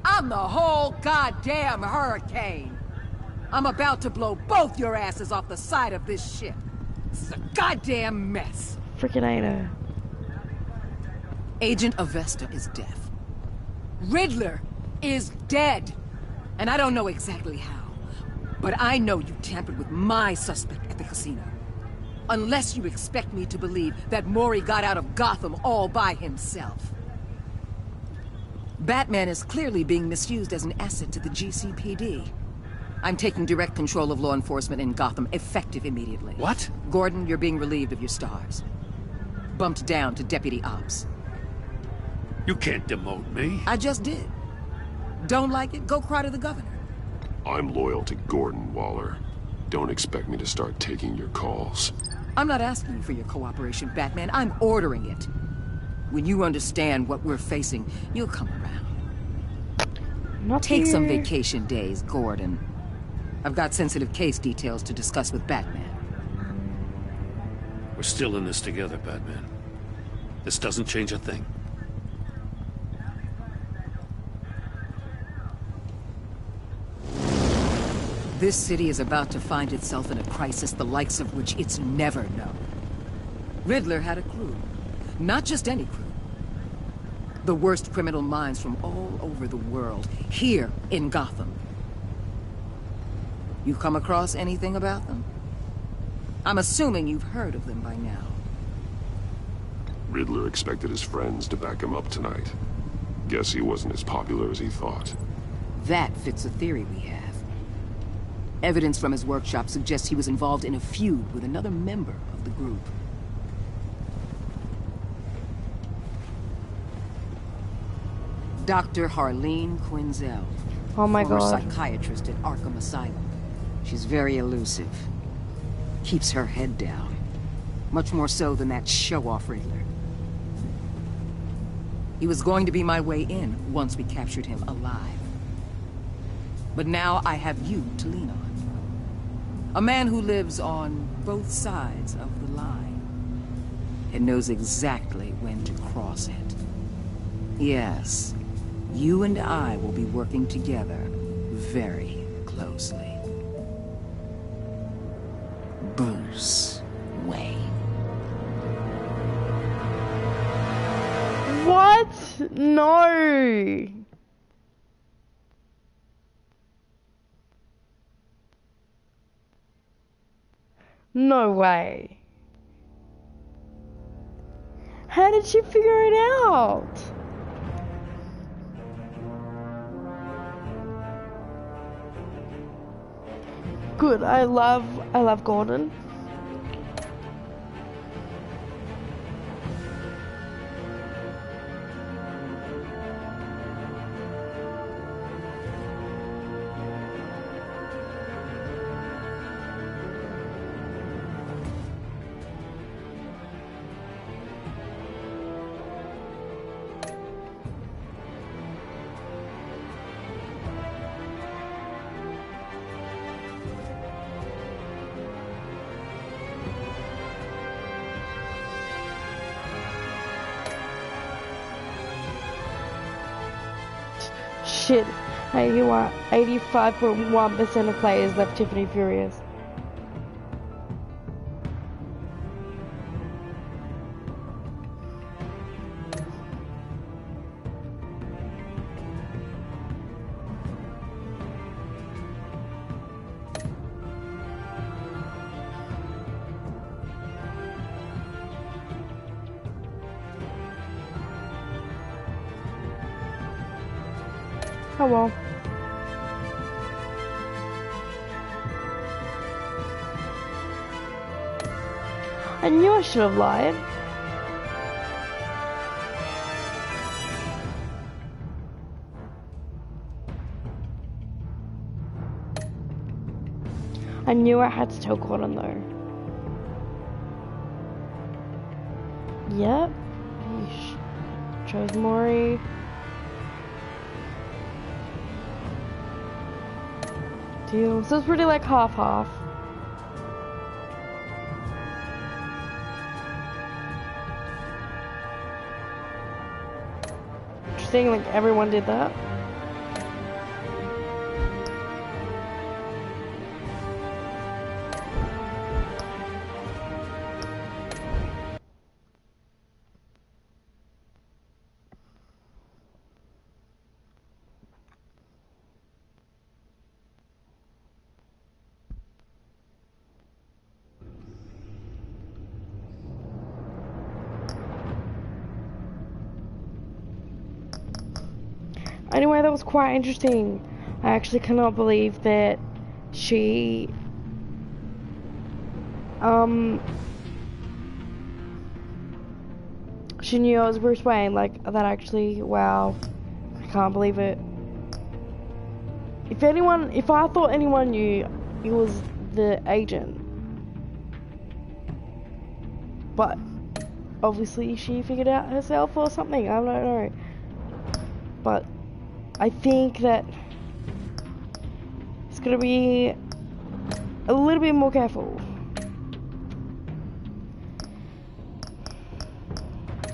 I'm the whole goddamn hurricane. I'm about to blow both your asses off the side of this ship. This is a goddamn mess. Freaking Ada. Agent Avesta is deaf. Riddler is dead. And I don't know exactly how, but I know you tampered with my suspect at the casino. Unless you expect me to believe that Maury got out of Gotham all by himself. Batman is clearly being misused as an asset to the GCPD. I'm taking direct control of law enforcement in Gotham, effective immediately. What? Gordon, you're being relieved of your stars. Bumped down to Deputy Ops. You can't demote me. I just did. Don't like it? Go cry to the governor. I'm loyal to Gordon, Waller. Don't expect me to start taking your calls. I'm not asking you for your cooperation, Batman. I'm ordering it. When you understand what we're facing, you'll come around. Take some vacation days, Gordon. I've got sensitive case details to discuss with Batman. We're still in this together, Batman. This doesn't change a thing. This city is about to find itself in a crisis the likes of which it's never known. Riddler had a crew. Not just any crew. The worst criminal minds from all over the world, here in Gotham. You come across anything about them? I'm assuming you've heard of them by now. Riddler expected his friends to back him up tonight. Guess he wasn't as popular as he thought. That fits a theory we have. Evidence from his workshop suggests he was involved in a feud with another member of the group. Dr. Harleen Quinzel. Oh my former God. Psychiatrist at Arkham Asylum. She's very elusive. Keeps her head down. Much more so than that show-off Riddler. He was going to be my way in once we captured him alive. But now I have you to lean on. A man who lives on both sides of the line. And knows exactly when to cross it. Yes, you and I will be working together very closely. Bruce Wayne. What? No. No way. How did she figure it out? Good. I love Gordon. shit. 85.1% of players left Tiffany furious. Oh well. I knew I should have lied. I knew I had to tell Gordon though. Yep. Yeesh. Chose Maury. Deal. So it's pretty like half-half. Interesting, like everyone did that. Anyway, that was quite interesting. I actually cannot believe that she knew I was Bruce Wayne. Like, that actually, wow. I can't believe it. If I thought anyone knew, it was the agent. But obviously she figured out herself or something, I don't know. But I think that it's gonna be a little bit more careful.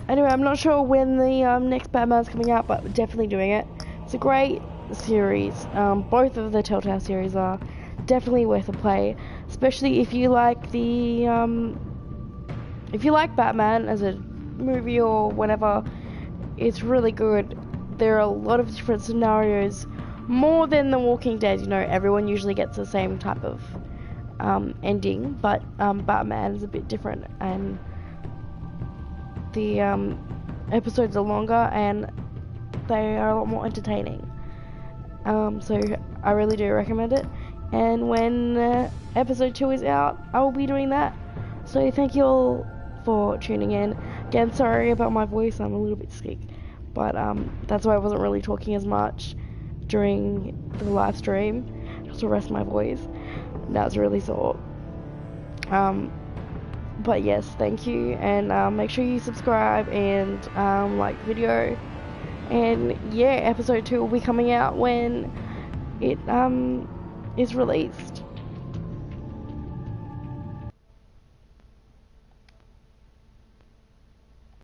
Anyway, I'm not sure when the next Batman's coming out, but we're definitely doing it. It's a great series. Both of the Telltale series are definitely worth a play, especially if you like the if you like Batman as a movie or whatever. It's really good. There are a lot of different scenarios, more than The Walking Dead. You know, everyone usually gets the same type of ending, but Batman is a bit different, and the episodes are longer and they are a lot more entertaining. So I really do recommend it. And when episode 2 is out, I will be doing that. So thank you all for tuning in. Again, sorry about my voice, I'm a little bit sick. But that's why I wasn't really talking as much during the live stream, just to rest my voice. Now it's really sore. But yes, thank you, and make sure you subscribe and like the video. And yeah, episode 2 will be coming out when it is released.